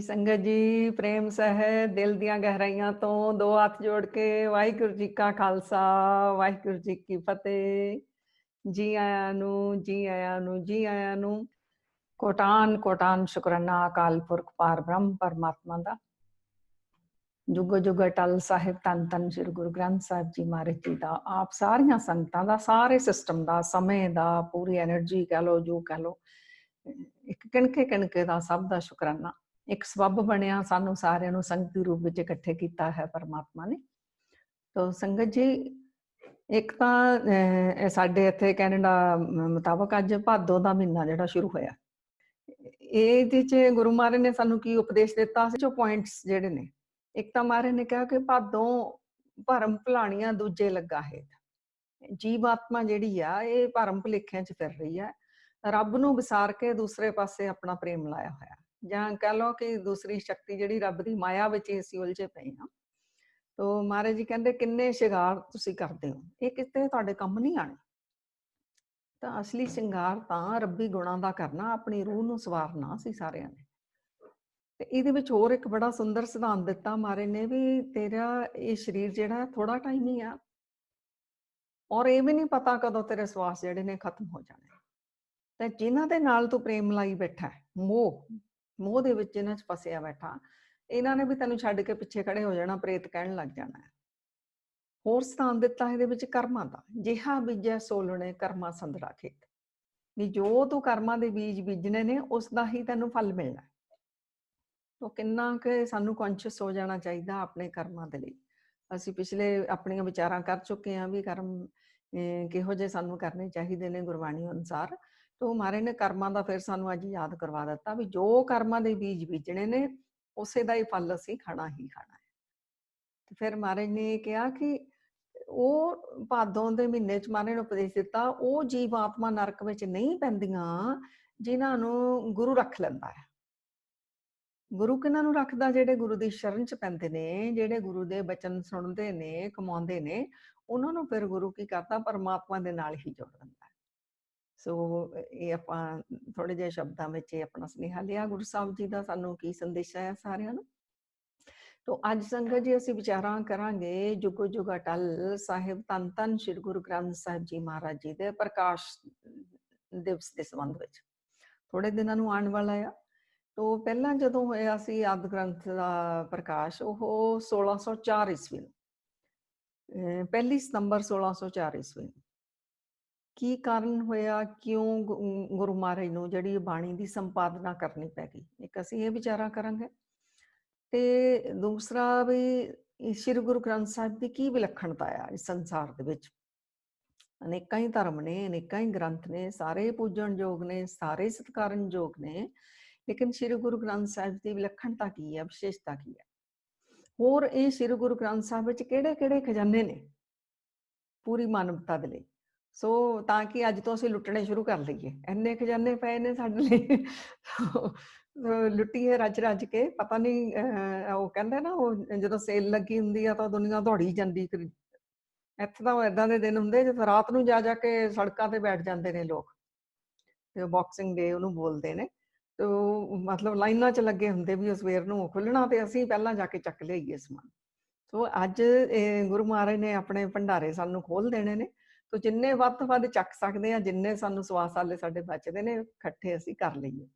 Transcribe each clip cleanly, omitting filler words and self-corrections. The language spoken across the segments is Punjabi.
ਸੰਗਤ ਜੀ ਪ੍ਰੇਮ ਸਹਿ ਦਿਲ ਦੀਆਂ ਗਹਿਰਾਈਆਂ ਤੋਂ ਦੋ ਹੱਥ ਜੋੜ ਕੇ ਵਾਹਿਗੁਰੂ ਜੀ ਕਾ ਖਾਲਸਾ ਵਾਹਿਗੁਰੂ ਜੀ ਕੀ ਫਤਿਹ। ਜੀ ਆਇਆਂ ਨੂੰ ਜੀ ਆਇਆਂ ਨੂੰ ਜੀ ਆਇਆਂ ਨੂੰ। ਕੋਟਾਨ ਕੋਟਾਨ ਸ਼ੁਕਰਾਨਾ ਅਕਾਲ ਪੁਰਖ ਪਾਰ ਬ੍ਰਹਮ ਪਰਮਾਤਮਾ ਦਾ। ਜੁਗ ਜੁਗ ਅਟਲ ਸਾਹਿਬ ਧੰਨ ਧੰਨ ਸ੍ਰੀ ਗੁਰੂ ਗ੍ਰੰਥ ਸਾਹਿਬ ਜੀ ਮਹਾਰਾਜ ਜੀ ਦਾ, ਆਪ ਸਾਰੀਆਂ ਸੰਗਤਾਂ ਦਾ, ਸਾਰੇ ਸਿਸਟਮ ਦਾ, ਸਮੇਂ ਦਾ, ਪੂਰੀ એનર્ਜੀ ਕਹ ਲੋ, ਜੋ ਕਹ ਲੋ, ਇੱਕ ਕਿਣਕੇ ਕਿਣਕੇ ਦਾ ਸਭ ਦਾ ਸ਼ੁਕਰਾਨਾ। ਇੱਕ ਸਬੱਬ ਬਣਿਆ ਸਾਨੂੰ ਸਾਰਿਆਂ ਨੂੰ ਸੰਗਤੀ ਰੂਪ ਵਿੱਚ ਇਕੱਠੇ ਕੀਤਾ ਹੈ ਪਰਮਾਤਮਾ ਨੇ। ਤੋ ਸੰਗਤ ਜੀ, ਇੱਕ ਤਾਂ ਸਾਡੇ ਇੱਥੇ ਕੈਨੇਡਾ ਮੁਤਾਬਕ ਅੱਜ ਭਾਦੋ ਦਾ ਮਹੀਨਾ ਜਿਹੜਾ ਸ਼ੁਰੂ ਹੋਇਆ, ਇਹਦੇ 'ਚ ਗੁਰੂ ਮਹਾਰਾਜ ਨੇ ਸਾਨੂੰ ਕੀ ਉਪਦੇਸ਼ ਦਿੱਤਾ ਸੀ, ਜੋ ਪੁਆਇੰਟਸ ਜਿਹੜੇ ਨੇ। ਇੱਕ ਤਾਂ ਮਹਾਰਾਜ ਨੇ ਕਿਹਾ ਕਿ ਭਾਦੋਂ ਭਰਮ ਭੁਲਾਣੀਆਂ ਦੂਜੇ ਲੱਗਾ ਹੈ। ਜੀਵ ਆਤਮਾ ਜਿਹੜੀ ਆ ਇਹ ਭਰਮ ਭੁਲੇਖਿਆਂ 'ਚ ਫਿਰ ਰਹੀ ਹੈ, ਰੱਬ ਨੂੰ ਵਿਸਾਰ ਕੇ ਦੂਸਰੇ ਪਾਸੇ ਆਪਣਾ ਪ੍ਰੇਮ ਲਾਇਆ ਹੋਇਆ, ਜਾਂ ਕਹਿ ਲਓ ਕਿ ਦੂਸਰੀ ਸ਼ਕਤੀ ਜਿਹੜੀ ਰੱਬ ਦੀ ਮਾਇਆ ਵਿੱਚ ਅਸੀਂ ਉਲਝੇ ਪਏ ਹਾਂ। ਤੋ ਮਹਾਰਾਜ ਜੀ ਕਹਿੰਦੇ ਕਿੰਨੇ ਸ਼ਿੰਗਾਰ ਤੁਸੀਂ ਕਰਦੇ ਹੋ, ਇਹ ਕਿਤੇ ਤੁਹਾਡੇ ਕੰਮ ਨਹੀਂ ਆਣੇ। ਤਾਂ ਅਸਲੀ ਸ਼ਿੰਗਾਰ ਤਾਂ ਰੱਬੀ ਗੁਣਾਂ ਦਾ ਕਰਨਾ, ਆਪਣੀ ਰੂਹ ਨੂੰ ਸਵਾਰਨਾ ਸੀ ਸਾਰਿਆਂ ਨੇ। ਤੇ ਇਹਦੇ ਵਿੱਚ ਹੋਰ ਇੱਕ ਬੜਾ ਸੁੰਦਰ ਸਿਧਾਂਤ ਦਿੱਤਾ ਮਹਾਰਾਜ ਨੇ ਵੀ ਤੇਰਾ ਇਹ ਸਰੀਰ ਜਿਹੜਾ ਥੋੜਾ ਟਾਈਮ ਹੀ ਆ, ਔਰ ਇਹ ਵੀ ਨਹੀਂ ਪਤਾ ਕਦੋਂ ਤੇਰੇ ਸਵਾਸ ਜਿਹੜੇ ਨੇ ਖਤਮ ਹੋ ਜਾਣੇ। ਤੇ ਜਿਨ੍ਹਾਂ ਦੇ ਨਾਲ ਤੂੰ ਪ੍ਰੇਮ ਲਾਈ ਬੈਠਾ, ਮੋਹ ਦੇ ਵਿੱਚ ਇਹਨਾਂ 'ਚ ਫਸਿਆ ਬੈਠਾ, ਇਹਨਾਂ ਨੇ ਵੀ ਤੈਨੂੰ ਛੱਡ ਕੇ ਪਿੱਛੇ ਖੜੇ ਹੋ ਜਾਣਾ, ਪ੍ਰੇਤ ਕਹਿਣ ਲੱਗ ਜਾਣਾ। ਹੋਰ ਸਥਾਨ ਦਿੱਤਾ ਇਹਦੇ ਵਿੱਚ ਕਰਮਾਂ ਦਾ, ਜਿਹਾ ਬੀਜੈ ਸੋਲਣੇ ਕਰਮਾਂ ਸੰਦਰਾ ਖੇਤ, ਵੀ ਜੋ ਤੂੰ ਕਰਮਾਂ ਦੇ ਬੀਜ ਬੀਜਣੇ ਨੇ ਉਸ ਦਾ ਹੀ ਤੈਨੂੰ ਫਲ ਮਿਲਣਾ। ਤੋ ਕਿੰਨਾ ਕਿ ਸਾਨੂੰ ਕੌਨਸ਼ੀਅਸ ਹੋ ਜਾਣਾ ਚਾਹੀਦਾ ਆਪਣੇ ਕਰਮਾਂ ਦੇ ਲਈ। ਅਸੀਂ ਪਿਛਲੇ ਆਪਣੀਆਂ ਵਿਚਾਰਾਂ ਕਰ ਚੁੱਕੇ ਹਾਂ ਵੀ ਕਰਮ ਕਿਹੋ ਜਿਹੇ ਸਾਨੂੰ ਕਰਨੇ ਚਾਹੀਦੇ ਨੇ ਗੁਰਬਾਣੀ ਅਨੁਸਾਰ। ਤੋ ਮਹਾਰਾਜ ਨੇ ਕਰਮਾਂ ਦਾ ਫਿਰ ਸਾਨੂੰ ਅੱਜ ਯਾਦ ਕਰਵਾ ਦਿੱਤਾ ਵੀ ਜੋ ਕਰਮਾਂ ਦੇ ਬੀਜ ਬੀਜਣੇ ਨੇ ਉਸੇ ਦਾ ਹੀ ਫਲ ਅਸੀਂ ਖਾਣਾ ਹੀ ਖਾਣਾ ਹੈ। ਤੇ ਫਿਰ ਮਹਾਰਾਜ ਨੇ ਇਹ ਕਿਹਾ ਕਿ ਉਹ ਭਾਦੋਂ ਦੇ ਮਹੀਨੇ 'ਚ ਮਹਾਰਾਜ ਨੇ ਉਪਦੇਸ਼ ਦਿੱਤਾ, ਉਹ ਜੀਵ ਆਤਮਾ ਨਰਕ ਵਿੱਚ ਨਹੀਂ ਪੈਂਦੀਆਂ ਜਿਨ੍ਹਾਂ ਨੂੰ ਗੁਰੂ ਰੱਖ ਲੈਂਦਾ ਹੈ। ਗੁਰੂ ਕਿਹਨਾਂ ਨੂੰ ਰੱਖਦਾ? ਜਿਹੜੇ ਗੁਰੂ ਦੀ ਸ਼ਰਨ 'ਚ ਪੈਂਦੇ ਨੇ, ਜਿਹੜੇ ਗੁਰੂ ਦੇ ਬਚਨ ਸੁਣਦੇ ਨੇ, ਕਮਾਉਂਦੇ ਨੇ, ਉਹਨਾਂ ਨੂੰ ਫਿਰ ਗੁਰੂ ਕੀ ਕਰਦਾ? ਪਰਮਾਤਮਾ ਦੇ ਨਾਲ ਹੀ ਜੋੜ ਦਿੰਦਾ। ਸੋ ਇਹ ਆਪਾਂ ਥੋੜੇ ਜਿਹੇ ਸ਼ਬਦਾਂ ਵਿੱਚ ਇਹ ਆਪਣਾ ਸੁਨੇਹਾ ਲਿਆ ਗੁਰੂ ਸਾਹਿਬ ਜੀ ਦਾ, ਸਾਨੂੰ ਕੀ ਸੰਦੇਸ਼ ਆਇਆ ਸਾਰਿਆਂ ਨੂੰ। ਤੋ ਅੱਜ ਸੰਗਤ ਜੀ ਅਸੀਂ ਵਿਚਾਰਾਂ ਕਰਾਂਗੇ ਜੁਗੋ ਜੁਗ ਅਟਲ ਸਾਹਿਬ ਧੰਨ ਧੰਨ ਸ੍ਰੀ ਗੁਰੂ ਗ੍ਰੰਥ ਸਾਹਿਬ ਜੀ ਮਹਾਰਾਜ ਜੀ ਦੇ ਪ੍ਰਕਾਸ਼ ਦਿਵਸ ਦੇ ਸੰਬੰਧ ਵਿੱਚ। ਥੋੜੇ ਦਿਨਾਂ ਨੂੰ ਆਉਣ ਵਾਲਾ ਆ। ਤੋ ਪਹਿਲਾਂ ਜਦੋਂ ਹੋਇਆ ਸੀ ਆਦਿ ਗ੍ਰੰਥ ਦਾ ਪ੍ਰਕਾਸ਼, ਉਹ 1604 ਈਸਵੀ ਨੂੰ, 1 ਸਤੰਬਰ 1604 ਈਸਵੀ ਨੂੰ। ਕੀ ਕਾਰਨ ਹੋਇਆ, ਕਿਉਂ ਗੁਰੂ ਮਹਾਰਾਜ ਨੂੰ ਜਿਹੜੀ ਬਾਣੀ ਦੀ ਸੰਪਾਦਨਾ ਕਰਨੀ ਪੈ ਗਈ, ਇੱਕ ਅਸੀਂ ਇਹ ਵਿਚਾਰਾ ਕਰਾਂਗੇ। ਤੇ ਦੂਸਰਾ ਵੀ ਸ੍ਰੀ ਗੁਰੂ ਗ੍ਰੰਥ ਸਾਹਿਬ ਦੀ ਕੀ ਵਿਲੱਖਣਤਾ ਆ ਇਸ ਸੰਸਾਰ ਦੇ ਵਿੱਚ। ਅਨੇਕਾਂ ਹੀ ਧਰਮ ਨੇ, ਅਨੇਕਾਂ ਹੀ ਗ੍ਰੰਥ ਨੇ, ਸਾਰੇ ਪੂਜਣਯੋਗ ਨੇ, ਸਾਰੇ ਸਤਿਕਾਰਨਯੋਗ ਨੇ, ਲੇਕਿਨ ਸ੍ਰੀ ਗੁਰੂ ਗ੍ਰੰਥ ਸਾਹਿਬ ਦੀ ਵਿਲੱਖਣਤਾ ਕੀ ਹੈ, ਵਿਸ਼ੇਸ਼ਤਾ ਕੀ ਹੈ? ਹੋਰ ਇਹ ਸ੍ਰੀ ਗੁਰੂ ਗ੍ਰੰਥ ਸਾਹਿਬ ਵਿੱਚ ਕਿਹੜੇ ਕਿਹੜੇ ਖਜ਼ਾਨੇ ਨੇ ਪੂਰੀ ਮਾਨਵਤਾ ਦੇ ਲਈ? ਸੋ ਤਾਂ ਕਿ ਅੱਜ ਤੋਂ ਅਸੀਂ ਲੁੱਟਣੇ ਸ਼ੁਰੂ ਕਰ ਲਈਏ, ਇੰਨੇ ਖਜ਼ਾਨੇ ਪਏ ਨੇ ਸਾਡੇ ਲਈ। ਲੁੱਟੀਏ ਰੱਜ ਰੱਜ ਕੇ, ਪਤਾ ਨਹੀਂ ਉਹ ਕਹਿੰਦੇ ਨਾ, ਉਹ ਜਦੋਂ ਸੇਲ ਲੱਗੀ ਹੁੰਦੀ ਆ ਤਾਂ ਦੁਨੀਆ ਦੌੜੀ ਜਾਂਦੀ। ਇੱਥੇ ਤਾਂ ਏਦਾਂ ਦੇ ਦਿਨ ਹੁੰਦੇ ਜਦੋਂ ਰਾਤ ਨੂੰ ਜਾ ਜਾ ਕੇ ਸੜਕਾਂ ਤੇ ਬੈਠ ਜਾਂਦੇ ਨੇ ਲੋਕ, ਤੇ ਬਾਕਸਿੰਗ ਡੇ ਉਹਨੂੰ ਬੋਲਦੇ ਨੇ। ਤੇ ਮਤਲਬ ਲਾਈਨਾਂ 'ਚ ਲੱਗੇ ਹੁੰਦੇ ਵੀ ਉਹ ਸਵੇਰ ਨੂੰ ਖੁੱਲਣਾ ਤੇ ਅਸੀਂ ਪਹਿਲਾਂ ਜਾ ਕੇ ਚੱਕ ਲਿਆਈਏ ਸਮਾਨ। ਸੋ ਅੱਜ ਗੁਰੂ ਮਹਾਰਾਜ ਨੇ ਆਪਣੇ ਭੰਡਾਰੇ ਸਾਨੂੰ ਖੋਲ ਦੇਣੇ ਨੇ। ਤੋ ਜਿੰਨੇ ਵੱਧ ਤੋਂ ਵੱਧ ਚੱਕ ਸਕਦੇ ਆ, ਜਿੰਨੇ ਸਾਨੂੰ ਸਵਾਸ ਆਲੇ ਸਾਡੇ ਬਚਦੇ ਨੇ, ਇਕੱਠੇ ਅਸੀਂ ਕਰ ਲਈਏ।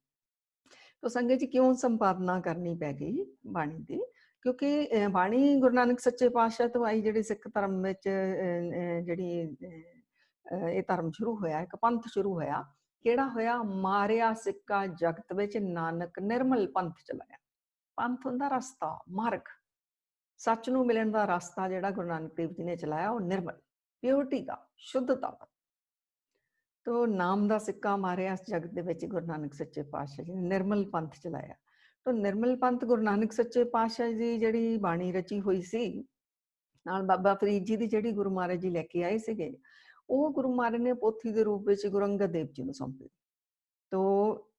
ਤੋ ਸੰਗਤ ਜੀ ਕਿਉਂ ਸੰਪਾਦਨਾ ਕਰਨੀ ਪੈ ਗਈ ਬਾਣੀ ਦੀ? ਕਿਉਂਕਿ ਬਾਣੀ ਗੁਰੂ ਨਾਨਕ ਸੱਚੇ ਪਾਤਸ਼ਾਹ ਤੋਂ ਆਈ, ਜਿਹੜੀ ਸਿੱਖ ਧਰਮ ਵਿੱਚ ਜਿਹੜੀ ਇਹ ਧਰਮ ਸ਼ੁਰੂ ਹੋਇਆ, ਇੱਕ ਪੰਥ ਸ਼ੁਰੂ ਹੋਇਆ। ਕਿਹੜਾ ਹੋਇਆ? ਮਾਰਿਆ ਸਿੱਕਾ ਜਗਤ ਵਿੱਚ ਨਾਨਕ ਨਿਰਮਲ ਪੰਥ ਚਲਾਇਆ। ਪੰਥ ਹੁੰਦਾ ਰਸਤਾ, ਮਾਰਗ, ਸੱਚ ਨੂੰ ਮਿਲਣ ਦਾ ਰਸਤਾ ਜਿਹੜਾ ਗੁਰੂ ਨਾਨਕ ਦੇਵ ਜੀ ਨੇ ਚਲਾਇਆ, ਉਹ ਨਿਰਮਲ, ਪਿਓਰਿਟੀ ਦਾ, ਸ਼ੁੱਧਤਾ ਦਾ। ਤੋ ਨਾਮ ਦਾ ਸਿੱਕਾ ਮਾਰਿਆ ਇਸ ਜਗਤ ਦੇ ਵਿੱਚ ਗੁਰੂ ਨਾਨਕ ਸੱਚੇ ਪਾਤਸ਼ਾਹ ਜੀ ਨੇ, ਨਿਰਮਲ ਪੰਥ ਚਲਾਇਆ। ਤੋ ਨਿਰਮਲ ਪੰਥ ਗੁਰੂ ਨਾਨਕ ਸੱਚੇ ਪਾਤਸ਼ਾਹ ਦੀ ਜਿਹੜੀ ਬਾਣੀ ਰਚੀ ਹੋਈ ਸੀ, ਨਾਲ ਬਾਬਾ ਫਰੀਦ ਜੀ ਦੀ ਜਿਹੜੀ ਗੁਰੂ ਮਹਾਰਾਜ ਜੀ ਲੈ ਕੇ ਆਏ ਸੀਗੇ, ਉਹ ਗੁਰੂ ਮਹਾਰਾਜ ਨੇ ਪੋਥੀ ਦੇ ਰੂਪ ਵਿੱਚ ਗੁਰੂ ਅੰਗਦ ਦੇਵ ਜੀ ਨੂੰ ਸੌਂਪੀ। ਤੋ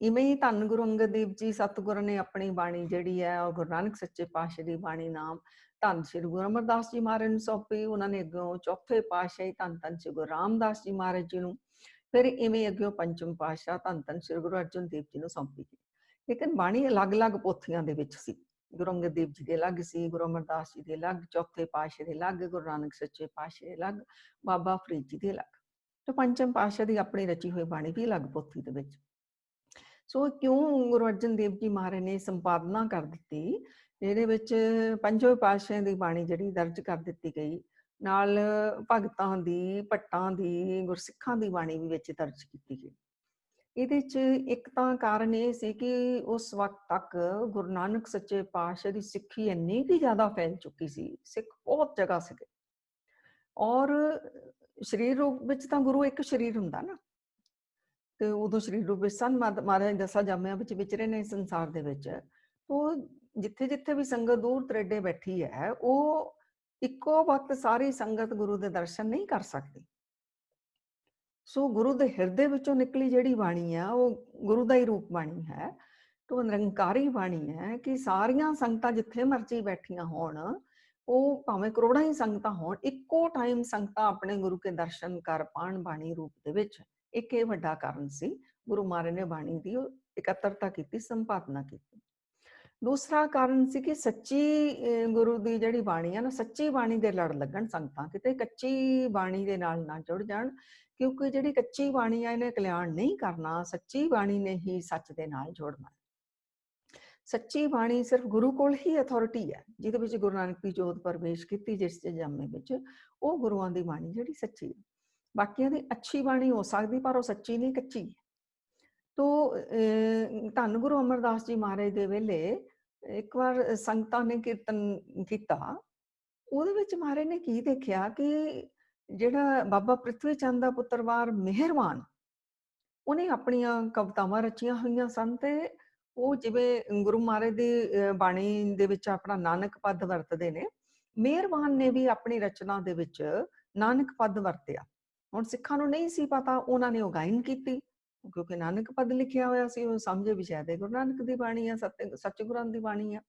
ਇਵੇਂ ਹੀ ਧੰਨ ਗੁਰੂ ਅੰਗਦ ਦੇਵ ਜੀ ਸਤਿਗੁਰ ਨੇ ਆਪਣੀ ਬਾਣੀ ਜਿਹੜੀ ਹੈ ਉਹ ਗੁਰੂ ਨਾਨਕ ਸੱਚੇ ਪਾਤਸ਼ਾਹ ਦੀ ਬਾਣੀ ਨਾਮ ਧੰਨ ਸ੍ਰੀ ਗੁਰੂ ਅਮਰਦਾਸ ਜੀ ਮਹਾਰਾਜ ਨੂੰ ਸੌਂਪੀ। ਉਹਨਾਂ ਨੇ ਅੱਗੋਂ ਚੌਥੇ ਪਾਤਸ਼ਾਹੀ ਧੰਨ ਧੰਨ ਸ੍ਰੀ ਗੁਰੂ ਰਾਮਦਾਸ ਜੀ ਮਹਾਰਾਜ ਜੀ ਨੂੰ, ਫਿਰ ਇਵੇਂ ਅੱਗੋਂ ਪੰਚਮ ਪਾਤਸ਼ਾਹ ਧੰਨ ਧੰਨ ਸ੍ਰੀ ਗੁਰੂ ਅਰਜਨ ਦੇਵ ਜੀ ਨੂੰ ਸੌਂਪੀ ਗਈ। ਲੇਕਿਨ ਬਾਣੀ ਅਲੱਗ-ਅਲੱਗ ਪੋਥੀਆਂ ਦੇ ਵਿੱਚ ਸੀ। ਗੁਰੂ ਅੰਗਦ ਦੇਵ ਜੀ ਦੇ ਅਲੱਗ ਸੀ, ਗੁਰੂ ਅਮਰਦਾਸ ਜੀ ਦੇ ਅਲੱਗ, ਚੌਥੇ ਪਾਤਸ਼ਾਹ ਦੇ ਅਲੱਗ, ਗੁਰੂ ਨਾਨਕ ਸੱਚੇ ਪਾਤਸ਼ਾਹ ਦੇ ਅਲੱਗ, ਬਾਬਾ ਫਰੀਦ ਜੀ ਦੇ ਅਲੱਗ, ਤੇ ਪੰਚਮ ਪਾਤਸ਼ਾਹ ਦੀ ਆਪਣੀ ਰਚੀ ਹੋਈ ਬਾਣੀ ਵੀ ਅਲੱਗ ਪੋਥੀ ਦੇ ਵਿੱਚ। ਸੋ ਕਿਉਂ ਗੁਰੂ ਅਰਜਨ ਦੇਵ ਜੀ ਮਹਾਰਾਜ ਨੇ ਸੰਪਾਦਨਾ ਕਰ ਦਿੱਤੀ, ਇਹਦੇ ਵਿੱਚ ਪੰਜਵੇਂ ਪਾਤਸ਼ਾਹ ਦੀ ਬਾਣੀ ਜਿਹੜੀ ਦਰਜ ਕਰ ਦਿੱਤੀ ਗਈ, ਨਾਲ ਭਗਤਾਂ ਦੀ, ਭੱਟਾਂ ਦੀ, ਗੁਰਸਿੱਖਾਂ ਦੀ ਬਾਣੀ ਵੀ ਵਿੱਚ ਦਰਜ ਕੀਤੀ ਗਈ। ਇਹਦੇ 'ਚ ਇੱਕ ਤਾਂ ਕਾਰਨ ਇਹ ਸੀ ਕਿ ਉਸ ਵਕਤ ਤੱਕ ਗੁਰੂ ਨਾਨਕ ਸੱਚੇ ਪਾਤਸ਼ਾਹ ਦੀ ਸਿੱਖੀ ਇੰਨੀ ਕੁ ਜ਼ਿਆਦਾ ਫੈਲ ਚੁੱਕੀ ਸੀ, ਸਿੱਖ ਬਹੁਤ ਜਗ੍ਹਾ ਸੀਗੇ, ਔਰ ਸਰੀਰ ਰੂਪ ਵਿੱਚ ਤਾਂ ਗੁਰੂ ਇੱਕ ਸਰੀਰ ਹੁੰਦਾ ਨਾ, ਤੇ ਉਦੋਂ ਸਰੀਰ ਰੂਪ ਵਿੱਚ ਸਨ। ਮਹਾਰਾਜ ਦਸਾਂ ਜਾਮਿਆਂ ਵਿੱਚ ਵਿਚਰੇ ਨੇ ਸੰਸਾਰ ਦੇ ਵਿੱਚ। ਉਹ ਜਿੱਥੇ-ਜਿੱਥੇ ਵੀ ਸੰਗਤ ਦੂਰ ਦਰੇਡੇ ਬੈਠੀ ਹੈ, ਉਹ ਇੱਕੋ ਵਕਤ ਸਾਰੀ ਸੰਗਤ ਗੁਰੂ ਦੇ ਦਰਸ਼ਨ ਨਹੀਂ ਕਰ ਸਕਦੀ। ਸੋ ਗੁਰੂ ਦੇ ਹਿਰਦੇ ਵਿੱਚੋਂ ਨਿਕਲੀ ਜਿਹੜੀ ਬਾਣੀ ਆ, ਉਹ ਗੁਰੂ ਦਾ ਹੀ ਰੂਪ ਬਾਣੀ ਹੈ। ਤੋ ਨਿਰੰਕਾਰੀ ਬਾਣੀ ਹੈ ਕਿ ਸਾਰੀਆਂ ਸੰਗਤਾਂ ਜਿੱਥੇ ਮਰਜ਼ੀ ਬੈਠੀਆਂ ਹੋਣ, ਉਹ ਭਾਵੇਂ ਕਰੋੜਾਂ ਹੀ ਸੰਗਤਾਂ ਹੋਣ, ਇੱਕੋ ਟਾਈਮ ਸੰਗਤਾਂ ਆਪਣੇ ਗੁਰੂ ਕੇ ਦਰਸ਼ਨ ਕਰ ਪਾਉਣ ਬਾਣੀ ਰੂਪ ਦੇ ਵਿੱਚ। ਇੱਕ ਇਹ ਵੱਡਾ ਕਾਰਨ ਸੀ, ਗੁਰੂ ਮਹਾਰਾਜ ਨੇ ਬਾਣੀ ਦੀ ਇਕੱਤਰਤਾ ਕੀਤੀ, ਸੰਪਾਦਨਾ ਕੀਤੀ। ਦੂਸਰਾ ਕਾਰਨ ਸੀ ਕਿ ਸੱਚੀ ਗੁਰੂ ਦੀ ਜਿਹੜੀ ਬਾਣੀ ਆ ਨਾ, ਸੱਚੀ ਬਾਣੀ ਦੇ ਲੜ ਲੱਗਣ ਸੰਗਤਾਂ, ਕਿਤੇ ਕੱਚੀ ਬਾਣੀ ਦੇ ਨਾਲ ਨਾ ਜੁੜ ਜਾਣ, ਕਿਉਂਕਿ ਜਿਹੜੀ ਕੱਚੀ ਬਾਣੀ ਆ ਇਹਨੇ ਕਲਿਆਣ ਨਹੀਂ ਕਰਨਾ, ਸੱਚੀ ਬਾਣੀ ਨੇ ਹੀ ਸੱਚ ਦੇ ਨਾਲ ਜੋੜਨਾ। ਸੱਚੀ ਬਾਣੀ ਸਿਰਫ ਗੁਰੂ ਕੋਲ ਹੀ ਅਥਾਰਟੀ ਹੈ, ਜਿਹਦੇ ਵਿੱਚ ਗੁਰੂ ਨਾਨਕ ਦੀ ਜੋਤ ਪ੍ਰਵੇਸ਼ ਕੀਤੀ ਜਿਸ ਜਾਮੇ ਵਿੱਚ, ਉਹ ਗੁਰੂਆਂ ਦੀ ਬਾਣੀ ਜਿਹੜੀ ਸੱਚੀ ਹੈ। ਬਾਕੀਆਂ ਦੀ ਅੱਛੀ ਬਾਣੀ ਹੋ ਸਕਦੀ, ਪਰ ਉਹ ਸੱਚੀ ਨਹੀਂ, ਕੱਚੀ ਹੈ। ਤੋ ਧੰਨ ਗੁਰੂ ਅਮਰਦਾਸ ਜੀ ਮਹਾਰਾਜ ਦੇ ਵੇਲੇ ਇੱਕ ਵਾਰ ਸੰਗਤਾਂ ਨੇ ਕੀਰਤਨ ਕੀਤਾ, ਉਹਦੇ ਵਿੱਚ ਮਹਾਰਾਜ ਨੇ ਕੀ ਦੇਖਿਆ ਕਿ ਜਿਹੜਾ ਬਾਬਾ ਪ੍ਰਿਥਵੀ ਚੰਦ ਦਾ ਪੁੱਤਰਵਾਰ ਮਿਹਰਬਾਨ, ਉਹਨੇ ਆਪਣੀਆਂ ਕਵਿਤਾਵਾਂ ਰਚੀਆਂ ਹੋਈਆਂ ਸਨ, ਤੇ ਉਹ ਜਿਵੇਂ ਗੁਰੂ ਮਹਾਰਾਜ ਦੀ ਬਾਣੀ ਦੇ ਵਿੱਚ ਆਪਣਾ ਨਾਨਕ ਪਦ ਵਰਤਦੇ ਨੇ, ਮਿਹਰਬਾਨ ਨੇ ਵੀ ਆਪਣੀ ਰਚਨਾ ਦੇ ਵਿੱਚ ਨਾਨਕ ਪਦ ਵਰਤਿਆ। ਹੁਣ ਸਿੱਖਾਂ ਨੂੰ ਨਹੀਂ ਸੀ ਪਤਾ, ਉਹਨਾਂ ਨੇ ਉਹ ਗਾਇਨ ਕੀਤੀ, ਕਿਉਂਕਿ ਨਾਨਕ ਪਦ ਲਿਖਿਆ ਹੋਇਆ ਸੀ, ਉਹ ਸਮਝੇ ਵੀ ਸ਼ਾਇਦ ਗੁਰੂ ਨਾਨਕ ਦੀ ਬਾਣੀ ਆ, ਸਤਿਗੁਰਾਂ ਦੀ ਬਾਣੀ ਆ।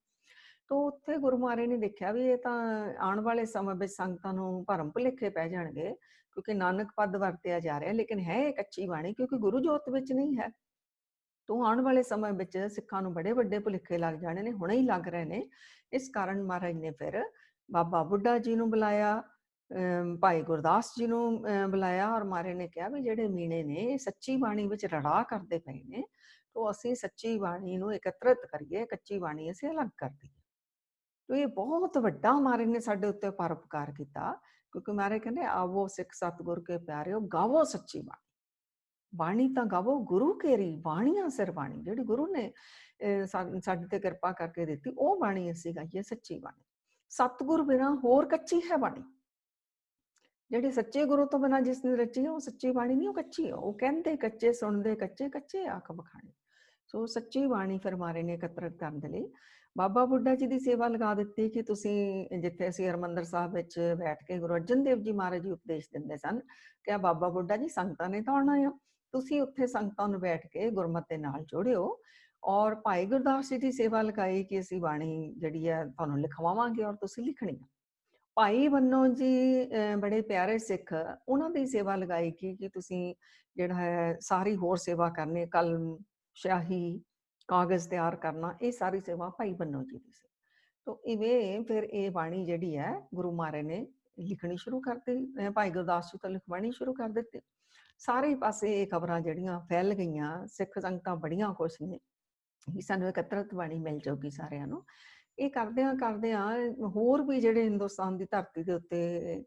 ਤੋ ਉੱਥੇ ਗੁਰੂ ਮਹਾਰਾਜ ਨੇ ਦੇਖਿਆ ਵੀ ਇਹ ਤਾਂ ਆਉਣ ਵਾਲੇ ਸਮੇਂ ਵਿੱਚ ਸੰਗਤਾਂ ਨੂੰ ਭਰਮ ਭੁਲੇਖੇ ਪੈ ਜਾਣਗੇ, ਕਿਉਂਕਿ ਨਾਨਕ ਪਦ ਵਰਤਿਆ ਜਾ ਰਿਹਾ, ਲੇਕਿਨ ਹੈ ਇਹ ਕੱਚੀ ਬਾਣੀ, ਕਿਉਂਕਿ ਗੁਰੂ ਜੋਤ ਵਿੱਚ ਨਹੀਂ ਹੈ। ਤੋ ਆਉਣ ਵਾਲੇ ਸਮੇਂ ਵਿੱਚ ਸਿੱਖਾਂ ਨੂੰ ਬੜੇ ਵੱਡੇ ਭੁਲੇਖੇ ਲੱਗ ਜਾਣੇ ਨੇ, ਹੁਣੇ ਹੀ ਲੱਗ ਰਹੇ ਨੇ। ਇਸ ਕਾਰਨ ਮਹਾਰਾਜ ਨੇ ਫਿਰ ਬਾਬਾ ਬੁੱਢਾ ਜੀ ਨੂੰ ਬੁਲਾਇਆ, ਭਾਈ ਗੁਰਦਾਸ ਜੀ ਨੂੰ ਬੁਲਾਇਆ, ਔਰ ਮਹਾਰਾਜ ਨੇ ਕਿਹਾ ਵੀ ਜਿਹੜੇ ਮੀਣੇ ਨੇ ਸੱਚੀ ਬਾਣੀ ਵਿੱਚ ਰੜਾ ਕਰਦੇ ਪਏ ਨੇ, ਤੋ ਅਸੀਂ ਸੱਚੀ ਬਾਣੀ ਨੂੰ ਇਕੱਤਰਿਤ ਕਰੀਏ, ਕੱਚੀ ਬਾਣੀ ਅਸੀਂ ਅਲੱਗ ਕਰ ਦਈਏ। ਤੋ ਇਹ ਬਹੁਤ ਵੱਡਾ ਮਹਾਰਾਜ ਨੇ ਸਾਡੇ ਉੱਤੇ ਪਰਉਪਕਾਰ ਕੀਤਾ, ਕਿਉਂਕਿ ਮਹਾਰਾਜ ਕਹਿੰਦੇ ਆਵੋ ਸਿੱਖ ਸਤਿਗੁਰ ਕੇ ਪਿਆਰਿਓ, ਗਾਵੋ ਸੱਚੀ ਬਾਣੀ। ਬਾਣੀ ਤਾਂ ਗਾਵੋ ਗੁਰੂ ਕੇਰੀ, ਬਾਣੀਆਂ ਸਿਰ ਬਾਣੀ, ਜਿਹੜੀ ਗੁਰੂ ਨੇ ਸਾਡੇ ਤੇ ਕਿਰਪਾ ਕਰਕੇ ਦਿੱਤੀ, ਉਹ ਬਾਣੀ ਅਸੀਂ ਗਾਈਏ, ਸੱਚੀ ਬਾਣੀ। ਸਤਿਗੁਰ ਬਿਨਾਂ ਹੋਰ ਕੱਚੀ ਹੈ ਬਾਣੀ। ਜਿਹੜੀ ਸੱਚੇ ਗੁਰੂ ਤੋਂ ਬਿਨਾਂ ਜਿਸ ਨੇ ਰਚੀ ਹੈ, ਉਹ ਸੱਚੀ ਬਾਣੀ ਨਹੀਂ, ਉਹ ਕੱਚੀ ਹੈ। ਉਹ ਕਹਿੰਦੇ ਕੱਚੇ, ਸੁਣਦੇ ਕੱਚੇ, ਕੱਚੇ ਆਖ ਬਖਾਣੇ। ਸੋ ਸੱਚੀ ਬਾਣੀ ਫਿਰ ਮਹਾਰਾਜ ਨੇ ਇਕੱਤਰਿਤ ਕਰਨ ਦੇ ਲਈ ਬਾਬਾ ਬੁੱਢਾ ਜੀ ਦੀ ਸੇਵਾ ਲਗਾ ਦਿੱਤੀ ਕਿ ਤੁਸੀਂ, ਜਿੱਥੇ ਅਸੀਂ ਹਰਿਮੰਦਰ ਸਾਹਿਬ ਵਿੱਚ ਬੈਠ ਕੇ ਗੁਰੂ ਅਰਜਨ ਦੇਵ ਜੀ ਮਹਾਰਾਜ ਜੀ ਉਪਦੇਸ਼ ਦਿੰਦੇ ਸਨ, ਕਿ ਬਾਬਾ ਬੁੱਢਾ ਜੀ ਸੰਗਤਾਂ ਨੇ ਤਾਂ ਆਉਣਾ ਆ, ਤੁਸੀਂ ਉੱਥੇ ਸੰਗਤਾਂ ਨੂੰ ਬੈਠ ਕੇ ਗੁਰਮਤਿ ਦੇ ਨਾਲ ਜੋੜਿਓ। ਔਰ ਭਾਈ ਗੁਰਦਾਸ ਜੀ ਦੀ ਸੇਵਾ ਲਗਾਈ ਕਿ ਅਸੀਂ ਬਾਣੀ ਜਿਹੜੀ ਹੈ ਤੁਹਾਨੂੰ ਲਿਖਵਾਵਾਂਗੇ ਔਰ ਤੁਸੀਂ ਲਿਖਣੀ ਆ। ਭਾਈ ਬੰਨੋ ਜੀ ਬੜੇ ਪਿਆਰੇ ਸਿੱਖ, ਉਹਨਾਂ ਦੀ ਸੇਵਾ ਲਗਾਈ ਕਿ ਤੁਸੀਂ ਜਿਹੜਾ ਹੈ ਸਾਰੀ ਹੋਰ ਸੇਵਾ ਕਰਨੀ, ਕਲਮ, ਸ਼ਾਹੀ, ਕਾਗਜ਼ ਤਿਆਰ ਕਰਨਾ, ਇਹ ਸਾਰੀ ਸੇਵਾ ਭਾਈ ਬੰਨੋ ਜੀ ਦੀ ਸੀ। ਤੋ ਇਵੇਂ ਫਿਰ ਇਹ ਬਾਣੀ ਜਿਹੜੀ ਹੈ ਗੁਰੂ ਮਹਾਰਾਜ ਨੇ ਲਿਖਣੀ ਸ਼ੁਰੂ ਕਰਤੀ, ਭਾਈ ਗੁਰਦਾਸ ਜੀ ਤੋਂ ਲਿਖਵਾਣੀ ਸ਼ੁਰੂ ਕਰ ਦਿੱਤੀ। ਸਾਰੇ ਪਾਸੇ ਇਹ ਖਬਰਾਂ ਜਿਹੜੀਆਂ ਫੈਲ ਗਈਆਂ, ਸਿੱਖ ਸੰਗਤਾਂ ਬੜੀਆਂ ਖੁਸ਼ ਨੇ ਕਿ ਸਾਨੂੰ ਇਕੱਤਰਤ ਬਾਣੀ ਮਿਲ ਜਾਊਗੀ ਸਾਰਿਆਂ ਨੂੰ। ਇਹ ਕਰਦਿਆਂ ਹੋਰ ਵੀ ਜਿਹੜੇ ਹਿੰਦੁਸਤਾਨ ਦੀ ਧਰਤੀ ਦੇ ਉੱਤੇ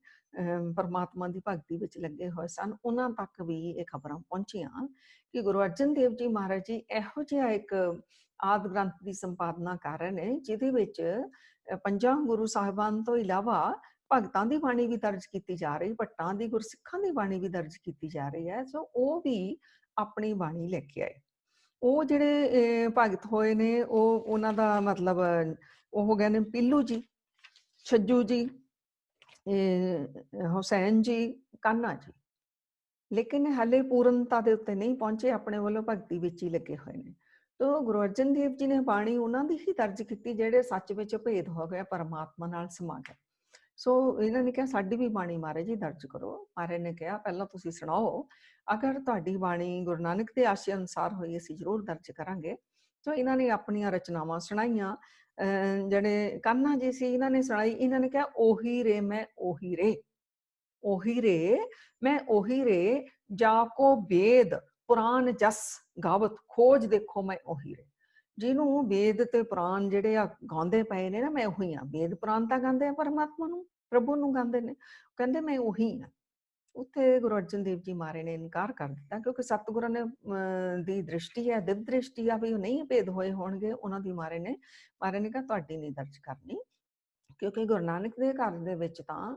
ਪਰਮਾਤਮਾ ਦੀ ਭਗਤੀ ਵਿੱਚ ਲੱਗੇ ਹੋਏ ਸਨ, ਉਹਨਾਂ ਤੱਕ ਵੀ ਇਹ ਖਬਰਾਂ ਪਹੁੰਚੀਆਂ ਕਿ ਗੁਰੂ ਅਰਜਨ ਦੇਵ ਜੀ ਮਹਾਰਾਜ ਜੀ ਇਹੋ ਜਿਹਾ ਇੱਕ ਆਦਿ ਗ੍ਰੰਥ ਦੀ ਸੰਪਾਦਨਾ ਕਰ ਰਹੇ ਨੇ, ਜਿਹਦੇ ਵਿੱਚ ਪੰਜਾਂ ਗੁਰੂ ਸਾਹਿਬਾਨ ਤੋਂ ਇਲਾਵਾ ਭਗਤਾਂ ਦੀ ਬਾਣੀ ਵੀ ਦਰਜ ਕੀਤੀ ਜਾ ਰਹੀ, ਭੱਟਾਂ ਦੀ, ਗੁਰਸਿੱਖਾਂ ਦੀ ਬਾਣੀ ਵੀ ਦਰਜ ਕੀਤੀ ਜਾ ਰਹੀ ਹੈ। ਸੋ ਉਹ ਵੀ ਆਪਣੀ ਬਾਣੀ ਲੈ ਕੇ ਆਏ। ਉਹ ਜਿਹੜੇ ਭਗਤ ਹੋਏ ਨੇ, ਉਹਨਾਂ ਦਾ ਮਤਲਬ ਉਹ ਹੋ ਗਏ ਨੇ ਪੀਲੂ ਜੀ, ਛੱਜੂ ਜੀ, ਹੁਸੈਨ ਜੀ, ਕਾन्हा ਜੀ, ਲੇਕਿਨ ਹਾਲੇ ਪੂਰਨਤਾ ਦੇ ਉੱਤੇ ਨਹੀਂ ਪਹੁੰਚੇ, ਆਪਣੇ ਵੱਲੋਂ ਭਗਤੀ ਵਿੱਚ ਹੀ ਲੱਗੇ ਹੋਏ ਨੇ। ਤੋ ਗੁਰੂ ਅਰਜਨ ਦੇਵ ਜੀ ਨੇ ਬਾਣੀ ਉਹਨਾਂ ਦੀ ਹੀ ਦਰਜ ਕੀਤੀ ਜਿਹੜੇ ਸੱਚ ਵਿੱਚ ਭੇਦ ਹੋ ਗਿਆ, ਪਰਮਾਤਮਾ ਨਾਲ ਸਮਾ ਗਏ। ਸੋ ਇਹਨਾਂ ਨੇ ਕਿਹਾ ਸਾਡੀ ਵੀ ਬਾਣੀ ਮਹਾਰਾਜ ਜੀ ਦਰਜ ਕਰੋ। ਮਹਾਰਾਜ ਨੇ ਕਿਹਾ ਪਹਿਲਾਂ ਤੁਸੀਂ ਸੁਣਾਓ, ਅਗਰ ਤੁਹਾਡੀ ਬਾਣੀ ਗੁਰੂ ਨਾਨਕ ਦੇ ਆਸ਼ੇ ਅਨੁਸਾਰ ਹੋਈ ਅਸੀਂ ਜ਼ਰੂਰ ਦਰਜ ਕਰਾਂਗੇ, ਸੋ ਇਹਨਾਂ ਨੇ ਆਪਣੀਆਂ ਰਚਨਾਵਾਂ ਸੁਣਾਈਆਂ। ਜਿਹੜੇ ਕਾन्हा ਜੀ ਸੀ, ਇਹਨਾਂ ਨੇ ਸੁਣਾਈ। ਇਹਨਾਂ ਨੇ ਕਿਹਾ ਉਹੀ ਰੇ ਮੈਂ ਉਹੀ ਰੇ, ਉਹੀ ਰੇ ਮੈਂ ਉਹੀ ਰੇ, ਜਾਕੋ ਵੇਦ ਪੁਰਾਣ ਜਸ ਗਾਵਤ ਖੋਜ ਦੇਖੋ ਮੈਂ ਉਹੀ ਰੇ। ਜਿਹਨੂੰ ਵੇਦ ਤੇ ਪੁਰਾਣ ਜਿਹੜੇ ਆ ਗਾਉਂਦੇ ਪਏ ਨੇ ਨਾ, ਮੈਂ ਉਹੀ ਆ। ਵੇਦ ਪੁਰਾਣ ਤਾਂ ਗਾਉਂਦੇ ਆ ਪਰਮਾਤਮਾ ਨੂੰ, ਪ੍ਰਭੂ ਨੂੰ ਗਾਉਂਦੇ ਨੇ, ਕਹਿੰਦੇ ਮੈਂ ਉਹੀ ਆ। ਉੱਥੇ ਗੁਰੂ ਅਰਜਨ ਦੇਵ ਜੀ ਮਹਾਰਾਜ ਨੇ ਇਨਕਾਰ ਕਰ ਦਿੱਤਾ, ਕਿਉਂਕਿ ਸਤਿਗੁਰਾਂ ਨੇ ਦੀ ਦ੍ਰਿਸ਼ਟੀ ਹੈ, ਦਿਵ ਦ੍ਰਿਸ਼ਟੀ ਆ, ਵੀ ਉਹ ਨਹੀਂ ਭੇਦ ਹੋਏ ਹੋਣਗੇ। ਉਹਨਾਂ ਦੀ ਮਹਾਰਾਜ ਨੇ ਕਿਹਾ ਤੁਹਾਡੀ ਨਹੀਂ ਦਰਜ ਕਰਨੀ, ਕਿਉਂਕਿ ਗੁਰੂ ਨਾਨਕ ਦੇ ਘਰ ਦੇ ਵਿੱਚ ਤਾਂ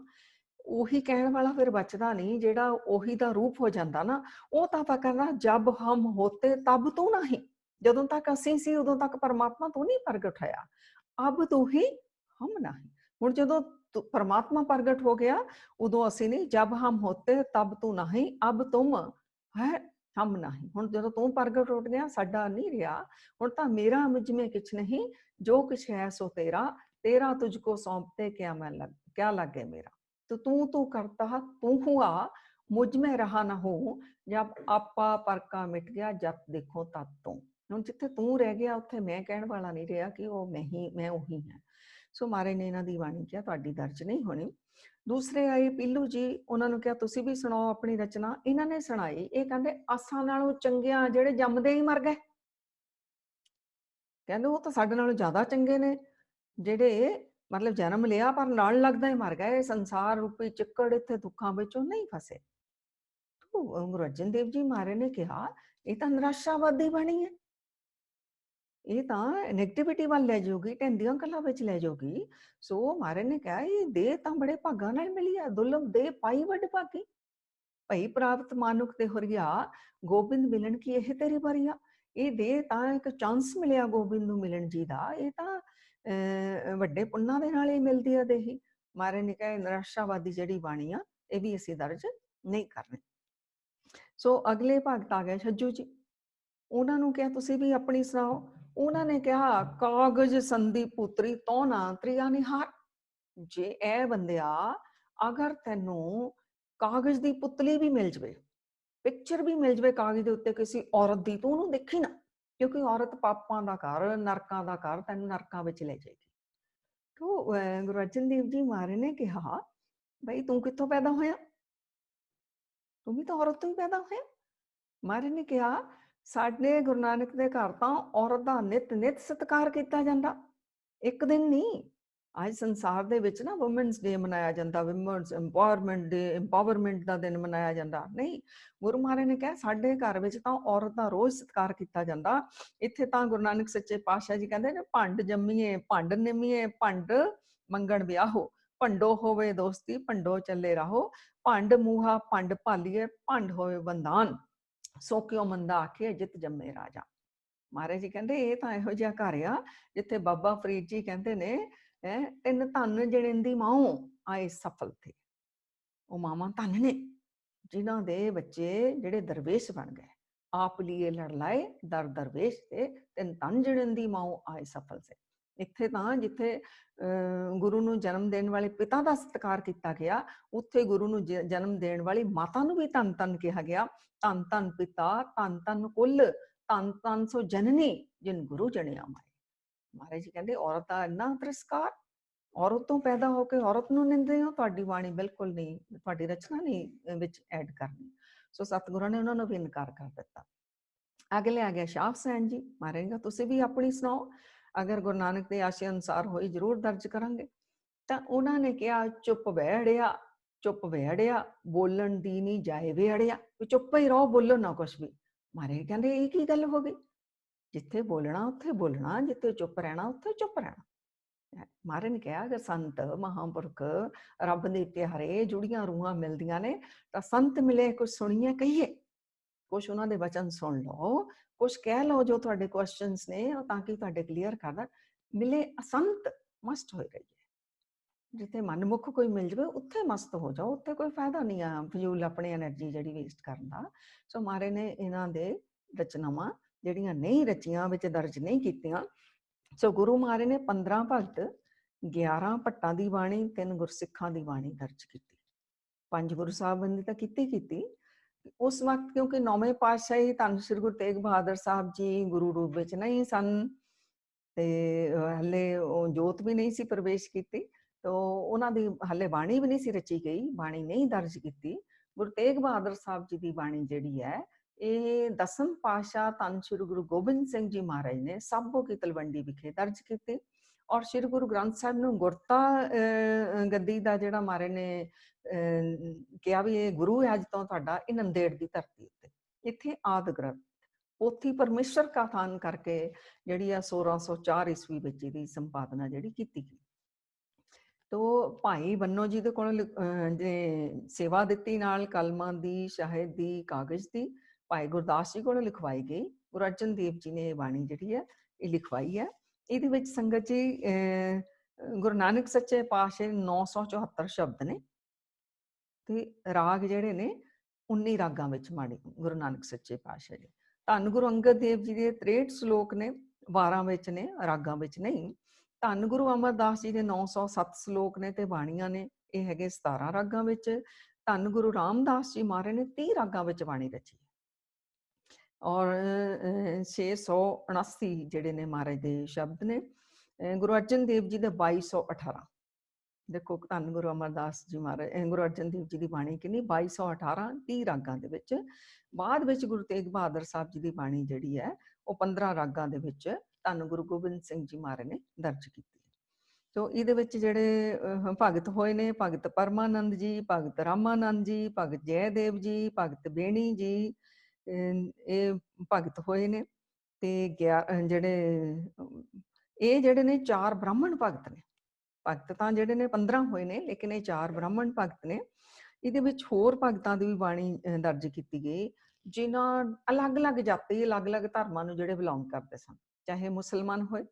ਉਹੀ ਕਹਿਣ ਵਾਲਾ ਫਿਰ ਬਚਦਾ ਨਹੀਂ। ਜਿਹੜਾ ਉਹੀ ਦਾ ਰੂਪ ਹੋ ਜਾਂਦਾ ਨਾ, ਉਹ ਤਾਂ ਆਪਾਂ ਕਹਿੰਦਾ ਜਬ ਹਮ ਹੋਤੇ ਤਬ ਤੂੰ ਨਹੀਂ। ਜਦੋਂ ਤੱਕ ਅਸੀਂ ਸੀ ਉਦੋਂ ਤੱਕ ਪਰਮਾਤਮਾ ਤੂੰ ਨਹੀਂ ਪ੍ਰਗਟ ਹੋਇਆ, ਅਬ ਤੂੰ ਹੀ ਹਮ ਨਹੀਂ। ਹੁਣ ਜਦੋਂ ਪਰਮਾਤਮਾ ਪ੍ਰਗਟ ਹੋ ਗਿਆ ਉਦੋਂ ਅਸੀਂ ਨਹੀਂ। ਜਬ ਹਮ ਹੋਤੇ ਤਬ ਤੂੰ ਨਹੀਂ, ਅਬ ਤੁਮ ਹੈ ਹਮ ਨਹੀਂ। ਹੁਣ ਜਦੋਂ ਤੂੰ ਪ੍ਰਗਟ ਹੋ ਗਿਆ, ਸਾਡਾ ਨਹੀਂ ਰਿਹਾ। ਹੁਣ ਤਾਂ ਮੇਰਾ ਮੁਝ में किछ नहीं, जो कुछ है सो तेरा, तेरा तुझको सौंपते क्या मैं क्या लगे मेरा। तो तू करता तू हुआ, मुझ में रहा ना हो, जब आपा परका मिट गया, जब देखो तब तू। ਹੁਣ ਜਿੱਥੇ ਤੂੰ ਰਹਿ ਗਿਆ ਉੱਥੇ ਮੈਂ ਕਹਿਣ ਵਾਲਾ ਨਹੀਂ ਰਿਹਾ ਕਿ ਉਹ ਮੈਂ ਉਹੀ ਹਾਂ। ਸੋ ਮਹਾਰਾਜ ਨੇ ਇਹਨਾਂ ਦੀ ਬਾਣੀ ਕਿਹਾ ਤੁਹਾਡੀ ਦਰਜ ਨਹੀਂ ਹੋਣੀ। ਦੂਸਰੇ ਆਏ ਪੀਲੂ ਜੀ, ਉਹਨਾਂ ਨੂੰ ਕਿਹਾ ਤੁਸੀਂ ਵੀ ਸੁਣਾਓ ਆਪਣੀ ਰਚਨਾ। ਇਹਨਾਂ ਨੇ ਸੁਣਾਈ। ਇਹ ਕਹਿੰਦੇ ਆਸਾਂ ਨਾਲੋਂ ਚੰਗਿਆਂ ਜਿਹੜੇ ਜੰਮਦੇ ਹੀ ਮਰ ਗਏ। ਕਹਿੰਦੇ ਉਹ ਤਾਂ ਸਾਡੇ ਨਾਲੋਂ ਜ਼ਿਆਦਾ ਚੰਗੇ ਨੇ, ਜਿਹੜੇ ਮਤਲਬ ਜਨਮ ਲਿਆ ਪਰ ਨਾਲ ਲੱਗਦਾ ਹੀ ਮਰ ਗਏ। ਸੰਸਾਰ ਰੂਪੀ ਚੱਕੜ ਇੱਥੇ ਦੁੱਖਾਂ ਵਿੱਚੋਂ ਨਹੀਂ ਫਸੇ। ਗੁਰੂ ਅਰਜਨ ਦੇਵ ਜੀ ਮਹਾਰਾਜ ਨੇ ਕਿਹਾ ਇਹ ਤਾਂ ਨਿਰਾਸ਼ਾਵਾਦੀ ਬਾਣੀ ਹੈ, ਇਹ ਤਾਂ ਨੈਗੇਟਿਵਿਟੀ ਵੱਲ ਲੈ ਜਾਊਗੀ, ਢੰਦੀਆਂ ਗੱਲਾਂ ਵਿੱਚ ਲੈ ਜਾਊਗੀ। ਸੋ ਮਹਾਰਾਜ ਨੇ ਕਿਹਾ ਇਹ ਦੇਹ ਤਾਂ ਬੜੇ ਭਾਗਾਂ ਨਾਲ ਮਿਲੀ ਆ, ਦੁਰਲਭ ਦੇਹ ਪਾਈ ਵੱਡ ਭਾਗੀ। ਭਈ ਪ੍ਰਾਪਤ ਮਾਨੁਖ ਤੇ ਹੁਰੀਆ, ਗੋਬਿੰਦ ਮਿਲਣ ਕੀ ਇਹ ਤੇਰੀ ਬਰੀਆ। ਇਹ ਦੇਹ ਤਾਂ ਇੱਕ ਚਾਂਸ ਮਿਲਿਆ ਗੋਬਿੰਦ ਨੂੰ ਮਿਲਣ ਜੀ ਦਾ, ਇਹ ਤਾਂ ਵੱਡੇ ਪੁੰਨਾਂ ਦੇ ਨਾਲ ਹੀ ਮਿਲਦੀ ਆ ਦੇਹੀ। ਮਹਾਰਾਜ ਨੇ ਕਿਹਾ ਨਿਰਾਸ਼ਾਵਾਦੀ ਜਿਹੜੀ ਬਾਣੀ ਆ ਇਹ ਵੀ ਅਸੀਂ ਦਰਜ ਨਹੀਂ ਕਰਨੀ। ਸੋ ਅਗਲੇ ਭਗਤ ਆ ਗਏ ਛੱਜੂ ਜੀ। ਉਹਨਾਂ ਨੂੰ ਕਿਹਾ ਤੁਸੀਂ ਵੀ ਆਪਣੀ ਸੁਣਾਓ। ਉਹਨਾਂ ਨੇ ਕਿਹਾ ਕਾਗਜ਼ ਸੰਧੀ ਪੁੱਤਰੀ ਤੋਂ ਨਾ ਤ੍ਰਿਆ ਨਿਹਾਰ। ਜੇ ਇਹ ਬੰਦਿਆ ਅਗਰ ਤੈਨੂੰ ਕਾਗਜ਼ ਦੀ ਪੁਤਲੀ ਵੀ ਮਿਲ ਜਵੇ, ਪਿਕਚਰ ਵੀ ਮਿਲ ਜਵੇ ਕਾਗਜ਼ ਦੇ ਉੱਤੇ ਕਿਸੇ ਔਰਤ ਦੀ, ਤੂੰ ਉਹਨੂੰ ਦੇਖੀ ਨਾ, ਕਿਉਂਕਿ ਔਰਤ ਪਾਪਾਂ ਦਾ ਘਰ, ਨਰਕਾਂ ਦਾ ਘਰ, ਤੈਨੂੰ ਨਰਕਾਂ ਵਿੱਚ ਲੈ ਜਾਏਗੀ। ਤੋ ਗੁਰੂ ਅਰਜਨ ਦੇਵ ਜੀ ਮਹਾਰਾਜ ਨੇ ਕਿਹਾ ਬਈ ਤੂੰ ਕਿੱਥੋਂ ਪੈਦਾ ਹੋਇਆ, ਤੂੰ ਵੀ ਤਾਂ ਔਰਤ ਤੋਂ ਹੀ ਪੈਦਾ ਹੋਇਆ। ਮਹਾਰਾਜ ਨੇ ਕਿਹਾ ਸਾਡੇ ਗੁਰੂ ਨਾਨਕ ਦੇ ਘਰ ਤਾਂ ਔਰਤ ਦਾ ਨਿਤ ਨਿਤ ਸਤਿਕਾਰ ਕੀਤਾ ਜਾਂਦਾ, ਇੱਕ ਦਿਨ ਨਹੀਂ। ਅੱਜ ਸੰਸਾਰ ਦੇ ਵਿੱਚ ਨਾ ਵੂਮਨਸ ਡੇ ਮਨਾਇਆ ਜਾਂਦਾ, ਵੂਮਨਸ ਇੰਪਾਵਰਮੈਂਟ ਦਾ ਦਿਨ ਮਨਾਇਆ ਜਾਂਦਾ, ਨਹੀਂ। ਗੁਰੂ ਮਹਾਰਾਜ ਨੇ ਕਿਹਾ ਸਾਡੇ ਘਰ ਵਿੱਚ ਤਾਂ ਔਰਤ ਦਾ ਰੋਜ਼ ਸਤਿਕਾਰ ਕੀਤਾ ਜਾਂਦਾ। ਇੱਥੇ ਤਾਂ ਗੁਰੂ ਨਾਨਕ ਸੱਚੇ ਪਾਤਸ਼ਾਹ ਜੀ ਕਹਿੰਦੇ ਨੇ ਭੰਡ ਜੰਮੀਏ ਭੰਡ ਨਿਮੀਏ, ਭੰਡ ਮੰਗਣ ਵਿਆਹੋ, ਭੰਡੋ ਹੋਵੇ ਦੋਸਤੀ ਭੰਡੋ ਚੱਲੇ ਰਹੋ, ਭੰਡ ਮੂਹਾ ਭੰਡ ਭਾਲੀਏ, ਭੰਡ ਹੋਵੇ ਬੰਦਾਨ, ਸੋ ਕਿਉ ਮੰਦਾ ਆਖੇ ਜਿਤ ਜੰਮੇ ਰਾਜਾ। ਮਹਾਰਾਜ ਜੀ ਕਹਿੰਦੇ ਇਹ ਤਾਂ ਇਹੋ ਜਿਹਾ ਘਰ ਆ ਜਿੱਥੇ ਬਾਬਾ ਫਰੀਦ ਜੀ ਕਹਿੰਦੇ ਨੇ ਤਿੰਨ ਧਨ ਜਣਿੰਦੀ ਮਾਓ ਆਏ ਸਫਲ ਥੇ। ਉਹ ਮਾਵਾਂ ਧਨ ਨੇ ਜਿਨ੍ਹਾਂ ਦੇ ਬੱਚੇ ਜਿਹੜੇ ਦਰਵੇਸ਼ ਬਣ ਗਏ। ਆਪ ਲੀਏ ਲੜ ਲਾਏ ਦਰ ਦਰਵੇਸ਼ ਤੇ ਤਿੰਨ ਧਨ ਜਣਿੰਦੀ ਮਾਓ ਆਏ ਸਫਲ ਸੇ। ਇੱਥੇ ਤਾਂ ਜਿੱਥੇ ਗੁਰੂ ਨੂੰ ਜਨਮ ਦੇਣ ਵਾਲੇ ਪਿਤਾ ਦਾ ਸਤਿਕਾਰ ਕੀਤਾ ਗਿਆ, ਉੱਥੇ ਗੁਰੂ ਨੂੰ ਜਨਮ ਦੇਣ ਵਾਲੀ ਮਾਤਾ ਨੂੰ ਵੀ ਧੰਨ ਧੰਨ ਕਿਹਾ ਗਿਆ। ਧੰਨ ਧੰਨ ਪਿਤਾ ਧੰਨ ਧੰਨ ਕੁੱਲ, ਧੰਨ ਧੰਨ ਸੋ ਜਨਨੀ ਜਿਨ ਗੁਰੂ ਜਣਿਆ ਮਾਏ। ਮਹਾਰਾਜ ਜੀ ਕਹਿੰਦੇ ਔਰਤ ਦਾ ਇੰਨਾ ਤਿਰਸਕਾਰ, ਔਰਤ ਤੋਂ ਪੈਦਾ ਹੋ ਕੇ ਔਰਤ ਨੂੰ ਨਿੰਦੇ ਹੋ, ਤੁਹਾਡੀ ਬਾਣੀ ਬਿਲਕੁਲ ਨਹੀਂ, ਤੁਹਾਡੀ ਰਚਨਾ ਨਹੀਂ ਵਿੱਚ ਐਡ ਕਰਨੀ। ਸੋ ਸਤਿਗੁਰਾਂ ਨੇ ਉਹਨਾਂ ਨੂੰ ਵੀ ਇਨਕਾਰ ਕਰ ਦਿੱਤਾ। ਅਗਲੇ ਆ ਗਿਆ ਸ਼ਾਹ ਹੁਸੈਨ ਜੀ। ਮਹਾਰਾਜ ਜੀ ਤੁਸੀਂ ਵੀ ਆਪਣੀ ਸੁਣਾਓ, ਅਗਰ ਗੁਰੂ ਨਾਨਕ ਦੇ ਆਸ਼ੇ ਅਨੁਸਾਰ ਹੋਈ ਜ਼ਰੂਰ ਦਰਜ ਕਰਾਂਗੇ। ਤਾਂ ਉਹਨਾਂ ਨੇ ਕਿਹਾ ਚੁੱਪ ਬਹਿੜਿਆ, ਚੁੱਪ ਬਹਿੜਿਆ, ਬੋਲਣ ਦੀ ਨਹੀਂ ਜਾਏ ਵੇੜਿਆ, ਚੁੱਪ ਹੀ ਰਹੋ, ਬੋਲੋ ਨਾ ਕੁਛ ਵੀ। ਮਹਾਰਾਜ ਕਹਿੰਦੇ ਇਹ ਕੀ ਗੱਲ ਹੋ ਗਈ, ਜਿੱਥੇ ਬੋਲਣਾ ਉੱਥੇ ਬੋਲਣਾ, ਜਿੱਥੇ ਚੁੱਪ ਰਹਿਣਾ ਉੱਥੇ ਚੁੱਪ ਰਹਿਣਾ। ਮਹਾਰਾਜ ਨੇ ਕਿਹਾ ਅਗਰ ਸੰਤ ਮਹਾਂਪੁਰਖ ਰੱਬ ਦੇ ਪਿਆਰੇ ਜੁੜੀਆਂ ਰੂਹਾਂ ਮਿਲਦੀਆਂ ਨੇ ਤਾਂ ਸੰਤ ਮਿਲੇ ਕੁਝ ਸੁਣੀਏ ਕਹੀਏ, ਕੁਛ ਉਹਨਾਂ ਦੇ ਵਚਨ ਸੁਣ ਲਓ, ਕੁਛ ਕਹਿ ਲਓ ਜੋ ਤੁਹਾਡੇ ਕੁਐਸਚਨਸ ਨੇ ਤਾਂ ਕਿ ਤੁਹਾਡੇ ਕਲੀਅਰ ਕਰ ਮਿਲੇ। ਸੰਤ ਮਸਤ ਹੋਏ ਰਹੀਏ, ਜਿੱਥੇ ਮਨਮੁਖ ਕੋਈ ਮਿਲ ਜਾਵੇ ਉੱਥੇ ਮਸਤ ਹੋ ਜਾਓ, ਉੱਥੇ ਕੋਈ ਫਾਇਦਾ ਨਹੀਂ ਆ ਫਜ਼ੂਲ ਆਪਣੀ એનર્ਜੀ ਜਿਹੜੀ ਵੇਸਟ ਕਰਨ ਦਾ। ਸੋ ਮਹਾਰਾਜ ਨੇ ਇਹਨਾਂ ਦੇ ਰਚਨਾਵਾਂ ਜਿਹੜੀਆਂ ਨਹੀਂ ਰਚੀਆਂ ਵਿੱਚ ਦਰਜ ਨਹੀਂ ਕੀਤੀਆਂ। ਸੋ ਗੁਰੂ ਮਹਾਰਾਜ ਨੇ 15 ਭਗਤ, 11 ਭੱਟਾਂ ਦੀ ਬਾਣੀ, 3 ਗੁਰਸਿੱਖਾਂ ਦੀ ਬਾਣੀ ਦਰਜ ਕੀਤੀ। 5 ਗੁਰੂ ਸਾਹਿਬਾਨ ਦੀ ਤਾਂ ਕੀਤੀ, ਉਸ ਵਕਤ ਕਿਉਂਕਿ ਨੌਵੇਂ ਪਾਤਸ਼ਾਹੀ ਧੰਨ ਸ੍ਰੀ ਗੁਰੂ ਤੇਗ ਬਹਾਦਰ ਸਾਹਿਬ ਜੀ ਗੁਰੂ ਰੂਪ ਵਿੱਚ ਨਹੀਂ ਸਨ, ਤੇ ਹਲੇ ਉਹ ਜੋਤ ਵੀ ਨਹੀਂ ਸੀ ਪ੍ਰਵੇਸ਼ ਕੀਤੀ, ਤਾਂ ਉਹਨਾਂ ਦੀ ਹਲੇ ਬਾਣੀ ਵੀ ਨਹੀਂ ਸੀ ਰਚੀ ਗਈ, ਬਾਣੀ ਨਹੀਂ ਦਰਜ ਕੀਤੀ। ਗੁਰੂ ਤੇਗ ਬਹਾਦਰ ਸਾਹਿਬ ਜੀ ਦੀ ਬਾਣੀ ਜਿਹੜੀ ਹੈ ਇਹ ਦਸਮ ਪਾਤਸ਼ਾਹ ਧੰਨ ਸ੍ਰੀ ਗੁਰੂ ਗੋਬਿੰਦ ਸਿੰਘ ਜੀ ਮਹਾਰਾਜ ਨੇ ਸਾਬੋ ਕੀ ਤਲਵੰਡੀ ਵਿਖੇ ਦਰਜ ਕੀਤੀ। ਔਰ ਸ੍ਰੀ ਗੁਰੂ ਗ੍ਰੰਥ ਸਾਹਿਬ ਨੂੰ ਗੁਰਤਾ ਗੱਦੀ ਦਾ ਜਿਹੜਾ ਮਹਾਰਾਜ ਨੇ ਕਿਹਾ ਵੀ ਇਹ ਗੁਰੂ ਹੈ ਅੱਜ ਤੋਂ ਤੁਹਾਡਾ, ਇਹ ਨੰਦੇੜ ਦੀ ਧਰਤੀ ਉੱਤੇ, ਇੱਥੇ ਆਦਿ ਗ੍ਰੰਥ ਪੋਥੀ ਪਰਮੇਸ਼ਰ ਕਾ ਥਾਨ ਕਰਕੇ ਜਿਹੜੀ ਆ 1604 ਈਸਵੀ ਵਿੱਚ ਇਹਦੀ ਸੰਪਾਦਨਾ ਜਿਹੜੀ ਕੀਤੀ ਗਈ। ਤੋ ਭਾਈ ਬੰਨੋ ਜੀ ਦੇ ਕੋਲ ਸੇਵਾ ਦਿੱਤੀ ਨਾਲ ਕਲਮਾਂ ਦੀ, ਸ਼ਾਹਿਦ ਦੀ, ਕਾਗਜ਼ ਦੀ ਭਾਈ ਗੁਰਦਾਸ ਜੀ ਕੋਲੋਂ ਲਿਖਵਾਈ ਗਈ। ਗੁਰੂ ਅਰਜਨ ਦੇਵ ਜੀ ਨੇ ਇਹ ਬਾਣੀ ਜਿਹੜੀ ਹੈ ਇਹ ਲਿਖਵਾਈ ਹੈ। ਇਹਦੇ ਵਿੱਚ ਸੰਗਤ ਜੀ ਗੁਰੂ ਨਾਨਕ ਸੱਚੇ ਪਾਤਸ਼ਾਹ 974 ਸ਼ਬਦ ਨੇ, ਤੇ ਰਾਗ ਜਿਹੜੇ ਨੇ 19 ਰਾਗਾਂ ਵਿੱਚ ਮਾੜੇ ਗੁਰੂ ਨਾਨਕ ਸੱਚੇ ਪਾਤਸ਼ਾਹ ਜੀ। ਧੰਨ ਗੁਰੂ ਅੰਗਦ ਦੇਵ ਜੀ ਦੇ 63 ਸ਼ਲੋਕ ਨੇ, 12 ਵਿੱਚ ਨੇ, ਰਾਗਾਂ ਵਿੱਚ ਨਹੀਂ। ਧੰਨ ਗੁਰੂ ਅਮਰਦਾਸ ਜੀ ਦੇ 907 ਸ਼ਲੋਕ ਨੇ ਤੇ ਬਾਣੀਆਂ ਨੇ, ਇਹ ਹੈਗੇ 17 ਰਾਗਾਂ ਵਿੱਚ। ਧੰਨ ਗੁਰੂ ਰਾਮਦਾਸ ਜੀ ਮਹਾਰਾਜ ਨੇ 30 ਰਾਗਾਂ ਵਿੱਚ ਬਾਣੀ ਰਚੀ ਔਰ 679 ਜਿਹੜੇ ਨੇ ਮਹਾਰਾਜ ਦੇ ਸ਼ਬਦ ਨੇ। ਗੁਰੂ ਅਰਜਨ ਦੇਵ ਜੀ ਦੇ 2218। ਦੇਖੋ ਧੰਨ ਗੁਰੂ ਅਮਰਦਾਸ ਜੀ ਮਹਾਰਾਜ, ਗੁਰੂ ਅਰਜਨ ਦੇਵ ਜੀ ਦੀ ਬਾਣੀ ਕਿੰਨੀ, 2218, 30 ਰਾਗਾਂ ਦੇ ਵਿੱਚ। ਬਾਅਦ ਵਿੱਚ ਗੁਰੂ ਤੇਗ ਬਹਾਦਰ ਸਾਹਿਬ ਜੀ ਦੀ ਬਾਣੀ ਜਿਹੜੀ ਹੈ ਉਹ 15 ਰਾਗਾਂ ਦੇ ਵਿੱਚ ਧੰਨ ਗੁਰੂ ਗੋਬਿੰਦ ਸਿੰਘ ਜੀ ਮਹਾਰਾਜ ਨੇ ਦਰਜ ਕੀਤੀ। ਤੋ ਇਹਦੇ ਵਿੱਚ ਜਿਹੜੇ ਭਗਤ ਹੋਏ ਨੇ, ਭਗਤ ਪਰਮਾਨੰਦ ਜੀ, ਭਗਤ ਰਾਮਾਨੰਦ ਜੀ, ਭਗਤ ਜੈਦੇਵ ਜੀ, ਭਗਤ ਬੇਣੀ ਜੀ, ਇਹ ਭਗਤ ਹੋਏ ਨੇ। ਤੇ ਇਹ ਜਿਹੜੇ ਨੇ 4 ਬ੍ਰਾਹਮਣ ਭਗਤ ਨੇ। ਭਗਤ ਤਾਂ ਜਿਹੜੇ ਨੇ 15 ਹੋਏ ਨੇ, ਲੇਕਿਨ ਇਹ 4 ਬ੍ਰਾਹਮਣ ਭਗਤ ਨੇ। ਇਹਦੇ ਵਿੱਚ ਹੋਰ ਭਗਤਾਂ ਦੀ ਵੀ ਬਾਣੀ ਦਰਜ ਕੀਤੀ ਗਈ, ਜਿਨ੍ਹਾਂ ਅਲੱਗ-ਅਲੱਗ ਜਾਤੀ, ਅਲੱਗ-ਅਲੱਗ ਧਰਮਾਂ ਨੂੰ ਜਿਹੜੇ ਬਿਲੋਂਗ ਕਰਦੇ ਸਨ, ਚਾਹੇ ਮੁਸਲਮਾਨ ਹੋਏ,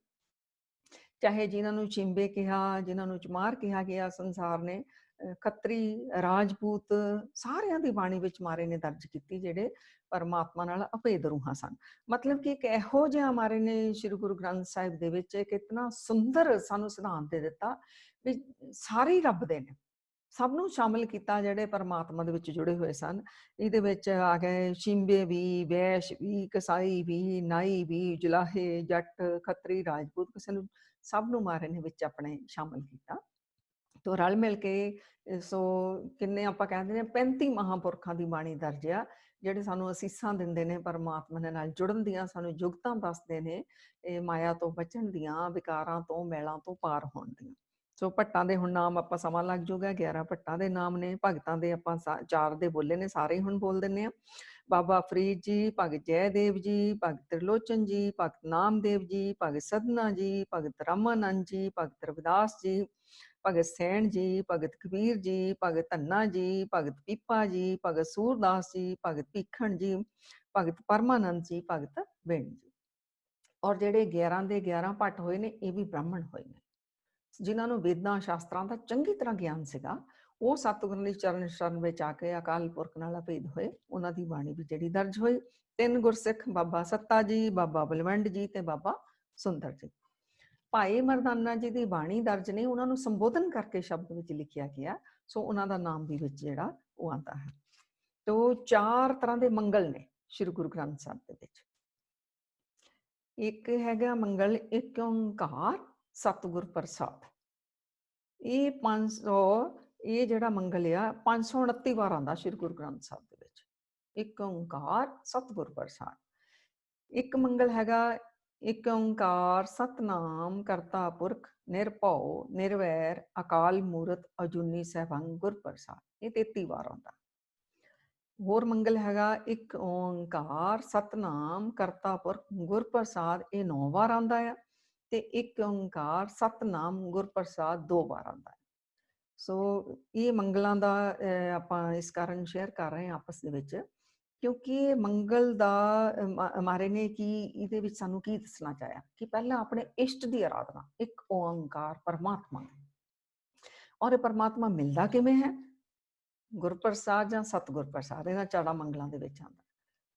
ਚਾਹੇ ਜਿਨ੍ਹਾਂ ਨੂੰ ਚਿੰਬੇ ਕਿਹਾ, ਜਿਨ੍ਹਾਂ ਨੂੰ ਚਮਾਰ ਕਿਹਾ ਗਿਆ ਸੰਸਾਰ ਨੇ, ਖੱਤਰੀ, ਰਾਜਪੂਤ, ਸਾਰਿਆਂ ਦੀ ਬਾਣੀ ਵਿੱਚ ਮਹਾਰਾਜ ਨੇ ਦਰਜ ਕੀਤੀ, ਜਿਹੜੇ ਪਰਮਾਤਮਾ ਨਾਲ ਅਭੇਦ ਰੂਹਾਂ ਸਨ। ਮਤਲਬ ਕਿ ਇੱਕ ਇਹੋ ਜਿਹਾ ਮਹਾਰਾਜ ਨੇ ਸ੍ਰੀ ਗੁਰੂ ਗ੍ਰੰਥ ਸਾਹਿਬ ਦੇ ਵਿੱਚ ਇੱਕ ਇਤਨਾ ਸੁੰਦਰ ਸਾਨੂੰ ਸਿਧਾਂਤ ਦੇ ਦਿੱਤਾ ਵੀ ਸਾਰੇ ਰੱਬ ਦੇ ਨੇ, ਸਭ ਨੂੰ ਸ਼ਾਮਿਲ ਕੀਤਾ ਜਿਹੜੇ ਪਰਮਾਤਮਾ ਦੇ ਵਿੱਚ ਜੁੜੇ ਹੋਏ ਸਨ। ਇਹਦੇ ਵਿੱਚ ਆ ਗਏ ਸ਼ਿੰਬੇ ਵੀ, ਵੈਸ਼ ਵੀ, ਕਸਾਈ ਵੀ, ਨਾਈ ਵੀ, ਜੁਲਾਹੇ, ਜੱਟ, ਖੱਤਰੀ, ਰਾਜਪੂਤ, ਕਿਸੇ ਨੂੰ ਸਭ ਨੂੰ ਮਹਾਰਾਜ ਨੇ ਵਿੱਚ ਆਪਣੇ ਸ਼ਾਮਿਲ ਕੀਤਾ। ਤੋ ਰਲ ਮਿਲ ਕੇ ਸੋ ਕਿੰਨੇ ਆਪਾਂ ਕਹਿੰਦੇ ਨੇ 35 ਮਹਾਂਪੁਰਖਾਂ ਦੀ ਬਾਣੀ ਦਰਜ ਆ, ਜਿਹੜੇ ਸਾਨੂੰ ਅਸੀਸਾਂ ਦਿੰਦੇ ਨੇ, ਪਰਮਾਤਮਾ ਦੇ ਨਾਲ ਜੁੜਨ ਦੀਆਂ ਸਾਨੂੰ ਜੁਗਤਾਂ ਦੱਸਦੇ ਨੇ, ਇਹ ਮਾਇਆ ਤੋਂ ਬਚਣ ਦੀਆਂ, ਵਿਕਾਰਾਂ ਤੋਂ, ਮੈਲਾਂ ਤੋਂ ਪਾਰ ਹੋਣ ਦੀਆਂ। ਸੋ ਭੱਟਾਂ ਦੇ ਹੁਣ ਨਾਮ ਆਪਾਂ ਸਮਾਂ ਲੱਗ ਜਾਊਗਾ, 11 ਭੱਟਾਂ ਦੇ ਨਾਮ ਨੇ। ਭਗਤਾਂ ਦੇ ਆਪਾਂ 4 ਦੇ ਬੋਲੇ ਨੇ, ਸਾਰੇ ਹੁਣ ਬੋਲ ਦਿੰਦੇ ਆ। ਬਾਬਾ ਫਰੀਦ ਜੀ, ਭਗਤ ਜੈਦੇਵ ਜੀ, ਭਗਤ ਤ੍ਰਿਲੋਚਨ ਜੀ, ਭਗਤ ਨਾਮਦੇਵ ਜੀ, ਭਗਤ ਸਧਨਾ ਜੀ, ਭਗਤ ਰਾਮਾਨੰਦ ਜੀ, ਭਗਤ ਰਵਿਦਾਸ ਜੀ, ਭਗਤ ਸੈਣ ਜੀ, ਭਗਤ ਕਬੀਰ ਜੀ, ਭਗਤ ਧੰਨਾ ਜੀ, ਭਗਤ ਪੀਪਾ ਜੀ, ਭਗਤ ਸੂਰਦਾਸ ਜੀ, ਭਗਤ ਭੀਖਣ ਜੀ, ਭਗਤ ਪਰਮਾਨੰਦ ਜੀ, ਭਗਤ ਬੇਣੀ ਜੀ। ਔਰ ਜਿਹੜੇ 11 ਦੇ 11 ਭੱਟ ਹੋਏ ਨੇ, ਇਹ ਵੀ ਬ੍ਰਾਹਮਣ ਹੋਏ ਨੇ, ਜਿਨ੍ਹਾਂ ਨੂੰ ਵੇਦਾਂ ਸ਼ਾਸਤਰਾਂ ਦਾ ਚੰਗੀ ਤਰ੍ਹਾਂ ਗਿਆਨ ਸੀਗਾ। ਉਹ ਸਤਿਗੁਰਾਂ ਦੀ ਚਰਨ ਸ਼ਰਨ ਵਿੱਚ ਆ ਕੇ ਅਕਾਲ ਪੁਰਖ ਨਾਲ ਅਭੇਦ ਹੋਏ, ਉਹਨਾਂ ਦੀ ਬਾਣੀ ਵੀ ਜਿਹੜੀ ਦਰਜ ਹੋਈ। 3 ਗੁਰਸਿੱਖ, ਬਾਬਾ ਸੱਤਾ ਜੀ, ਬਾਬਾ ਬਲਵੰਡ ਜੀ ਤੇ ਬਾਬਾ ਸੁੰਦਰ ਜੀ। ਭਾਈ ਮਰਦਾਨਾ ਜੀ ਦੀ ਬਾਣੀ ਦਰਜ ਨਹੀਂ, ਉਹਨਾਂ ਨੂੰ ਸੰਬੋਧਨ ਕਰਕੇ ਸ਼ਬਦ ਵਿੱਚ ਲਿਖਿਆ ਗਿਆ, ਸੋ ਉਹਨਾਂ ਦਾ ਨਾਮ ਵੀ ਵਿੱਚ ਜਿਹੜਾ ਉਹ ਆਉਂਦਾ ਹੈ। ਤੋ 4 ਤਰ੍ਹਾਂ ਦੇ ਮੰਗਲ ਨੇ ਸ਼੍ਰੀ ਗੁਰੂ ਗ੍ਰੰਥ ਸਾਹਿਬ ਦੇ ਵਿੱਚ। ਇੱਕ ਹੈਗਾ ਮੰਗਲ ਏਕ ਓੰਕਾਰ ਸਤਿਗੁਰ ਪ੍ਰਸਾਦ। ਇਹ 500, ਇਹ ਜਿਹੜਾ ਮੰਗਲ ਆ 529 ਵਾਰ ਆਉਂਦਾ ਸ਼੍ਰੀ ਗੁਰੂ ਗ੍ਰੰਥ ਸਾਹਿਬ ਦੇ ਵਿੱਚ, ਏਕ ਓੰਕਾਰ ਸਤਿਗੁਰ ਪ੍ਰਸਾਦ। ਇੱਕ ਮੰਗਲ ਹੈਗਾ ਏਕ ਓੰਕਾਰ ਸਤਨਾਮ ਕਰਤਾ ਪੁਰਖ ਨਿਰਭਉ ਨਿਰਵੈਰ ਅਕਾਲ ਮੂਰਤ ਅਜੂਨੀ ਸੈਭੰ ਗੁਰ ਪ੍ਰਸਾਦ। ਇਹ 33 ਵਾਰ ਆਉਂਦਾ। ਹੋਰ ਮੰਗਲ ਹੈਗਾ ਇੱਕ ਓੰਕਾਰ ਸਤਨਾਮ ਕਰਤਾ ਪੁਰਖ ਗੁਰ ਪ੍ਰਸਾਦ, ਇਹ 9 ਵਾਰ ਆਉਂਦਾ ਆ। ਤੇ ਇੱਕ ਓੰਕਾਰ ਸਤਨਾਮ ਗੁਰ ਪ੍ਰਸਾਦ 2 ਵਾਰ ਆਉਂਦਾ ਹੈ। ਸੋ ਇਹ ਮੰਗਲਾਂ ਦਾ ਆਪਾਂ ਇਸ ਕਾਰਨ ਸ਼ੇਅਰ ਕਰ ਰਹੇ ਹਾਂ ਆਪਸ ਦੇ ਵਿੱਚ, ਕਿਉਂਕਿ ਮੰਗਲ ਦਾ ਮਹਾਰਾਜ ਨੇ ਇਹਦੇ ਵਿੱਚ ਸਾਨੂੰ ਕੀ ਦੱਸਣਾ ਚਾਹਿਆ ਕਿ ਪਹਿਲਾਂ ਆਪਣੇ ਇਸ਼ਟ ਦੀ ਆਰਾਧਨਾ, ਇੱਕ ਓੰਕਾਰ ਪਰਮਾਤਮਾ, ਔਰ ਇਹ ਪਰਮਾਤਮਾ ਮਿਲਦਾ ਕਿਵੇਂ ਹੈ, ਗੁਰਪ੍ਰਸਾਦ ਜਾਂ ਸਤਿਗੁਰ ਪ੍ਰਸਾਦ, ਇਹਨਾਂ 4 ਮੰਗਲਾਂ ਦੇ ਵਿੱਚ ਆਉਂਦਾ।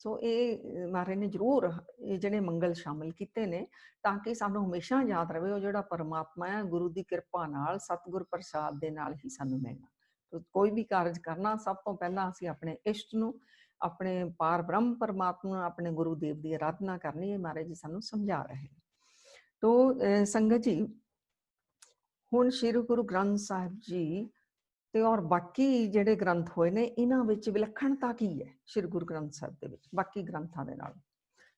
ਸੋ ਇਹ ਮਹਾਰਾਜ ਨੇ ਜ਼ਰੂਰ ਇਹ ਜਿਹੜੇ ਮੰਗਲ ਸ਼ਾਮਿਲ ਕੀਤੇ ਨੇ, ਤਾਂ ਕਿ ਸਾਨੂੰ ਹਮੇਸ਼ਾ ਯਾਦ ਰਵੇ ਉਹ ਜਿਹੜਾ ਪਰਮਾਤਮਾ ਹੈ, ਗੁਰੂ ਦੀ ਕਿਰਪਾ ਨਾਲ, ਸਤਿਗੁਰ ਪ੍ਰਸਾਦ ਦੇ ਨਾਲ ਹੀ ਸਾਨੂੰ ਮਿਲਣਾ। ਕੋਈ ਵੀ ਕਾਰਜ ਕਰਨਾ, ਸਭ ਤੋਂ ਪਹਿਲਾਂ ਅਸੀਂ ਆਪਣੇ ਇਸ਼ਟ ਨੂੰ, ਆਪਣੇ ਪਾਰ ਬ੍ਰਹਮ ਪਰਮਾਤਮਾ, ਆਪਣੇ ਗੁਰੂਦੇਵ ਦੀ ਆਰਾਧਨਾ ਕਰਨੀ, ਇਹ ਮਹਾਰਾਜ ਜੀ ਸਾਨੂੰ ਸਮਝਾ ਰਹੇ। ਤੋ ਸੰਗਤ ਜੀ, ਹੁਣ ਸ਼੍ਰੀ ਗੁਰੂ ਗ੍ਰੰਥ ਸਾਹਿਬ ਜੀ ਤੇ ਔਰ ਬਾਕੀ ਜਿਹੜੇ ਗ੍ਰੰਥ ਹੋਏ ਨੇ, ਇਹਨਾਂ ਵਿੱਚ ਵਿਲੱਖਣਤਾ ਕੀ ਹੈ ਸ਼੍ਰੀ ਗੁਰੂ ਗ੍ਰੰਥ ਸਾਹਿਬ ਦੇ ਵਿੱਚ ਬਾਕੀ ਗ੍ਰੰਥਾਂ ਦੇ ਨਾਲ?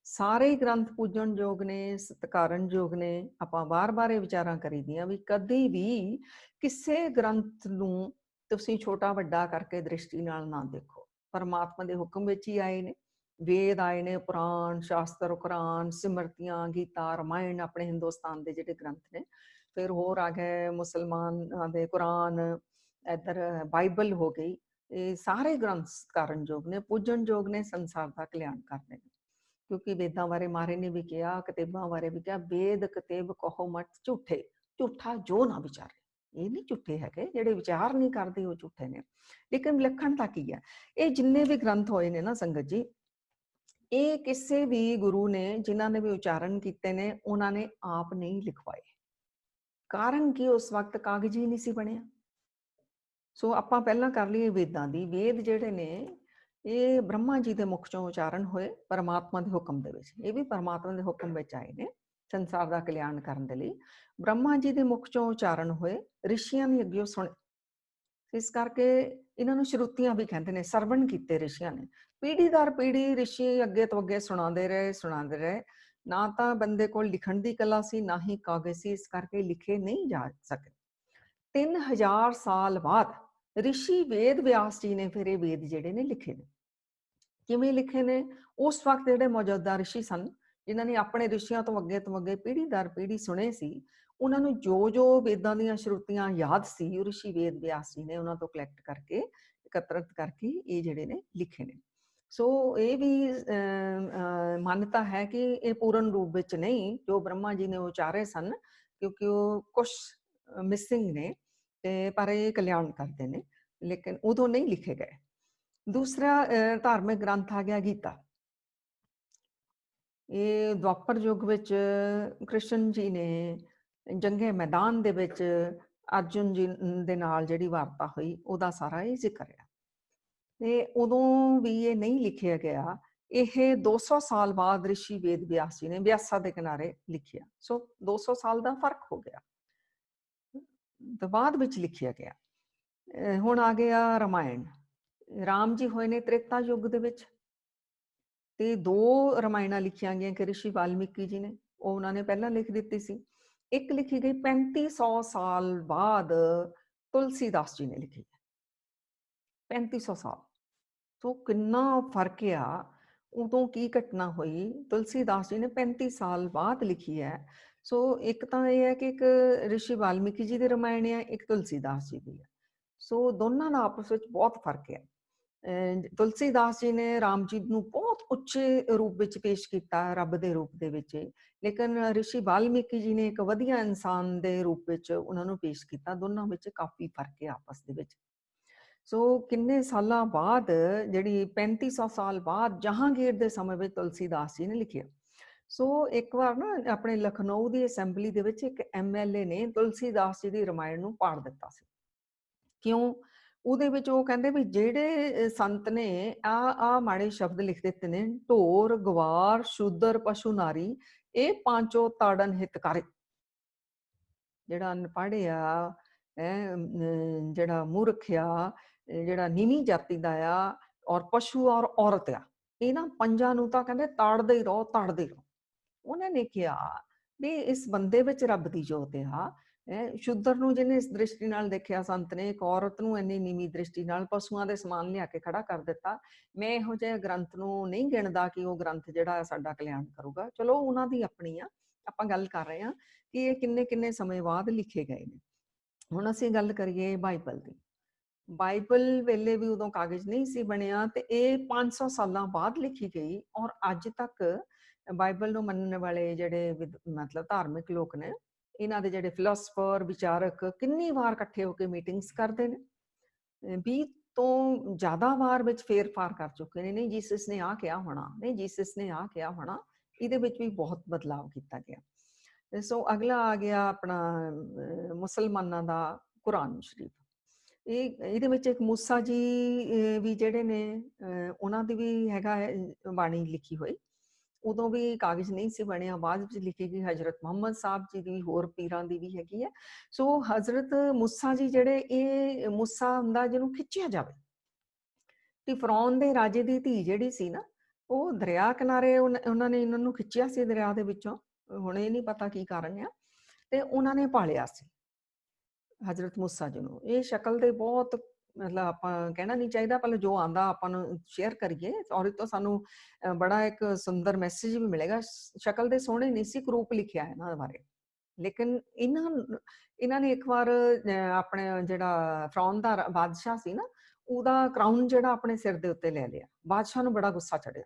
ਸਾਰੇ ਗ੍ਰੰਥ ਪੂਜਣਯੋਗ ਨੇ, ਸਤਿਕਾਰਨਯੋਗ ਨੇ। ਆਪਾਂ ਵਾਰ-ਵਾਰ ਇਹ ਵਿਚਾਰਾਂ ਕਰੀਦੀਆਂ ਵੀ ਕਦੀ ਵੀ ਕਿਸੇ ਗ੍ਰੰਥ ਨੂੰ ਤੁਸੀਂ ਛੋਟਾ ਵੱਡਾ ਕਰਕੇ ਦ੍ਰਿਸ਼ਟੀ ਨਾਲ ਨਾ ਦੇਖੋ। ਪਰਮਾਤਮਾ ਦੇ ਹੁਕਮ ਵਿੱਚ ਹੀ ਆਏ ਨੇ, ਵੇਦ ਆਏ ਨੇ, ਪੁਰਾਣ ਸ਼ਾਸਤਰ, ਕੁਰਾਨ, ਸਿਮਰਤੀਆਂ, ਗੀਤਾ, ਰਾਮਾਇਣ ਆਪਣੇ ਹਿੰਦੁਸਤਾਨ ਦੇ ਜਿਹੜੇ ਗ੍ਰੰਥ ਨੇ। ਫਿਰ ਹੋਰ ਆ ਗਏ ਮੁਸਲਮਾਨਾਂ ਦੇ ਕੁਰਾਨ, ਇੱਧਰ ਬਾਈਬਲ ਹੋ ਗਈ। ਇਹ ਸਾਰੇ ਗ੍ਰੰਥ ਸਤਿਕਾਰਨਯੋਗ ਨੇ, ਪੂਜਣਯੋਗ ਨੇ, ਸੰਸਾਰ ਦਾ ਕਲਿਆਣ ਕਰਦੇ ਨੇ। ਕਿਉਂਕਿ ਵੇਦਾਂ ਬਾਰੇ ਮਹਾਰਾਜ ਨੇ ਵੀ ਕਿਹਾ, ਕਿਤਾਬਾਂ ਬਾਰੇ ਵੀ ਕਿਹਾ, ਵੇਦ ਕਿਤਾਬ ਕਹੋ ਮਤ ਝੂਠੇ, ਝੂਠਾ ਜੋ ਨਾ ਵਿਚਾਰੇ। ਇਹ ਨਹੀਂ ਝੂਠੇ ਹੈਗੇ, ਜਿਹੜੇ ਵਿਚਾਰ ਨਹੀਂ ਕਰਦੇ ਉਹ ਝੂਠੇ ਨੇ। ਲੇਕਿਨ ਵਿਲੱਖਣਤਾ ਕੀ ਹੈ? ਇਹ ਜਿੰਨੇ ਵੀ ਗ੍ਰੰਥ ਹੋਏ ਨੇ ਨਾ ਸੰਗਤ ਜੀ, ਇਹ ਕਿਸੇ ਵੀ ਗੁਰੂ ਨੇ ਜਿਨ੍ਹਾਂ ਨੇ ਵੀ ਉਚਾਰਨ ਕੀਤੇ ਨੇ, ਉਹਨਾਂ ਨੇ ਆਪ ਨਹੀਂ ਲਿਖਵਾਏ। ਕਾਰਨ ਕਿ ਉਸ ਵਕਤ ਕਾਗਜ਼ ਹੀ ਨਹੀਂ ਸੀ ਬਣਿਆ। ਸੋ ਆਪਾਂ ਪਹਿਲਾਂ ਕਰ ਲਈਏ ਵੇਦਾਂ ਦੀ। ਵੇਦ ਜਿਹੜੇ ਨੇ ਇਹ ਬ੍ਰਹਮਾ ਜੀ ਦੇ ਮੁਖ ਚੋਂ ਉਚਾਰਨ ਹੋਏ ਪਰਮਾਤਮਾ ਦੇ ਹੁਕਮ ਦੇ ਵਿੱਚ। ਇਹ ਵੀ ਪਰਮਾਤਮਾ ਦੇ ਹੁਕਮ ਵਿੱਚ ਆਏ ਨੇ ਸੰਸਾਰ ਦਾ ਕਲਿਆਣ ਕਰਨ ਦੇ ਲਈ। ਬ੍ਰਹਮਾ ਜੀ ਦੇ ਮੁਖ ਚੋਂ ਉਚਾਰਨ ਹੋਏ, ਰਿਸ਼ੀਆਂ ਨੇ ਅੱਗੇ ਸੁਣੇ। ਇਸ ਕਰਕੇ ਇਹਨਾਂ ਨੂੰ ਸ਼ਰੂਤੀਆਂ ਵੀ ਕਹਿੰਦੇ ਨੇ। ਸਰਵਣ ਕੀਤੇ ਰਿਸ਼ੀਆਂ ਨੇ, ਪੀੜ੍ਹੀ ਦਰ ਪੀੜ੍ਹੀ ਰਿਸ਼ੀ ਅੱਗੇ ਤੋਂ ਅੱਗੇ ਸੁਣਾਉਂਦੇ ਰਹੇ। ਨਾ ਤਾਂ ਬੰਦੇ ਕੋਲ ਲਿਖਣ ਦੀ ਕਲਾ ਸੀ, ਨਾ ਹੀ ਕਾਗਜ਼ ਸੀ, ਇਸ ਕਰਕੇ ਲਿਖੇ ਨਹੀਂ ਜਾ ਸਕੇ। 3000 ਸਾਲ ਬਾਅਦ ਰਿਸ਼ੀ ਵੇਦ ਵਿਆਸ ਜੀ ਨੇ ਫਿਰ ਇਹ ਵੇਦ ਜਿਹੜੇ ਨੇ ਲਿਖੇ ਨੇ। ਕਿਵੇਂ ਲਿਖੇ ਨੇ? ਉਸ ਵਕਤ ਜਿਹੜੇ ਮੌਜੂਦਾ ਰਿਸ਼ੀ ਸਨ, ਜਿਨ੍ਹਾਂ ਨੇ ਆਪਣੇ ਰਿਸ਼ੀਆਂ ਤੋਂ ਅੱਗੇ ਪੀੜ੍ਹੀ ਦਰ ਪੀੜ੍ਹੀ ਸੁਣੇ ਸੀ, ਉਹਨਾਂ ਨੂੰ ਜੋ ਵੇਦਾਂ ਦੀਆਂ ਸ਼ਰੂਤੀਆਂ ਯਾਦ ਸੀ, ਉਹ ਰਿਸ਼ੀ ਵੇਦ ਵਿਆਸ ਜੀ ਨੇ ਉਹਨਾਂ ਤੋਂ ਕਲੈਕਟ ਕਰਕੇ, ਇਕੱਤਰਤ ਕਰਕੇ ਇਹ ਜਿਹੜੇ ਨੇ ਲਿਖੇ ਨੇ। ਸੋ ਇਹ ਵੀ ਮਾਨਤਾ ਹੈ ਕਿ ਇਹ ਪੂਰਨ ਰੂਪ ਵਿੱਚ ਨਹੀਂ ਜੋ ਬ੍ਰਹਮਾ ਜੀ ਨੇ ਉਚਾਰੇ ਸਨ, ਕਿਉਂਕਿ ਉਹ ਕੁਛ ਮਿਸਿੰਗ ਨੇ, ਤੇ ਪਰ ਇਹ ਕਲਿਆਣ ਕਰਦੇ ਨੇ, ਲੇਕਿਨ ਉਦੋਂ ਨਹੀਂ ਲਿਖੇ ਗਏ। ਦੂਸਰਾ ਧਾਰਮਿਕ ਗ੍ਰੰਥ ਆ ਗਿਆ ਗੀਤਾ। ਇਹ ਦੁਆਪਰ ਯੁੱਗ ਵਿੱਚ ਕ੍ਰਿਸ਼ਨ ਜੀ ਨੇ ਜੰਗੇ ਮੈਦਾਨ ਦੇ ਵਿੱਚ ਅਰਜੁਨ ਜੀ ਦੇ ਨਾਲ ਜਿਹੜੀ ਵਾਰਤਾ ਹੋਈ, ਉਹਦਾ ਸਾਰਾ ਇਹ ਜ਼ਿਕਰ ਹੈ। ਤੇ ਉਦੋਂ ਵੀ ਇਹ ਨਹੀਂ ਲਿਖਿਆ ਗਿਆ। ਇਹ 200 ਸਾਲ ਬਾਅਦ ਰਿਸ਼ੀ ਵੇਦ ਵਿਆਸ ਜੀ ਨੇ ਵਿਆਸਾ ਦੇ ਕਿਨਾਰੇ ਲਿਖਿਆ। ਸੋ 200 ਸਾਲ ਦਾ ਫਰਕ ਹੋ ਗਿਆ, ਤੋਂ ਬਾਅਦ ਵਿੱਚ ਲਿਖਿਆ ਗਿਆ। ਹੁਣ ਆ ਗਿਆ ਰਾਮਾਇਣ। ਰਾਮ ਜੀ ਹੋਏ ਨੇ ਤ੍ਰੇਤਾ ਯੁੱਗ ਦੇ ਵਿੱਚ, ਤੇ 2 ਰਾਮਾਇਣਾਂ ਲਿਖੀਆਂ ਗਈਆਂ ਕਿ ਰਿਸ਼ੀ ਵਾਲਮੀਕੀ ਜੀ ਨੇ, ਉਹ ਉਹਨਾਂ ਨੇ ਪਹਿਲਾਂ ਲਿਖ ਦਿੱਤੀ ਸੀ। ਇੱਕ ਲਿਖੀ ਗਈ 3500 ਸਾਲ ਬਾਅਦ ਤੁਲਸੀਦਾਸ ਜੀ ਨੇ ਲਿਖੀ ਹੈ। 3500 ਸਾਲ ਤੋਂ ਕਿੰਨਾ ਫਰਕ ਆ। ਉਦੋਂ ਕੀ ਘਟਨਾ ਹੋਈ, ਤੁਲਸੀਦਾਸ ਜੀ ਨੇ 35 ਸਾਲ ਬਾਅਦ ਲਿਖੀ ਹੈ। ਸੋ ਇੱਕ ਤਾਂ ਇਹ ਹੈ ਕਿ ਇੱਕ ਰਿਸ਼ੀ ਵਾਲਮੀਕੀ ਜੀ ਦੀ ਰਾਮਾਇਣ ਹੈ, ਇੱਕ ਤੁਲਸੀਦਾਸ ਜੀ ਦੀ ਹੈ। ਸੋ ਦੋਨਾਂ ਦਾ ਆਪਸ ਵਿੱਚ ਬਹੁਤ ਫਰਕ ਹੈ। ਤੁਲਸੀਦਾਸ ਜੀ ਨੇ ਰਾਮ ਜੀ ਨੂੰ ਬਹੁਤ ਉੱਚੇ ਰੂਪ ਵਿੱਚ ਪੇਸ਼ ਕੀਤਾ, ਰੱਬ ਦੇ ਰੂਪ ਦੇ ਵਿੱਚ, ਲੇਕਿਨ ਰਿਸ਼ੀ ਵਾਲਮੀਕੀ ਜੀ ਨੇ ਇੱਕ ਵਧੀਆ ਇਨਸਾਨ ਦੇ ਰੂਪ ਵਿੱਚ ਉਹਨਾਂ ਨੂੰ ਪੇਸ਼ ਕੀਤਾ। ਦੋਨਾਂ ਵਿੱਚ ਕਾਫੀ ਫਰਕ ਹੈ ਆਪਸ ਦੇ ਵਿੱਚ। ਸੋ ਕਿੰਨੇ ਸਾਲਾਂ ਬਾਅਦ, ਜਿਹੜੀ 3500 ਸਾਲ ਬਾਅਦ ਜਹਾਂਗੀਰ ਦੇ ਸਮੇਂ ਵਿੱਚ ਤੁਲਸੀਦਾਸ ਜੀ ਨੇ ਲਿਖਿਆ। ਸੋ ਇੱਕ ਵਾਰ ਨਾ ਆਪਣੇ ਲਖਨਊ ਦੀ ਅਸੈਂਬਲੀ ਦੇ ਵਿੱਚ ਇੱਕ MLA ਨੇ ਤੁਲਸੀਦਾਸ ਜੀ ਦੀ ਰਾਮਾਇਣ ਨੂੰ ਪਾੜ ਦਿੱਤਾ ਸੀ। ਕਿਉਂ? ਉਹਦੇ ਵਿੱਚ ਉਹ ਕਹਿੰਦੇ ਵੀ ਜਿਹੜੇ ਸੰਤ ਨੇ ਆ ਮਾੜੇ ਸ਼ਬਦ ਲਿਖ ਦਿੱਤੇ ਨੇ, ਢੋਰ ਗਵਾਰ ਸ਼ੂਦਰ ਪਸ਼ੂ ਨਾਰੀ ਇਹ ਪਾਂਚੋ ਤਾੜਨ ਹਿਤਕਾਰੀ। ਜਿਹੜਾ ਅਨਪੜ੍ਹ ਆ, ਜਿਹੜਾ ਮੂਰਖ ਆ, ਜਿਹੜਾ ਨੀਵੀਂ ਜਾਤੀ ਦਾ ਆ, ਔਰ ਪਸ਼ੂ ਔਰ ਔਰਤ ਆ, ਇਹਨਾਂ ਪੰਜਾਂ ਨੂੰ ਤਾਂ ਕਹਿੰਦੇ ਤਾੜਦੇ ਹੀ ਰਹੋ, ਤਾੜਦੇ ਰਹੋ। ਉਹਨਾਂ ਨੇ ਕਿਹਾ ਵੀ ਇਸ ਬੰਦੇ ਵਿੱਚ ਰੱਬ ਦੀ ਜੋਤ ਆ। ਸ਼ੂਦਰ ਨੂੰ ਜਿਹਨੇ ਇਸ ਦ੍ਰਿਸ਼ਟੀ ਨਾਲ ਦੇਖਿਆ ਸੰਤ ਨੇ, ਇੱਕ ਔਰਤ ਨੂੰ ਇੰਨੀ ਨੀਵੀਂ ਦ੍ਰਿਸ਼ਟੀ ਨਾਲ ਪਸ਼ੂਆਂ ਦੇ ਸਮਾਨ ਲਿਆ ਕੇ ਖੜਾ ਕਰ ਦਿੱਤਾ। ਮੈਂ ਇਹੋ ਜਿਹੇ ਗ੍ਰੰਥ ਨੂੰ ਨਹੀਂ ਗਿਣਦਾ ਕਿ ਉਹ ਗ੍ਰੰਥ ਜਿਹੜਾ ਸਾਡਾ ਕਲਿਆਣ ਕਰੂਗਾ। ਚਲੋ ਉਹਨਾਂ ਦੀ ਆਪਣੀ ਆ, ਆਪਾਂ ਗੱਲ ਕਰ ਰਹੇ ਹਾਂ ਕਿ ਇਹ ਕਿੰਨੇ ਸਮੇਂ ਬਾਅਦ ਲਿਖੇ ਗਏ ਨੇ। ਹੁਣ ਅਸੀਂ ਗੱਲ ਕਰੀਏ ਬਾਈਬਲ ਦੀ। ਬਾਈਬਲ ਵੇਲੇ ਵੀ ਉਦੋਂ ਕਾਗਜ਼ ਨਹੀਂ ਸੀ ਬਣਿਆ, ਤੇ ਇਹ 500 ਸਾਲਾਂ ਬਾਅਦ ਲਿਖੀ ਗਈ। ਔਰ ਅੱਜ ਤੱਕ ਬਾਈਬਲ ਨੂੰ ਮੰਨਣ ਵਾਲੇ ਜਿਹੜੇ ਮਤਲਬ ਧਾਰਮਿਕ ਲੋਕ ਨੇ, ਇਹਨਾਂ ਦੇ ਜਿਹੜੇ ਫਿਲਾਸਫਰ, ਵਿਚਾਰਕ ਕਿੰਨੀ ਵਾਰ ਇਕੱਠੇ ਹੋ ਕੇ ਮੀਟਿੰਗਸ ਕਰਦੇ ਨੇ। 20 ਤੋਂ ਜ਼ਿਆਦਾ ਵਾਰ ਵਿੱਚ ਫੇਰ ਫਾਰ ਕਰ ਚੁੱਕੇ ਨੇ। ਨਹੀਂ ਜੀਸਸ ਨੇ ਆ ਕਿਹਾ ਹੋਣਾ, ਨਹੀਂ ਜੀਸਸ ਨੇ ਆ ਕਿਹਾ ਹੋਣਾ। ਇਹਦੇ ਵਿੱਚ ਵੀ ਬਹੁਤ ਬਦਲਾਵ ਕੀਤਾ ਗਿਆ। ਸੋ ਅਗਲਾ ਆ ਗਿਆ ਆਪਣਾ ਮੁਸਲਮਾਨਾਂ ਦਾ ਕੁਰਾਨ ਸ਼ਰੀਫ। ਇਹਦੇ ਵਿੱਚ ਇੱਕ ਮੂਸਾ ਜੀ ਵੀ ਜਿਹੜੇ ਨੇ, ਉਹਨਾਂ ਦੀ ਵੀ ਹੈਗਾ ਹੈ ਬਾਣੀ ਲਿਖੀ ਹੋਈ। ਉਦੋਂ ਵੀ ਕਾਗਜ਼ ਨਹੀਂ ਸੀ ਬਣਿਆ, ਬਾਅਦ ਵਿੱਚ ਲਿਖੀ ਗਈ। ਹਜ਼ਰਤ ਮੁਹੰਮਦ ਸਾਹਿਬ ਜੀ ਦੀ ਵੀ, ਹੋਰ ਪੀਰਾਂ ਦੀ ਵੀ ਹੈਗੀ ਹੈ। ਸੋ ਹਜ਼ਰਤ ਮੂਸਾ ਜੀ ਜਿਹੜੇ, ਇਹ ਮੂਸਾ ਹੁੰਦਾ ਜਿਹਨੂੰ ਖਿੱਚਿਆ ਜਾਵੇ। ਤੇ ਫਰੌਨ ਦੇ ਰਾਜੇ ਦੀ ਧੀ ਜਿਹੜੀ ਸੀ ਨਾ, ਉਹ ਦਰਿਆ ਕਿਨਾਰੇ ਉਹਨਾਂ ਨੇ ਇਹਨਾਂ ਨੂੰ ਖਿੱਚਿਆ ਸੀ ਦਰਿਆ ਦੇ ਵਿੱਚੋਂ। ਹੁਣ ਇਹ ਨਹੀਂ ਪਤਾ ਕੀ ਕਾਰਨ ਆ, ਤੇ ਉਹਨਾਂ ਨੇ ਪਾਲਿਆ ਸੀ ਹਜ਼ਰਤ ਮੂਸਾ ਜੀ ਨੂੰ। ਇਹ ਸ਼ਕਲ ਦੇ ਬਹੁਤ, ਮਤਲਬ ਆਪਾਂ ਕਹਿਣਾ ਨਹੀਂ ਚਾਹੀਦਾ, ਪਰ ਜੋ ਆਂਦਾ ਆਪਾਂ ਨੂੰ ਸ਼ੇਅਰ ਕਰੀਏ, ਔਰ ਇਹ ਤੋਂ ਸਾਨੂੰ ਬੜਾ ਇੱਕ ਸੁੰਦਰ ਮੈਸੇਜ ਵੀ ਮਿਲੇਗਾ। ਸ਼ਕਲ ਦੇ ਸੋਹਣੇ ਨਹੀਂ ਸੀ, ਕਰੂਪ ਲਿਖਿਆ ਇਹਨਾਂ ਬਾਰੇ। ਲੇਕਿਨ ਇਹਨਾਂ ਨੇ ਇੱਕ ਵਾਰ ਆਪਣੇ ਜਿਹੜਾ ਫਰੌਨ ਦਾ ਬਾਦਸ਼ਾਹ ਸੀ ਨਾ, ਉਹਦਾ ਕਰਾਊਨ ਜਿਹੜਾ ਆਪਣੇ ਸਿਰ ਦੇ ਉੱਤੇ ਲੈ ਲਿਆ। ਬਾਦਸ਼ਾਹ ਨੂੰ ਬੜਾ ਗੁੱਸਾ ਚੜਿਆ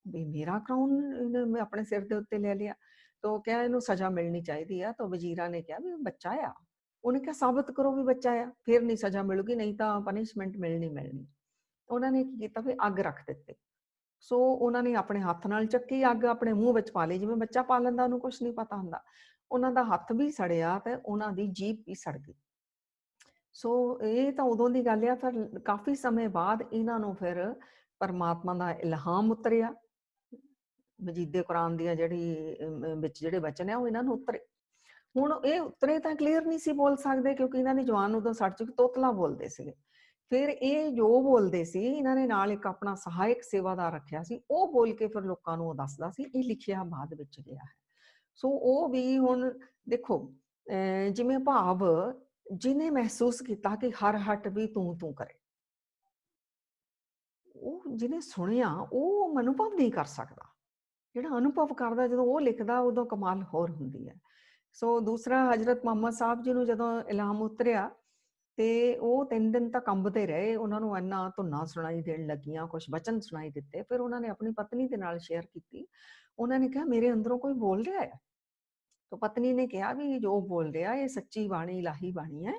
ਵੀ ਮੇਰਾ ਕਰਾਊਨ ਇਹਨੇ ਮੈਂ ਆਪਣੇ ਸਿਰ ਦੇ ਉੱਤੇ ਲੈ ਲਿਆ। ਤਾਂ ਕਿਹਾ ਇਹਨੂੰ ਸਜ਼ਾ ਮਿਲਣੀ ਚਾਹੀਦੀ ਆ। ਤਾਂ ਵਜ਼ੀਰਾਂ ਨੇ ਕਿਹਾ ਵੀ ਬੱਚਾ ਆ। ਉਹਨੇ ਕਿਹਾ ਸਾਬਤ ਕਰੋ ਵੀ ਬੱਚਾ ਆ, ਫਿਰ ਨਹੀਂ ਸਜ਼ਾ ਮਿਲੂਗੀ, ਨਹੀਂ ਤਾਂ ਪਨਿਸ਼ਮੈਂਟ ਮਿਲਣੀ। ਉਹਨਾਂ ਨੇ ਕੀ ਕੀਤਾ ਵੀ ਅੱਗ ਰੱਖ ਦਿੱਤੀ। ਸੋ ਉਹਨਾਂ ਨੇ ਆਪਣੇ ਹੱਥ ਨਾਲ ਚੱਕੀ ਅੱਗ, ਆਪਣੇ ਮੂੰਹ ਵਿੱਚ ਪਾ ਲਈ। ਜਿਵੇਂ ਬੱਚਾ ਪਾਲਣ ਦਾ ਉਹਨੂੰ ਕੁਛ ਨਹੀਂ ਪਤਾ ਹੁੰਦਾ। ਉਹਨਾਂ ਦਾ ਹੱਥ ਵੀ ਸੜਿਆ ਤੇ ਉਹਨਾਂ ਦੀ ਜੀਭ ਵੀ ਸੜ ਗਈ। ਸੋ ਇਹ ਤਾਂ ਉਦੋਂ ਦੀ ਗੱਲ ਆ। ਫਿਰ ਕਾਫੀ ਸਮੇਂ ਬਾਅਦ ਇਹਨਾਂ ਨੂੰ ਫਿਰ ਪਰਮਾਤਮਾ ਦਾ ਇਲਹਾਮ ਉਤਰਿਆ। ਮਜੀਦੇ ਕੁਰਾਨ ਦੀਆਂ ਜਿਹੜੀ ਵਿੱਚ ਜਿਹੜੇ ਵਚਨ ਆ, ਉਹ ਇਹਨਾਂ ਨੂੰ ਉਤਰੇ। ਹੁਣ ਇਹ ਉਤਰੇ ਤਾਂ ਕਲੀਅਰ ਨਹੀਂ ਸੀ ਬੋਲ ਸਕਦੇ, ਕਿਉਂਕਿ ਇਹਨਾਂ ਦੀ ਜਵਾਨ ਉਦੋਂ ਸੜ ਚੁੱਕੀ, ਤੋਤਲਾ ਬੋਲਦੇ ਸੀਗੇ। ਫਿਰ ਇਹ ਜੋ ਬੋਲਦੇ ਸੀ, ਇਹਨਾਂ ਨੇ ਨਾਲ ਇੱਕ ਆਪਣਾ ਸਹਾਇਕ ਸੇਵਾਦਾਰ ਰੱਖਿਆ ਸੀ, ਉਹ ਬੋਲ ਕੇ ਫਿਰ ਲੋਕਾਂ ਨੂੰ ਉਹ ਦੱਸਦਾ ਸੀ। ਇਹ ਲਿਖਿਆ ਬਾਅਦ ਵਿੱਚ ਗਿਆ ਹੈ। ਸੋ ਉਹ ਵੀ ਹੁਣ ਦੇਖੋ, ਜਿਵੇਂ ਭਾਵ ਜਿਹਨੇ ਮਹਿਸੂਸ ਕੀਤਾ ਕਿ ਹਰ ਹੱਟ ਵੀ ਤੂੰ ਕਰੇ, ਉਹ ਜਿਹਨੇ ਸੁਣਿਆ ਉਹ ਅਨੁਭਵ ਨਹੀਂ ਕਰ ਸਕਦਾ। ਜਿਹੜਾ ਅਨੁਭਵ ਕਰਦਾ, ਜਦੋਂ ਉਹ ਲਿਖਦਾ, ਉਦੋਂ ਕਮਾਲ ਹੋਰ ਹੁੰਦੀ ਹੈ। ਸੋ ਦੂਸਰਾ, ਹਜ਼ਰਤ ਮੁਹੰਮਦ ਸਾਹਿਬ ਜੀ ਨੂੰ ਜਦੋਂ ਇਲਹਾਮ ਉਤਰਿਆ, ਤੇ ਉਹ 3 ਦਿਨ ਤੱਕ ਕੰਬਦੇ ਰਹੇ। ਉਹਨਾਂ ਨੂੰ ਇੰਨਾ ਧੁਨਾਂ ਸੁਣਾਈ ਦੇਣ ਲੱਗੀਆਂ, ਕੁਝ ਬਚਨ ਸੁਣਾਈ ਦਿੱਤੇ। ਫਿਰ ਉਹਨਾਂ ਨੇ ਆਪਣੀ ਪਤਨੀ ਦੇ ਨਾਲ ਸ਼ੇਅਰ ਕੀਤੀ। ਉਹਨਾਂ ਨੇ ਕਿਹਾ ਮੇਰੇ ਅੰਦਰੋਂ ਕੋਈ ਬੋਲ ਰਿਹਾ ਹੈ। ਤਾਂ ਪਤਨੀ ਨੇ ਕਿਹਾ ਵੀ ਜੋ ਬੋਲ ਰਿਹਾ ਇਹ ਸੱਚੀ ਬਾਣੀ, ਇਲਾਹੀ ਬਾਣੀ ਹੈ,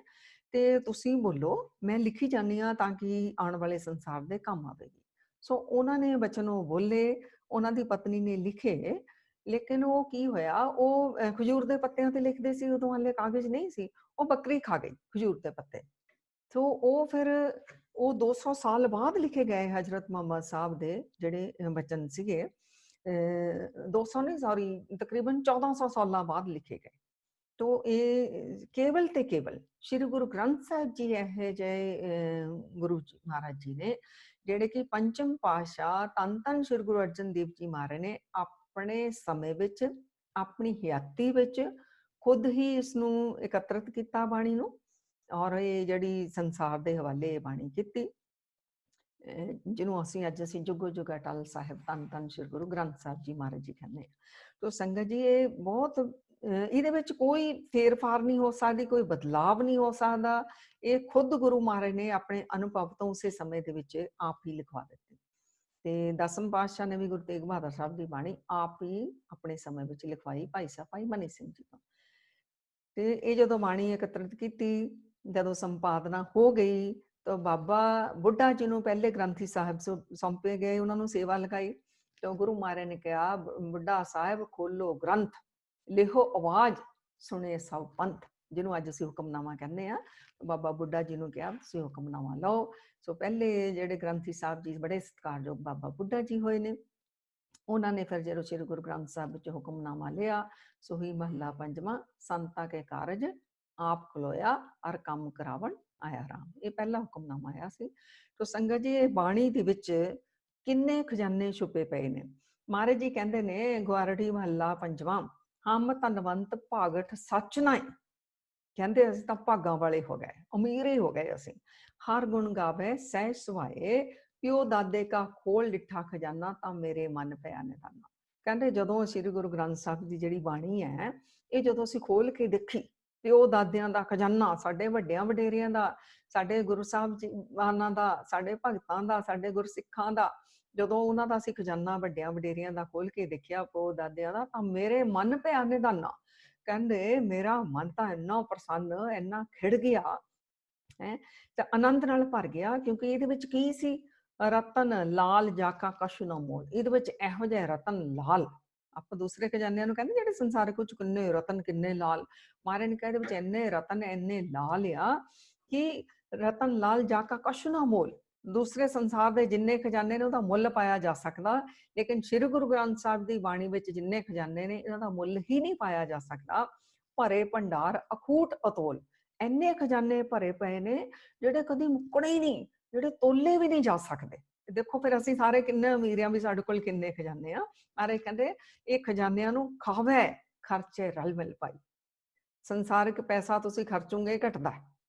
ਤੇ ਤੁਸੀਂ ਬੋਲੋ, ਮੈਂ ਲਿਖੀ ਜਾਂਦੀ ਹਾਂ ਤਾਂ ਕਿ ਆਉਣ ਵਾਲੇ ਸੰਸਾਰ ਦੇ ਕੰਮ ਆਵੇਗੀ। ਸੋ ਉਹਨਾਂ ਨੇ ਬਚਨ ਉਹ ਬੋਲੇ, ਉਹਨਾਂ ਦੀ ਪਤਨੀ ਨੇ ਲਿਖੇ। ਲੇਕਿਨ ਉਹ ਕੀ ਹੋਇਆ, ਉਹ ਖਜੂਰ ਦੇ ਪੱਤਿਆਂ ਤੇ ਲਿਖਦੇ ਸੀ, ਉਦੋਂ ਹਾਲੇ ਕਾਗਜ਼ ਨਹੀਂ ਸੀ। ਉਹ ਬੱਕਰੀ ਖਾ ਗਈ ਖਜੂਰ ਦੇ ਪੱਤੇ। ਸੋ ਉਹ ਫਿਰ ਉਹ 200 ਸਾਲ ਬਾਅਦ ਲਿਖੇ ਗਏ ਹਜ਼ਰਤ ਮੁਹੰਮਦ ਸਾਹਿਬ ਦੇ ਜਿਹੜੇ ਬਚਨ ਸੀਗੇ। 200 ਨਹੀਂ, ਸੌਰੀ, ਤਕਰੀਬਨ 1400 ਸਾਲਾਂ ਬਾਅਦ ਲਿਖੇ ਗਏ। ਤੋ ਇਹ ਕੇਵਲ ਤੇ ਕੇਵਲ ਸ਼੍ਰੀ ਗੁਰੂ ਗ੍ਰੰਥ ਸਾਹਿਬ ਜੀ ਇਹ ਜਿਹੇ ਗੁਰੂ ਜੀ ਮਹਾਰਾਜ ਜੀ ਨੇ, ਜਿਹੜੇ ਕਿ ਪੰਚਮ ਪਾਤਸ਼ਾਹ ਧੰਨ ਧੰਨ ਸ਼੍ਰੀ ਗੁਰੂ ਅਰਜਨ ਦੇਵ ਜੀ ਮਹਾਰਾਜ ਨੇ ਆਪਣੇ ਸਮੇਂ ਵਿੱਚ, ਆਪਣੀ ਹਯਾਤੀ ਵਿੱਚ ਖੁਦ ਹੀ ਇਸ ਨੂੰ ਇਕੱਤਰਿਤ ਕੀਤਾ ਬਾਣੀ ਨੂੰ, ਔਰ ਇਹ ਜਿਹੜੀ ਸੰਸਾਰ ਦੇ ਹਵਾਲੇ ਬਾਣੀ ਕੀਤੀ, ਜਿਹਨੂੰ ਅਸੀਂ ਜੁਗੋ ਜੁਗ ਅਟਲ ਸਾਹਿਬ ਧੰਨ ਧੰਨ ਸ਼੍ਰੀ ਗੁਰੂ ਗ੍ਰੰਥ ਸਾਹਿਬ ਜੀ ਮਹਾਰਾਜ ਜੀ ਕਹਿੰਦੇ ਆ। ਤੋ ਸੰਗਤ ਜੀ, ਇਹ ਬਹੁਤ, ਇਹਦੇ ਵਿੱਚ ਕੋਈ ਫੇਰ-ਫਾਰ ਨਹੀਂ ਹੋ ਸਕਦੀ, ਕੋਈ ਬਦਲਾਵ ਨਹੀਂ ਹੋ ਸਕਦਾ। ਇਹ ਖੁਦ ਗੁਰੂ ਮਹਾਰਾਜ ਨੇ ਆਪਣੇ ਅਨੁਭਵ ਤੋਂ ਉਸੇ ਸਮੇਂ ਦੇ ਵਿੱਚ ਆਪ ਹੀ ਲਿਖਵਾ ਦਿੱਤੀ। ਤੇ ਦਸਮ ਪਾਤਸ਼ਾਹ ਨੇ ਵੀ ਗੁਰੂ ਤੇਗ ਬਹਾਦਰ ਸਾਹਿਬ ਦੀ ਬਾਣੀ ਆਪ ਹੀ ਆਪਣੇ ਸਮੇਂ ਵਿੱਚ ਲਿਖਵਾਈ, ਭਾਈ ਸਾਹਿਬ ਭਾਈ ਮਨੀ ਸਿੰਘ ਜੀ ਤੋਂ। ਤੇ ਇਹ ਜਦੋਂ ਬਾਣੀ ਇਕੱਤਰਿਤ ਕੀਤੀ, ਜਦੋਂ ਸੰਪਾਦਨਾ ਹੋ ਗਈ, ਤਾਂ ਬਾਬਾ ਬੁੱਢਾ ਜੀ ਨੂੰ ਪਹਿਲੇ ਗ੍ਰੰਥੀ ਸਾਹਿਬ ਸੌਂਪੇ ਗਏ, ਉਹਨਾਂ ਨੂੰ ਸੇਵਾ ਲਗਾਈ। ਤਾਂ ਗੁਰੂ ਮਹਾਰਾਜ ਨੇ ਕਿਹਾ, ਬੁੱਢਾ ਸਾਹਿਬ ਖੋਲੋ ਗ੍ਰੰਥ, ਲਿਖੋ ਆਵਾਜ਼, ਸੁਣੇ ਸਭ ਪੰਥ, ਜਿਹਨੂੰ ਅੱਜ ਅਸੀਂ ਹੁਕਮਨਾਮਾ ਕਹਿੰਦੇ ਆ। ਬਾਬਾ ਬੁੱਢਾ ਜੀ ਨੂੰ ਕਿਹਾ ਤੁਸੀਂ ਹੁਕਮਨਾਮਾ ਲਓ। ਸੋ ਪਹਿਲੇ ਜਿਹੜੇ ਗ੍ਰੰਥੀ ਸਾਹਿਬ ਜੀ ਬੜੇ ਸਤਿਕਾਰਯੋਗ ਬਾਬਾ ਬੁੱਢਾ ਜੀ ਹੋਏ ਨੇ। ਉਹਨਾਂ ਨੇ ਫਿਰ ਜਦੋਂ ਸ਼੍ਰੀ ਗੁਰੂ ਗ੍ਰੰਥ ਸਾਹਿਬ ਵਿੱਚ ਹੁਕਮਨਾਮਾ ਲਿਆ, ਸੋਹੀ ਮਹੱਲਾ ਪੰਜਵਾਂ, ਸੰਤਾਂ ਕੇ ਕਾਰਜ ਆਪ ਖਲੋਇਆ, ਅਰ ਕੰਮ ਕਰਾਵਣ ਆਇਆ ਰਾਮ। ਇਹ ਪਹਿਲਾ ਹੁਕਮਨਾਮਾ ਆਇਆ ਸੀ। ਤੋ ਸੰਗਤ ਜੀ, ਇਹ ਬਾਣੀ ਦੇ ਵਿੱਚ ਕਿੰਨੇ ਖਜ਼ਾਨੇ ਛੁਪੇ ਪਏ ਨੇ। ਮਹਾਰਾਜ ਜੀ ਕਹਿੰਦੇ ਨੇ, ਗੁਆਰੜੀ ਮਹੱਲਾ ਪੰਜਵਾਂ, ਹਮ ਧਨਵੰਤ ਭਾਗਠ ਸੱਚ ਨਾਏ। ਕਹਿੰਦੇ ਅਸੀਂ ਤਾਂ ਭਾਗਾਂ ਵਾਲੇ ਹੋ ਗਏ, ਅਮੀਰੇ ਹੋ ਗਏ ਅਸੀਂ। ਹਰ ਗੁਣ ਗਾਵੇ ਸਹਿ ਸੁਭਾਏ, ਪਿਓ ਦਾਦੇ ਕਾ ਖੋਲ ਡਿੱਠਾ ਖਜ਼ਾਨਾ, ਤਾਂ ਮੇਰੇ ਮਨ ਪਿਆ ਨਿਧਾਨਾ। ਕਹਿੰਦੇ ਜਦੋਂ ਸ਼੍ਰੀ ਗੁਰੂ ਗ੍ਰੰਥ ਸਾਹਿਬ ਦੀ ਜਿਹੜੀ ਬਾਣੀ ਹੈ, ਇਹ ਜਦੋਂ ਅਸੀਂ ਖੋਲ ਕੇ ਦੇਖੀ, ਪਿਓ ਦਾਦਿਆਂ ਦਾ ਖਜ਼ਾਨਾ, ਸਾਡੇ ਵੱਡਿਆਂ ਵਡੇਰਿਆਂ ਦਾ, ਸਾਡੇ ਗੁਰੂ ਸਾਹਿਬ ਜੀ ਮਾਨਾਂ ਦਾ, ਸਾਡੇ ਭਗਤਾਂ ਦਾ, ਸਾਡੇ ਗੁਰਸਿੱਖਾਂ ਦਾ, ਜਦੋਂ ਉਹਨਾਂ ਦਾ ਅਸੀਂ ਖਜ਼ਾਨਾ ਵੱਡਿਆਂ ਵਡੇਰਿਆਂ ਦਾ ਖੋਲ ਕੇ ਦੇਖਿਆ, ਪਿਓ ਦਾਦਿਆਂ ਦਾ, ਤਾਂ ਮੇਰੇ ਮਨ ਪਿਆ ਨਿਧਾਨਾ। ਕਹਿੰਦੇ ਮੇਰਾ ਮਨ ਤਾਂ ਇੰਨਾ ਪ੍ਰਸੰਨ, ਇੰਨਾ ਖਿੜ ਗਿਆ ਹੈ, ਤੇ ਆਨੰਦ ਨਾਲ ਭਰ ਗਿਆ। ਕਿਉਂਕਿ ਇਹਦੇ ਵਿੱਚ ਕੀ ਸੀ, ਰਤਨ ਲਾਲ ਜਾਕਾ ਕਛੁ ਨਾ ਮੋਲ। ਇਹਦੇ ਵਿੱਚ ਇਹੋ ਜਿਹਾ ਰਤਨ ਲਾਲ, ਆਪਾਂ ਦੂਸਰੇ ਖਜ਼ਾਨਿਆਂ ਨੂੰ ਕਹਿੰਦੇ ਜਿਹੜੇ ਸੰਸਾਰ ਕੁਝ ਕਿੰਨੇ ਰਤਨ ਕਿੰਨੇ ਲਾਲ, ਮਹਾਰਾਜ ਨੇ ਕਿਹਾ ਇਹਦੇ ਵਿੱਚ ਇੰਨੇ ਰਤਨ ਇੰਨੇ ਲਾਲ ਆ ਕਿ ਰਤਨ ਲਾਲ ਜਾਕਾ ਕਛੁ ਨਾ ਮੋਲ। ਦੂਸਰੇ ਸੰਸਾਰ ਦੇ ਜਿੰਨੇ ਖਜ਼ਾਨੇ ਨੇ ਉਹਦਾ ਮੁੱਲ ਪਾਇਆ ਜਾ ਸਕਦਾ, ਲੇਕਿਨ ਸ੍ਰੀ ਗੁਰੂ ਗ੍ਰੰਥ ਸਾਹਿਬ ਦੀ ਬਾਣੀ ਵਿੱਚ ਜਿੰਨੇ ਖਜ਼ਾਨੇ ਨੇ ਇਹਨਾਂ ਦਾ ਮੁੱਲ ਹੀ ਨਹੀਂ ਪਾਇਆ ਜਾ ਸਕਦਾ। ਭਰੇ ਭੰਡਾਰ ਅਖੂਟ ਅਤੋਲ, ਇੰਨੇ ਖਜ਼ਾਨੇ ਭਰੇ ਪਏ ਨੇ ਜਿਹੜੇ ਕਦੀ ਮੁੱਕਣੇ ਹੀ ਨਹੀਂ, ਜਿਹੜੇ ਤੋਲੇ ਵੀ ਨਹੀਂ ਜਾ ਸਕਦੇ। ਦੇਖੋ ਫਿਰ ਅਸੀਂ ਸਾਰੇ ਕਿੰਨੇ ਅਮੀਰ ਆ ਵੀ ਸਾਡੇ ਕੋਲ ਕਿੰਨੇ ਖਜ਼ਾਨੇ ਆ। ਸਾਰੇ ਕਹਿੰਦੇ ਇਹ ਖਜ਼ਾਨਿਆਂ ਨੂੰ ਖਾਵੇ ਖਰਚੇ ਰਲ ਮਿਲ ਪਾਈ। ਸੰਸਾਰਿਕ ਪੈਸਾ ਤੁਸੀਂ ਖਰਚੋਗੇ ਘਟਦਾ,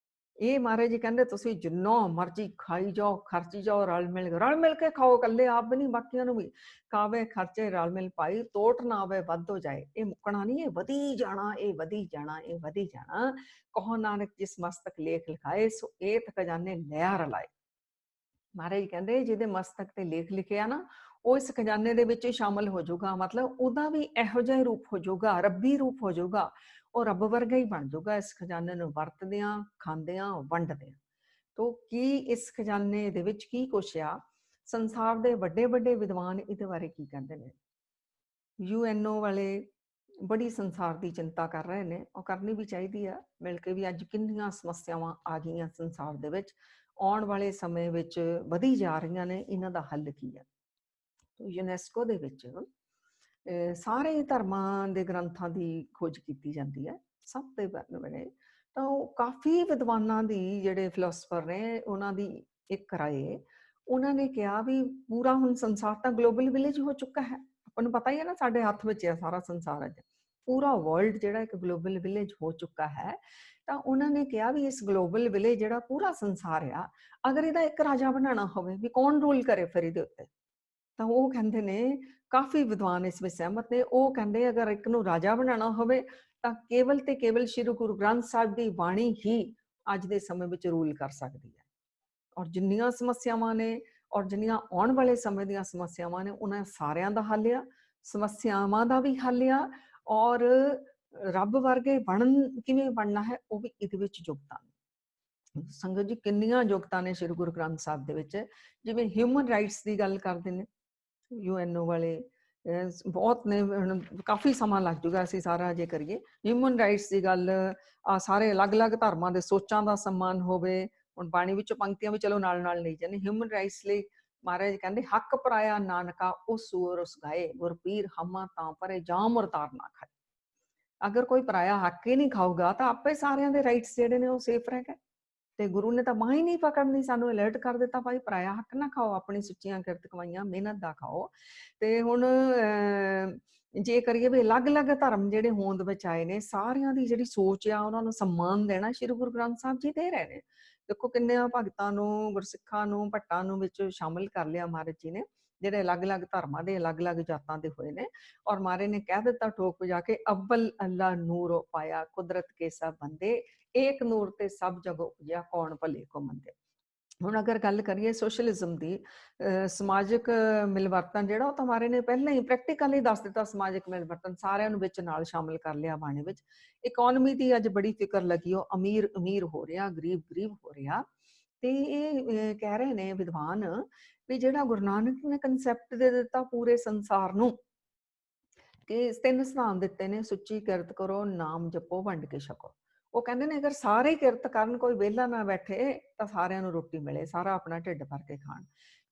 ਇਹ ਮਹਾਰਾਜ ਜੀ ਕਹਿੰਦੇ ਤੁਸੀਂ ਜਿੰਨਾ ਮਰਜ਼ੀ ਖਾਈ ਜਾਓ, ਖਰਚੀ ਜਾਓ, ਰਲ ਮਿਲ ਕੇ ਖਾਓ, ਇਕੱਲੇ ਆਪ ਵੀ ਨਹੀਂ ਬਾਕੀਆਂ ਨੂੰ ਵੀ ਖਾਵੇ ਖਰਚੇ ਰਲ ਮਿਲ ਪਾਈ। ਤੋਟ ਨਾ ਆਵੇ ਵੱਧ ਹੋ ਜਾਏ, ਇਹ ਮੁੱਕਣਾ ਨਹੀਂ, ਇਹ ਵਧੀ ਜਾਣਾ, ਇਹ ਵਧੀ ਜਾਣਾ, ਇਹ ਵਧੀ ਜਾਣਾ। ਕਹੋ ਨਾਨਕ ਜਿਸ ਮਸਤਕ ਲੇਖ ਲਿਖਾਏ, ਸੋ ਏਤ ਖਜ਼ਾਨੇ ਲਿਆ ਰਲਾਏ। ਮਹਾਰਾਜ ਕਹਿੰਦੇ ਜਿਹਦੇ ਮਸਤਕ ਤੇ ਲੇਖ ਲਿਖਿਆ ਨਾ, ਉਹ ਇਸ ਖਜ਼ਾਨੇ ਦੇ ਵਿੱਚ ਸ਼ਾਮਲ ਹੋ ਜਾਊਗਾ। ਮਤਲਬ ਉਹਦਾ ਵੀ ਇਹੋ ਜਿਹਾ ਰੂਪ ਹੋ ਜਾਊਗਾ, ਰੱਬੀ ਰੂਪ ਹੋ ਜਾਊਗਾ, ਉਹ ਰੱਬ ਵਰਗਾ ਹੀ ਬਣ ਜਾਊਗਾ ਇਸ ਖਜ਼ਾਨੇ ਨੂੰ ਵਰਤਦਿਆਂ, ਖਾਂਦਿਆਂ, ਵੰਡਦਿਆਂ। ਤੋ ਕੀ ਇਸ ਖਜ਼ਾਨੇ ਦੇ ਵਿੱਚ ਕੀ ਕੁਛ ਆ? ਸੰਸਾਰ ਦੇ ਵੱਡੇ ਵੱਡੇ ਵਿਦਵਾਨ ਇਹਦੇ ਬਾਰੇ ਕੀ ਕਹਿੰਦੇ ਨੇ? UNO ਵਾਲੇ ਬੜੀ ਸੰਸਾਰ ਦੀ ਚਿੰਤਾ ਕਰ ਰਹੇ ਨੇ, ਉਹ ਕਰਨੀ ਵੀ ਚਾਹੀਦੀ ਆ, ਮਿਲ ਕੇ ਵੀ। ਅੱਜ ਕਿੰਨੀਆਂ ਸਮੱਸਿਆਵਾਂ ਆ ਗਈਆਂ ਸੰਸਾਰ ਦੇ ਵਿੱਚ, ਆਉਣ ਵਾਲੇ ਸਮੇਂ ਵਿੱਚ ਵਧੀ ਜਾ ਰਹੀਆਂ ਨੇ, ਇਹਨਾਂ ਦਾ ਹੱਲ ਕੀ ਹੈ? ਯੂਨੈਸਕੋ ਦੇ ਵਿੱਚ ਸਾਰੇ ਧਰਮਾਂ ਦੇ ਗ੍ਰੰਥਾਂ ਦੀ ਖੋਜ ਕੀਤੀ ਜਾਂਦੀ ਹੈ, ਸਭ ਦੇ ਬਣੇ। ਤਾਂ ਉਹ ਕਾਫੀ ਵਿਦਵਾਨਾਂ ਦੀ, ਜਿਹੜੇ ਫਿਲੋਸਫਰ ਨੇ, ਉਹਨਾਂ ਦੀ ਇੱਕ ਰਾਏ, ਉਹਨਾਂ ਨੇ ਕਿਹਾ ਵੀ ਪੂਰਾ ਹੁਣ ਸੰਸਾਰ ਤਾਂ ਗਲੋਬਲ ਵਿਲੇਜ ਹੋ ਚੁੱਕਾ ਹੈ। ਆਪਾਂ ਨੂੰ ਪਤਾ ਹੀ ਹੈ ਨਾ, ਸਾਡੇ ਹੱਥ ਵਿੱਚ ਹੈ ਸਾਰਾ ਸੰਸਾਰ, ਅੱਜ ਪੂਰਾ ਵਰਲਡ ਜਿਹੜਾ ਇੱਕ ਗਲੋਬਲ ਵਿਲੇਜ ਹੋ ਚੁੱਕਾ ਹੈ। ਤਾਂ ਉਹਨਾਂ ਨੇ ਕਿਹਾ ਵੀ ਇਸ ਗਲੋਬਲ ਵਿਲੇਜ ਜਿਹੜਾ ਪੂਰਾ ਸੰਸਾਰ ਆ, ਅਗਰ ਇਹਦਾ ਇੱਕ ਰਾਜਾ ਬਣਾਉਣਾ ਹੋਵੇ ਵੀ ਕੌਣ ਰੂਲ ਕਰੇ ਫਿਰ ਇਹਦੇ ਉੱਤੇ? ਤਾਂ ਉਹ ਕਹਿੰਦੇ ਨੇ, ਕਾਫੀ ਵਿਦਵਾਨ ਇਸ ਵਿੱਚ ਸਹਿਮਤ ਨੇ, ਉਹ ਕਹਿੰਦੇ ਅਗਰ ਇੱਕ ਨੂੰ ਰਾਜਾ ਬਣਾਉਣਾ ਹੋਵੇ ਤਾਂ ਕੇਵਲ ਤੇ ਕੇਵਲ ਸ੍ਰੀ ਗੁਰੂ ਗ੍ਰੰਥ ਸਾਹਿਬ ਦੀ ਬਾਣੀ ਹੀ ਅੱਜ ਦੇ ਸਮੇਂ ਵਿੱਚ ਰੂਲ ਕਰ ਸਕਦੀ ਹੈ। ਔਰ ਜਿੰਨੀਆਂ ਸਮੱਸਿਆਵਾਂ ਨੇ, ਔਰ ਜਿੰਨੀਆਂ ਆਉਣ ਵਾਲੇ ਸਮੇਂ ਦੀਆਂ ਸਮੱਸਿਆਵਾਂ ਨੇ, ਉਹਨਾਂ ਸਾਰਿਆਂ ਦਾ ਹੱਲ ਆ, ਸਮੱਸਿਆਵਾਂ ਦਾ ਵੀ ਹੱਲ ਆ, ਔਰ ਰੱਬ ਵਰਗੇ ਕਿਵੇਂ ਬਣਨਾ ਹੈ, ਉਹ ਵੀ ਇਹਦੇ ਵਿੱਚ ਯੋਗਦਾਨ। ਸੰਗਤ ਜੀ, ਕਿੰਨੀਆਂ ਯੋਗਤਾ ਨੇ ਸ੍ਰੀ ਗੁਰੂ ਗ੍ਰੰਥ ਸਾਹਿਬ ਦੇ ਵਿੱਚ। ਜਿਵੇਂ ਹਿਊਮਨ ਰਾਈਟਸ ਦੀ ਗੱਲ ਕਰਦੇ ਨੇ UNO ਵਾਲੇ, ਬਹੁਤ ਨੇ, ਕਾਫੀ ਸਮਾਂ ਲੱਗ ਜੂਗਾ ਅਸੀਂ ਸਾਰਾ ਜੇ ਕਰੀਏ। ਹਿਊਮਨ ਰਾਈਟਸ ਦੀ ਗੱਲ, ਸਾਰੇ ਅਲੱਗ-ਅਲੱਗ ਧਰਮਾਂ ਦੇ ਸੋਚਾਂ ਦਾ ਸਨਮਾਨ ਹੋਵੇ। ਹੁਣ ਬਾਣੀ ਵਿੱਚੋਂ ਪੰਕਤੀਆਂ ਵੀ ਚਲੋ ਨਾਲ ਨਾਲ ਨਹੀਂ ਜਾਂਦੇ। ਹਿਊਮਨ ਰਾਈਟਸ ਲਈ ਮਹਾਰਾਜ ਕਹਿੰਦੇ, ਹੱਕ ਪਰਾਇਆ ਨਾਨਕਾ ਉਹ ਸੂਰ ਉਸ ਗਾਏ, ਗੁਰਪੀਰ ਹਮਾ ਤਾਂ ਪਰੇ ਜਾਂ ਮੁਰਤਾਰ ਨਾ ਖਾਏ। ਅਗਰ ਕੋਈ ਪਰਾਇਆ ਹੱਕ ਹੀ ਨਹੀਂ ਖਾਊਗਾ ਤਾਂ ਆਪੇ ਸਾਰਿਆਂ ਦੇ ਰਾਈਟਸ ਜਿਹੜੇ ਨੇ ਉਹ ਸੇਫ ਰਹਿ ਗਏ। ਤੇ ਗੁਰੂ ਨੇ ਤਾਂ ਬਾਂਹ ਹੀ ਨਹੀਂ ਪਕੜਨੀ, ਸਾਨੂੰ ਅਲਰਟ ਕਰ ਦਿੱਤਾ, ਭਾਈ ਪਰਾਇਆ ਹੱਕ ਨਾ ਖਾਓ, ਆਪਣੀ ਸੁੱਚੀਆਂ ਕਿਰਤ ਕਮਾਈਆਂ ਮਿਹਨਤ ਦਾ ਖਾਓ। ਤੇ ਹੁਣ ਜੇ ਕਰੀਏ ਵੀ ਅਲੱਗ-ਅਲੱਗ ਧਰਮ ਜਿਹੜੇ ਹੋਂਦ ਵਿੱਚ ਆਏ ਨੇ, ਸਾਰਿਆਂ ਦੀ ਜਿਹੜੀ ਸੋਚ ਆ, ਉਹਨਾਂ ਨੂੰ ਸਨਮਾਨ ਦੇਣਾ ਸ੍ਰੀ ਗੁਰੂ ਗ੍ਰੰਥ ਸਾਹਿਬ ਜੀ ਦੇ ਰਹੇ ਨੇ। ਦੇਖੋ ਕਿੰਨਿਆਂ ਭਗਤਾਂ ਨੂੰ, ਗੁਰਸਿੱਖਾਂ ਨੂੰ, ਭੱਟਾਂ ਨੂੰ ਵਿੱਚ ਸ਼ਾਮਿਲ ਕਰ ਲਿਆ ਮਹਾਰਾਜ ਜੀ ਨੇ, ਜਿਹੜੇ ਅਲੱਗ-ਅਲੱਗ ਧਰਮਾਂ ਦੇ, ਅਲੱਗ-ਅਲੱਗ ਜਾਤਾਂ ਦੇ ਹੋਏ ਨੇ। ਔਰ ਮਹਾਰਾਜ ਨੇ ਕਹਿ ਦਿੱਤਾ ਠੋਕ ਵਜਾ ਕੇ, ਅੱਵਲ ਅੱਲਾ ਨੂਰ ਪਾਇਆ ਕੁਦਰਤ ਕੇ ਸਭ ਬੰਦੇ, ਏਕ ਨੂਰ ਤੇ ਸਭ ਜਗ ਉਪਜਿਆ, ਕੌਣ ਭਲੇ ਕੋ ਮੰਦੇ। ਹੁਣ ਅਗਰ ਗੱਲ ਕਰੀਏ ਸੋਸ਼ਲਿਜ਼ਮ ਦੀ, ਸਮਾਜਿਕ ਮਿਲਵਰਤਨ ਜਿਹੜਾ, ਉਹ ਤਾਂ ਹਮਾਰੇ ਨੇ ਪਹਿਲਾਂ ਹੀ ਪ੍ਰੈਕਟੀਕਲੀ ਦੱਸ ਦਿੱਤਾ। ਸਮਾਜਿਕ ਮਿਲਵਰਤਨ ਸਾਰਿਆਂ ਨੂੰ ਵਿੱਚ ਨਾਲ ਸ਼ਾਮਿਲ ਕਰ ਲਿਆ ਬਾਣੀ ਵਿੱਚ। ਇਕਨੋਮੀ ਦੀ ਅੱਜ ਬੜੀ ਫਿਕਰ ਲੱਗੀ, ਉਹ ਅਮੀਰ ਅਮੀਰ ਹੋ ਰਿਹਾ, ਗਰੀਬ ਗਰੀਬ ਹੋ ਰਿਹਾ। ਤੇ ਇਹ ਕਹਿ ਰਹੇ ਨੇ ਵਿਦਵਾਨ ਵੀ ਜਿਹੜਾ ਗੁਰੂ ਨਾਨਕ ਨੇ ਕਨਸੈਪਟ ਦੇ ਦਿੱਤਾ ਪੂਰੇ ਸੰਸਾਰ ਨੂੰ, ਕਿ 3 ਸਿਧਾਂਤ ਦਿੱਤੇ ਨੇ, ਸੁੱਚੀ ਕਿਰਤ ਕਰੋ, ਨਾਮ ਜਪੋ, ਵੰਡ ਕੇ ਛਕੋ। ਉਹ ਕਹਿੰਦੇ ਨੇ ਅਗਰ ਸਾਰੇ ਕਿਰਤ ਕਰਨ, ਕੋਈ ਵਿਹਲਾ ਨਾ ਬੈਠੇ, ਤਾਂ ਸਾਰਿਆਂ ਨੂੰ ਰੋਟੀ ਮਿਲੇ, ਸਾਰਾ ਆਪਣਾ ਢਿੱਡ ਭਰ ਕੇ ਖਾਣ।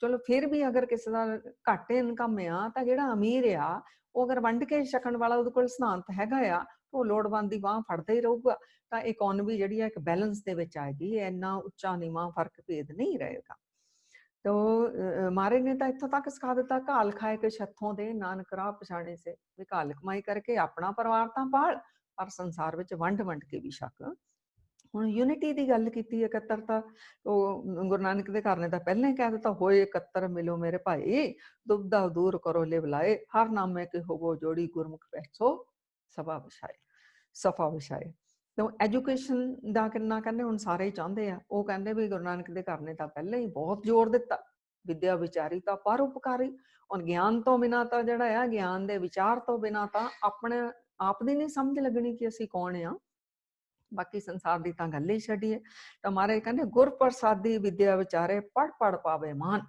ਚਲੋ ਫਿਰ ਵੀ ਅਗਰ ਕਿਸੇ ਦਾ ਘੱਟ ਇਨਕਮ ਆ, ਤਾਂ ਜਿਹੜਾ ਅਮੀਰ ਆ, ਉਹ ਅਗਰ ਵੰਡ ਕੇ ਛਕਣ ਵਾਲਾ ਉਹਦੇ ਕੋਲ ਸਿਧਾਂਤ ਹੈਗਾ ਆ, ਉਹ ਲੋੜਵੰਦ ਦੀ ਬਾਂਹ ਫੜਦਾ ਹੀ ਰਹੂਗਾ। ਤਾਂ ਇਕਨੋਮੀ ਜਿਹੜੀ ਆ ਇੱਕ ਬੈਲੈਂਸ ਦੇ ਵਿੱਚ ਆਏਗੀ, ਇੰਨਾ ਉੱਚਾ ਨੀਵਾਂ ਫਰਕ ਭੇਦ ਨਹੀਂ ਰਹੇਗਾ। ਤੋ ਮਹਾਰਾਜ ਨੇ ਤਾਂ ਇੱਥੋਂ ਤੱਕ ਸਿਖਾ ਦਿੱਤਾ, ਘਾਲ ਖਾਏ ਕੇ ਛੱਥੋਂ ਦੇ, ਨਾਨਕ ਰਾਹ ਪਛਾਣੇ ਸੇ। ਵੀ ਘਾਲ ਕਮਾਈ ਕਰਕੇ ਆਪਣਾ ਪਰਿਵਾਰ ਤਾਂ ਪਾਲ, ਪਰ ਸੰਸਾਰ ਵਿੱਚ ਵੰਡ ਵੰਡ ਕੇ ਵੀ ਛਕ। ਹੁਣ ਯੂਨਿਟੀ ਦੀ ਗੱਲ ਕੀਤੀ, ਇਕੱਤਰਤਾ, ਉਹ ਗੁਰੂ ਨਾਨਕ ਦੇ ਘਰ ਨੇ ਤਾਂ ਪਹਿਲਾਂ ਹੀ ਕਹਿ ਦਿੱਤਾ, ਹੋਏ ਇਕੱਤਰ ਮਿਲੋ ਮੇਰੇ ਭਾਈ, ਦੁਬਦਾ ਦੂਰ ਕਰੋ ਲਿਵ ਲਾਏ, ਹਰ ਨਾਮੇ ਕੇ ਹੋਵੋ ਜੋੜੀ, ਗੁਰਮੁਖ ਬੈਠੋ ਸਭਾ ਵਿਛਾਏ, ਸਫਾ ਵਿਛਾਏ। ਤਾਂ ਐਜੂਕੇਸ਼ਨ ਦਾ ਕਿੰਨਾ ਕਹਿੰਦੇ ਹੁਣ ਸਾਰੇ ਹੀ ਚਾਹੁੰਦੇ ਆ। ਉਹ ਕਹਿੰਦੇ ਵੀ ਗੁਰੂ ਨਾਨਕ ਦੇ ਘਰ ਨੇ ਤਾਂ ਪਹਿਲਾਂ ਹੀ ਬਹੁਤ ਜ਼ੋਰ ਦਿੱਤਾ, ਵਿਦਿਆ ਵਿਚਾਰੀ ਤਾਂ ਪਰਉਪਕਾਰੀ। ਹੁਣ ਗਿਆਨ ਤੋਂ ਬਿਨਾਂ ਤਾਂ ਜਿਹੜਾ ਆ, ਗਿਆਨ ਦੇ ਵਿਚਾਰ ਤੋਂ ਬਿਨਾਂ ਤਾਂ ਆਪਣੇ ਆਪ ਦੀ ਨਹੀਂ ਸਮਝ ਲੱਗਣੀ ਕਿ ਅਸੀਂ ਕੌਣ ਆ। ਬਾਕੀ ਸੰਸਾਰ ਦੀ ਤਾਂ ਗੱਲ ਹੀ ਛੱਡੀਏ। ਤਾਂ ਮਹਾਰਾਜ ਕਹਿੰਦੇ, ਗੁਰ ਪ੍ਰਸਾਦੀ ਵਿਦਿਆ ਵਿਚਾਰੇ, ਪੜ ਪੜ ਪਾਵੇ ਮਾਨ।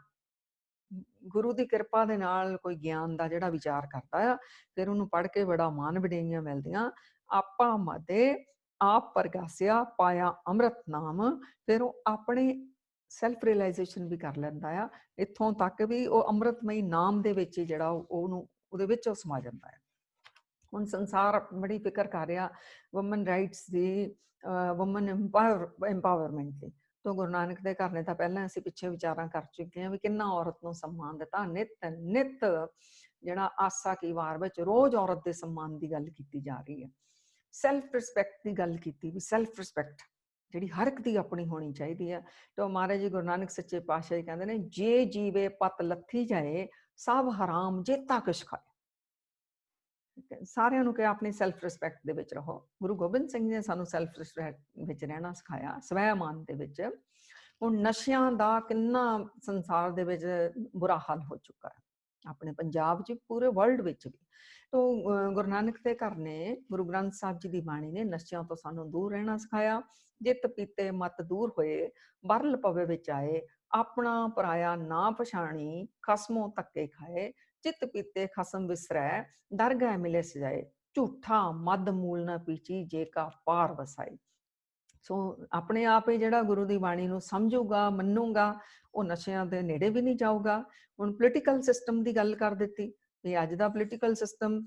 ਗੁਰੂ ਦੀ ਕਿਰਪਾ ਦੇ ਨਾਲ ਕੋਈ ਗਿਆਨ ਦਾ ਜਿਹੜਾ ਵਿਚਾਰ ਕਰਦਾ ਆ, ਫਿਰ ਉਹਨੂੰ ਪੜ੍ਹ ਕੇ ਬੜਾ ਮਾਨ ਵਡਿਆਈਆਂ ਮਿਲਦੀਆਂ। ਆਪਾ ਮਦੇ आप परगासिया पाया अमृत नाम। फिर वो अपने ਸੈਲਫ ਰਿਅਲਾਈਜੇਸ਼ਨ ਵੀ ਕਰ ਲੈਂਦਾ ਆ, ਇੱਥੋਂ ਤੱਕ ਵੀ ਉਹ ਅੰਮ੍ਰਿਤਮਈ ਨਾਮ ਦੇ ਵਿੱਚ ਹੀ ਜਿਹੜਾ ਉਹਨੂੰ ਉਹਦੇ ਵਿੱਚ ਉਹ ਸਮਾ ਜਾਂਦਾ ਹੈ। ਹੁਣ ਸੰਸਾਰ ਬੜੀ ਫਿਕਰ ਕਰ ਰਿਹਾ ਵੂਮਨ ਰਾਈਟਸ ਦੀ, ਵੂਮਨ ਐਮਪਾਵਰਮੈਂਟ ਦੀ। ਤੋਂ ਗੁਰੂ ਨਾਨਕ ਦੇ ਘਰ ਨੇ ਤਾਂ ਪਹਿਲਾਂ ਅਸੀਂ ਪਿੱਛੇ ਵਿਚਾਰਾਂ ਕਰ ਚੁੱਕੇ ਹਾਂ ਵੀ ਕਿੰਨਾ ਔਰਤ ਨੂੰ ਸਨਮਾਨ ਦਿੱਤਾ। ਨਿਤ ਜਿਹੜਾ ਆਸਾ ਕੀ ਵਾਰ ਵਿੱਚ ਰੋਜ਼ ਔਰਤ ਦੇ ਸਨਮਾਨ ਦੀ ਗੱਲ ਕੀਤੀ ਜਾ ਰਹੀ ਹੈ। ਸੈਲਫ ਰਿਸਪੈਕਟ ਦੀ ਗੱਲ ਕੀਤੀ ਵੀ ਸੈਲਫ ਰਿਸਪੈਕਟ ਜਿਹੜੀ ਹਰ ਇੱਕ ਦੀ ਆਪਣੀ ਹੋਣੀ ਚਾਹੀਦੀ ਹੈ। ਤਾਂ ਮਹਾਰਾਜ ਜੀ ਗੁਰੂ ਨਾਨਕ ਸੱਚੇ ਪਾਤਸ਼ਾਹ ਜੀ ਕਹਿੰਦੇ ਨੇ, ਜੇ ਜੀਵੇ ਪਤ ਲੱਥੀ ਜਾਏ ਸਭ ਹਰਾਮ ਜੇਤਾ ਕੁਛ ਖਾਏ। ਸਾਰਿਆਂ ਨੂੰ ਕਿਹਾ ਆਪਣੀ ਸੈਲਫ ਰਿਸਪੈਕਟ ਦੇ ਵਿੱਚ ਰਹੋ। ਗੁਰੂ ਗੋਬਿੰਦ ਸਿੰਘ ਜੀ ਨੇ ਸਾਨੂੰ ਸੈਲਫ ਰਿਸਪੈਕਟ ਵਿੱਚ ਰਹਿਣਾ ਸਿਖਾਇਆ, ਸਵੈਮਾਨ ਦੇ ਵਿੱਚ। ਹੁਣ ਨਸ਼ਿਆਂ ਦਾ ਕਿੰਨਾ ਸੰਸਾਰ ਦੇ ਵਿੱਚ ਬੁਰਾ ਹਾਲ ਹੋ ਚੁੱਕਾ ਹੈ, ਆਪਣੇ ਪੰਜਾਬ 'ਚ, ਪੂਰੇ ਵਰਲਡ ਵਿੱਚ ਵੀ। ਤੋਂ ਗੁਰੂ ਨਾਨਕ ਦੇ ਘਰ ਨੇ, ਗੁਰੂ ਗ੍ਰੰਥ ਸਾਹਿਬ ਜੀ ਦੀ ਬਾਣੀ ਨੇ ਨਸ਼ਿਆਂ ਤੋਂ ਸਾਨੂੰ ਦੂਰ ਰਹਿਣਾ ਸਿਖਾਇਆ। ਜਿਤ ਪੀਤੇ ਮਤ ਦੂਰ ਹੋਏ, ਬਰਲ ਪਵੇ ਵਿੱਚ ਆਏ, ਆਪਣਾ ਪਰਾਇਆ ਨਾ ਪਛਾਣੀ, ਖਸਮੋਂ ਧੱਕੇ ਖਾਏ। ਚਿੱਤ ਪੀਤੇ ਖਸਮ ਵਿਸਰੈ, ਦਰਗਹਿ ਮਿਲੇ ਸਜਾਏ, ਝੂਠਾ ਮਦ ਮੂਲ ਨਾ ਪੀਚੀ, ਜੇ ਕਾ ਪਾਰ ਵਸਾਈ। ਸੋ ਆਪਣੇ ਆਪ ਹੀ ਜਿਹੜਾ ਗੁਰੂ ਦੀ ਬਾਣੀ ਨੂੰ ਸਮਝੂਗਾ, ਮੰਨੂਗਾ, ਉਹ ਨਸ਼ਿਆਂ ਦੇ ਨੇੜੇ ਵੀ ਨਹੀਂ ਜਾਊਗਾ। ਹੁਣ ਪੋਲੀਟੀਕਲ ਸਿਸਟਮ ਦੀ ਗੱਲ ਕਰ ਦਿੱਤੀ ਵੀ ਅੱਜ ਦਾ ਪੋਲੀਟੀਕਲ ਸਿਸਟਮ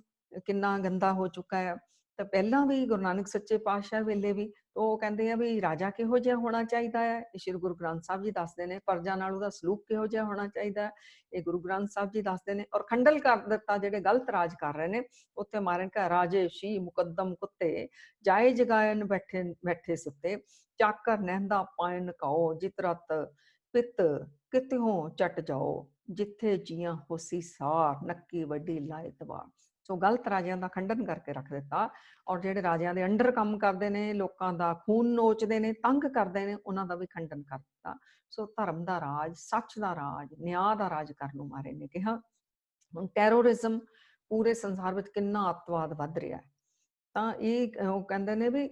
ਕਿੰਨਾ ਗੰਦਾ ਹੋ ਚੁੱਕਾ ਹੈ। ਤਾਂ ਪਹਿਲਾਂ ਵੀ ਗੁਰੂ ਨਾਨਕ ਸੱਚੇ ਪਾਤਸ਼ਾਹ ਵੇਲੇ ਵੀ ਉਹ ਕਹਿੰਦੇ ਆ ਵੀ ਰਾਜਾ ਕਿਹੋ ਜਿਹਾ ਹੋਣਾ ਚਾਹੀਦਾ ਹੈ, ਇਹ ਸ਼੍ਰੀ ਗੁਰੂ ਗ੍ਰੰਥ ਸਾਹਿਬ ਜੀ ਦੱਸਦੇ ਨੇ। ਪ੍ਰਜਾ ਨਾਲ ਉਹਦਾ ਸਲੂਕ ਕਿਹੋ ਜਿਹਾ ਹੋਣਾ ਚਾਹੀਦਾ ਹੈ, ਇਹ ਗੁਰੂ ਗ੍ਰੰਥ ਸਾਹਿਬ ਜੀ ਦੱਸਦੇ ਨੇ। ਔਰ ਖੰਡਲ ਕਰ ਦਿੱਤਾ ਜਿਹੜੇ ਗਲਤ ਰਾਜ ਕਰ ਰਹੇ ਨੇ, ਉੱਥੇ ਮਾਰਨ ਕਾ ਰਾਜੇ ਸ਼ੀ ਮੁਕੱਦਮ ਕੁੱਤੇ, ਜਾਏ ਜਗਾਇਨ ਬੈਠੇ ਬੈਠੇ ਸੁੱਤੇ, ਚਾਕਰ ਨਹਿੰਦਾ ਪਾਇਨ ਕਾਓ, ਜਿਤ ਰਤ ਪਿੱਤ ਕਿਤਿਓਂ ਚਟ ਜਾਓ, ਜਿੱਥੇ ਜੀਆਂ ਹੋਸੀ ਸਾਰ, ਨੱਕੀ ਵੱਡੀ ਲਾਏ ਤਬਾਰ। ਸੋ ਗਲਤ ਰਾਜਿਆਂ ਦਾ ਖੰਡਨ ਕਰਕੇ ਰੱਖ ਦਿੱਤਾ। ਔਰ ਜਿਹੜੇ ਰਾਜਿਆਂ ਦੇ ਅੰਡਰ ਕੰਮ ਕਰਦੇ ਨੇ, ਲੋਕਾਂ ਦਾ ਖੂਨ ਨੋਚਦੇ ਨੇ, ਤੰਗ ਕਰਦੇ ਨੇ, ਉਹਨਾਂ ਦਾ ਵੀ ਖੰਡਨ ਕਰ ਦਿੱਤਾ। ਸੋ ਧਰਮ ਦਾ ਰਾਜ, ਸੱਚ ਦਾ ਰਾਜ, ਨਿਆਂ ਦਾ ਰਾਜ ਕਰਨ ਨੂੰ ਮਾਰੇ ਨੇ ਕਿਹਾ। ਹੁਣ ਟੈਰੋਰਿਜ਼ਮ ਪੂਰੇ ਸੰਸਾਰ ਵਿੱਚ ਕਿੰਨਾ ਅੱਤਵਾਦ ਵੱਧ ਰਿਹਾ ਹੈ। ਤਾਂ ਇਹ ਉਹ ਕਹਿੰਦੇ ਨੇ ਵੀ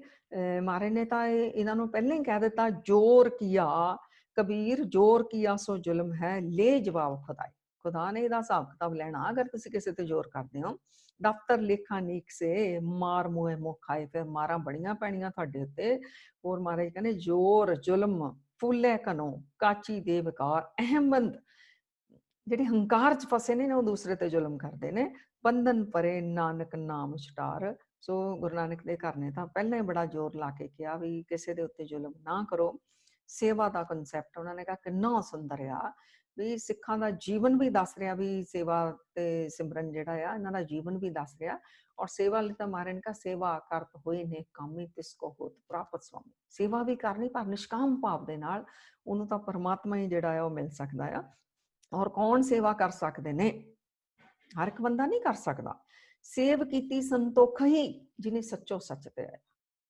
ਮਾਰੇ ਨੇ ਤਾਂ ਇਹਨਾਂ ਨੂੰ ਪਹਿਲਾਂ ਹੀ ਕਹਿ ਦਿੱਤਾ, ਜ਼ੋਰ ਕੀਆ ਕਬੀਰ, ਜ਼ੋਰ ਕੀਆ ਸੋ ਜ਼ੁਲਮ ਹੈ, ਲੈ ਜਵਾਬ ਖੁਦਾਈ। ਖੁਦਾ ਨੇ ਇਹਦਾ ਹਿਸਾਬ ਕਿਤਾਬ ਲੈਣਾ ਅਗਰ ਤੁਸੀਂ ਕਿਸੇ ਤੇ ਜ਼ੋਰ ਕਰਦੇ ਹੋ। ਦਫ਼ਤਰ ਲੇਖਾ ਨੀਕ ਸੇ, ਮਾਰ ਮੂਹੇ ਮੁੱਖ ਖਾਏ, ਫਿਰ ਮਾਰਾਂ ਬੜੀਆਂ ਪੈਣੀਆਂ ਤੁਹਾਡੇ ਉੱਤੇ। ਹੋਰ ਮਹਾਰਾਜ ਕਹਿੰਦੇ, ਜ਼ੋਰ ਜ਼ੁਲਮ ਫੁੱਲੇ ਕਨੋਂ, ਕਾਚੀ ਦੇ ਵਿਕਾਰ, ਅਹਿਮੰਦ ਜਿਹੜੇ ਹੰਕਾਰ 'ਚ ਫਸੇ ਨੇ ਉਹ ਦੂਸਰੇ ਤੇ ਜ਼ੁਲਮ ਕਰਦੇ ਨੇ। ਬੰਧਨ ਪਰੇ ਨਾਨਕ ਨਾਮ ਛੁਟਾਰ। ਸੋ ਗੁਰੂ ਨਾਨਕ ਦੇ ਘਰ ਨੇ ਤਾਂ ਪਹਿਲਾਂ ਹੀ ਬੜਾ ਜ਼ੋਰ ਲਾ ਕੇ ਕਿਹਾ ਵੀ ਕਿਸੇ ਦੇ ਉੱਤੇ ਜ਼ੁਲਮ ਨਾ ਕਰੋ। ਸੇਵਾ ਦਾ ਕਨਸੈਪਟ ਉਹਨਾਂ ਨੇ ਕਿਹਾ ਕਿੰਨਾ ਸੁੰਦਰ ਆ, ਵੀ ਸਿੱਖਾਂ ਦਾ ਜੀਵਨ ਵੀ ਦੱਸ ਰਿਹਾ ਵੀ ਸੇਵਾ ਤੇ ਸਿਮਰਨ ਜਿਹੜਾ ਆ ਇਹਨਾਂ ਦਾ ਜੀਵਨ ਵੀ ਦੱਸ ਰਿਹਾ। ਔਰ ਸੇਵਾ ਲਈ ਤਾਂ ਮਹਾਰਾਜ ਨੇ ਕਿਹਾ, ਸੇਵਾ ਕਰਤ ਹੋਏ ਨੇ ਕਾਮੀ, ਤਿਸ ਕੋ ਹੋਤ ਪ੍ਰਾਪਤ ਸੁਆਮੀ। ਸੇਵਾ ਵੀ ਕਰਨੀ ਪਰ ਨਿਸ਼ਕਾਮ ਭਾਵ ਦੇ ਨਾਲ, ਉਹਨੂੰ ਤਾਂ ਪਰਮਾਤਮਾ ਹੀ ਜਿਹੜਾ ਆ ਉਹ ਮਿਲ ਸਕਦਾ ਆ। ਔਰ ਕੌਣ ਸੇਵਾ ਕਰ ਸਕਦੇ ਨੇ? ਹਰ ਇੱਕ ਬੰਦਾ ਨਹੀਂ ਕਰ ਸਕਦਾ। ਸੇਵ ਕੀਤੀ ਸੰਤੋਖ ਹੀ, ਜਿਹਨੇ ਸੱਚੋ ਸੱਚ ਤੇ ਆਇਆ।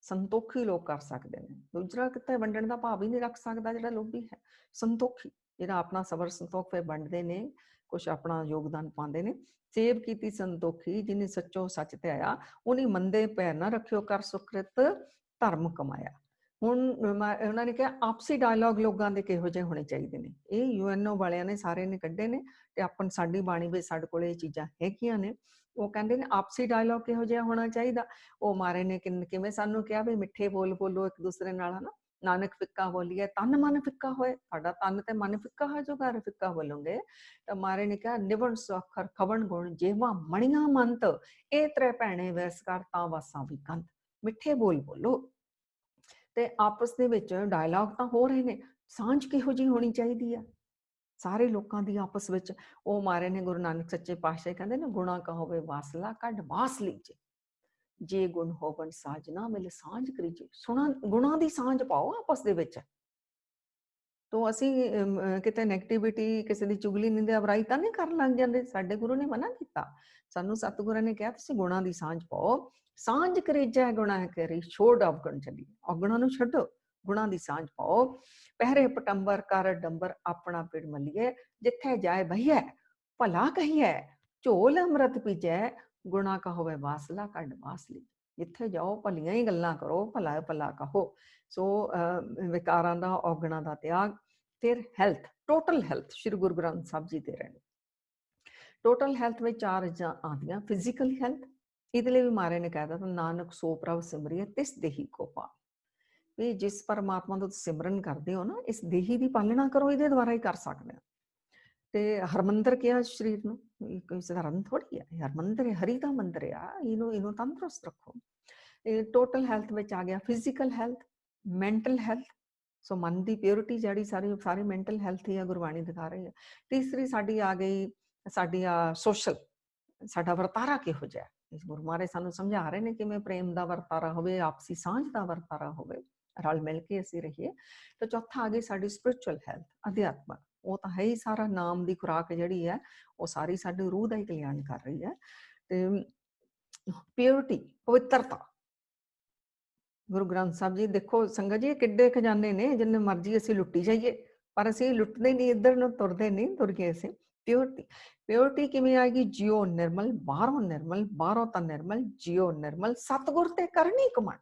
ਸੰਤੋਖੀ ਲੋਕ ਕਰ ਸਕਦੇ ਨੇ। ਦੂਜਾ ਕਿਤੇ ਵੰਡਣ ਦਾ ਭਾਵ ਹੀ ਨਹੀਂ ਰੱਖ ਸਕਦਾ ਜਿਹੜਾ ਲੋਭੀ ਹੈ। ਸੰਤੋਖੀ ਜਿਹੜਾ ਆਪਣਾ ਸਬਰ ਸੰਤੋਖ ਫਿਰ ਵੰਡਦੇ ਨੇ, ਕੁਛ ਆਪਣਾ ਯੋਗਦਾਨ ਪਾਉਂਦੇ ਨੇ। ਸੇਵ ਕੀਤੀ ਸੰਤੋਖੀ, ਜਿਹਨੇ ਸੱਚੋ ਸੱਚ ਤੇ ਆਇਆ, ਉਹਨੇ ਮੰਦੇ ਪੈਰ ਨਾ ਰੱਖਿਓ, ਕਰ ਸੁਕ੍ਰਿਤ ਧਰਮ ਕਮਾਇਆ। ਹੁਣ ਉਹਨਾਂ ਨੇ ਕਿਹਾ ਆਪਸੀ ਡਾਇਲੋਗ ਲੋਕਾਂ ਦੇ ਕਿਹੋ ਜਿਹੇ ਹੋਣੇ ਚਾਹੀਦੇ ਨੇ। ਇਹ UNO ਵਾਲਿਆਂ ਨੇ ਸਾਰੇ ਨੇ ਕੱਢੇ ਨੇ, ਤੇ ਆਪਾਂ ਸਾਡੀ ਬਾਣੀ ਵਿੱਚ ਸਾਡੇ ਕੋਲ ਇਹ ਚੀਜ਼ਾਂ ਹੈਗੀਆਂ ਨੇ। ਉਹ ਕਹਿੰਦੇ ਨੇ ਆਪਸੀ ਡਾਇਲੋਗ ਕਿਹੋ ਜਿਹਾ ਹੋਣਾ ਚਾਹੀਦਾ। ਉਹ ਮਾਰੇ ਨੇ ਕਿਵੇਂ ਸਾਨੂੰ ਕਿਹਾ ਵੀ ਮਿੱਠੇ ਬੋਲ ਬੋਲੋ ਇੱਕ ਦੂਸਰੇ ਨਾਲ, ਹਨਾ। ਨਾਨਕ ਫਿੱਕਾ ਬੋਲੀਏ ਤਨ ਮਨ ਫਿੱਕਾ ਹੋਏ, ਤੁਹਾਡਾ ਤਨ ਤੇ ਮਨ ਫਿੱਕਾ ਹੋ ਜਾਊਗਾ ਫਿੱਕਾ ਬੋਲੋਗੇ। ਤਾਂ ਮਾਰੇ ਨੇ ਕਿਹਾ ਨਿਵਣ ਸੁਅਖਰ ਖਵਣ ਗੁਣ, ਜੇਵਾ ਮਣੀਆਂ ਮੰਤ, ਇਹ ਤਰੇ ਭੈਣੇ ਵੈਸ ਕਰ ਤਾਂ ਵਾਸਾਂ ਵੀ ਕੰਤ। ਮਿੱਠੇ ਬੋਲ ਬੋਲੋ ਤੇ ਆਪਸ ਦੇ ਵਿੱਚ ਡਾਇਲੌਗ ਤਾਂ ਹੋ ਰਹੇ ਨੇ। ਸਾਂਝ ਕਿਹੋ ਜਿਹੀ ਹੋਣੀ ਚਾਹੀਦੀ ਆ ਸਾਰੇ ਲੋਕਾਂ ਦੀ ਆਪਸ ਵਿੱਚ। ਉਹ ਮਾਰੇ ਨੇ ਗੁਰੂ ਨਾਨਕ ਸੱਚੇ ਪਾਤਸ਼ਾਹ ਕਹਿੰਦੇ ਨੇ, ਗੁਣਾ ਕਹੋਵੇ ਵਾਸਲਾ ਕੱਢ ਵਾਸ ਲੀਜੇ, ਜੇ ਗੁਣ ਹੋਵਣ ਸਾਜਨਾ ਮਿਲ ਸਾਂਝ ਕਰੀਜੇ। ਗੁਣਾਂ ਦੀ ਸਾਂਝ ਪਾਓ ਆਪਸ ਦੇ ਵਿੱਚ। ਤੋਂ ਅਸੀਂ ਕਿਤੇ ਨੈਗੇਟਿਵਿਟੀ, ਕਿਸੇ ਦੀ ਚੁਗਲੀ, ਨਿੰਦਿਆ, ਬੁਰਾਈ ਤਾਂ ਨਹੀਂ ਕਰਨ ਲੱਗ ਜਾਂਦੇ। ਸਾਡੇ ਗੁਰੂ ਨੇ ਮਨਾ ਕੀਤਾ ਸਾਨੂੰ। ਸਤਿਗੁਰਾਂ ਨੇ ਕਿਹਾ ਤੁਸੀਂ ਗੁਣਾਂ ਦੀ ਸਾਂਝ ਪਾਓ। ਸਾਂਝ ਕਰੀਜੈ ਗੁਣਾ ਕਰੀ, ਛੋੜ ਅਵਗੁਣ ਚਲੀ। ਅਵਗੁਣਾਂ ਨੂੰ ਛੱਡੋ, ਗੁਣਾਂ ਦੀ ਸਾਂਝ ਪਾਓ। ਪਹਿਰੇ ਪਟੰਬਰ ਕਰ ਡੰਬਰ, ਆਪਣਾ ਪਿੜ ਮਲੀਏ, ਜਿੱਥੇ ਜਾਏ ਬਹੀਐ ਭਲਾ ਕਹੀਐ, ਝੋਲ ਅੰਮ੍ਰਿਤ ਪੀਜੈ, ਗੁਣਾ ਕਹੋਵੇ ਵਾਸਲਾ ਕੱਢ ਵਾਸ ਲਈ। ਜਿੱਥੇ ਜਾਓ ਭਲੀਆਂ ਹੀ ਗੱਲਾਂ ਕਰੋ, ਭਲਾ ਭਲਾ ਕਹੋ। ਸੋ ਵਿਕਾਰਾਂ ਦਾ, ਔਗਣਾਂ ਦਾ ਤਿਆਗ। ਫਿਰ health, total health Shri Guru Granth Sahib ji ਦੇ ਰਹੇ ਨੇ। ਟੋਟਲ ਹੈਲਥ ਵਿੱਚ 4 ਚੀਜ਼ਾਂ ਆਉਂਦੀਆਂ। ਫਿਜ਼ੀਕਲ ਹੈਲਥ, ਇਹਦੇ ਲਈ ਵੀ ਮਹਾਰਾਜ ਨੇ ਕਹਿ ਦਿੱਤਾ, ਨਾਨਕ ਸੋ ਪ੍ਰਭ ਸਿਮਰਿਐ ਤਿਸ ਦੇਹੀ ਕੋ ਪਾਲ। ਵੀ ਜਿਸ ਪਰਮਾਤਮਾ ਦਾ ਤੁਸੀਂ ਸਿਮਰਨ ਕਰਦੇ ਹੋ ਨਾ, ਇਸ ਦੇਹੀ ਦੀ ਪਾਲਣਾ ਕਰੋ, ਇਹਦੇ ਦੁਆਰਾ ਹੀ ਕਰ ਸਕਦੇ ਹੋ। ਤੇ ਹਰਮੰਦਰ ਕਿਹਾ ਸਰੀਰ ਨੂੰ, ਕੋਈ ਸਧਾਰਨ ਥੋੜੀ ਹੈ, ਹਰਮੰਦਰ ਹੈ, ਹਰੀ ਦਾ ਮੰਦਰ ਆ, ਇਹਨੂੰ ਤੰਦਰੁਸਤ ਰੱਖੋ। ਇਹ ਟੋਟਲ ਹੈਲਥ ਵਿੱਚ ਆ ਗਿਆ ਫਿਜ਼ੀਕਲ ਹੈਲਥ, ਮੈਂਟਲ ਹੈਲਥ। ਸੋ ਮਨ ਦੀ ਪਿਓਰਿਟੀ ਜਿਹੜੀ ਸਾਰੀ ਮੈਂਟਲ ਹੈਲਥ ਹੀ ਆ, ਗੁਰਬਾਣੀ ਦਿਖਾ ਰਹੀ ਹੈ। ਤੀਸਰੀ ਸਾਡੀ ਆ ਗਈ ਸਾਡੀ ਸੋਸ਼ਲ, ਸਾਡਾ ਵਰਤਾਰਾ ਕਿਹੋ ਜਿਹਾ। ਇਸ ਗੁਰੂ ਮਹਾਰਾਜ ਸਾਨੂੰ ਸਮਝਾ ਰਹੇ ਨੇ ਕਿਵੇਂ ਪ੍ਰੇਮ ਦਾ ਵਰਤਾਰਾ ਹੋਵੇ, ਆਪਸੀ ਸਾਂਝ ਦਾ ਵਰਤਾਰਾ ਹੋਵੇ, ਰਲ ਮਿਲ ਕੇ ਅਸੀਂ ਰਹੀਏ। ਤੇ ਚੌਥਾ ਆ ਗਈ ਸਾਡੀ ਸਪਿਰਿਚੁਅਲ ਹੈਲਥ, ਅਧਿਆਤਮਕ। ਉਹ ਤਾਂ ਹੈ ਹੀ ਸਾਰਾ ਨਾਮ ਦੀ ਖੁਰਾਕ ਜਿਹੜੀ ਹੈ, ਉਹ ਸਾਰੀ ਸਾਡੀ ਰੂਹ ਦਾ ਹੀ ਕਲਿਆਣ ਕਰ ਰਹੀ ਹੈ। ਤੇ ਪਿਓਰਿਟੀ, ਪਵਿੱਤਰਤਾ। ਗੁਰੂ ਗ੍ਰੰਥ ਸਾਹਿਬ ਜੀ ਦੇਖੋ ਸੰਗਤ ਜੀ, ਕਿੱਡੇ ਖਜ਼ਾਨੇ ਨੇ, ਜਿੰਨੇ ਮਰਜ਼ੀ ਅਸੀਂ ਲੁੱਟੀ ਜਾਈਏ, ਪਰ ਅਸੀਂ ਲੁੱਟਦੇ ਨਹੀਂ, ਇੱਧਰ ਨੂੰ ਤੁਰਦੇ ਨਹੀਂ, ਤੁਰ ਕੇ ਅਸੀਂ ਪਿਓਰਿਟੀ। ਪਿਓਰਿਟੀ ਕਿਵੇਂ ਆਏਗੀ? ਜਿਉ ਨਿਰਮਲ, ਬਾਹਰੋਂ ਨਿਰਮਲ, ਬਾਹਰੋਂ ਤਾਂ ਨਿਰਮਲ, ਜਿਉ ਨਿਰਮਲ, ਸਤਿਗੁਰ ਤੇ ਕਰਨੀ ਕਮਾਈ।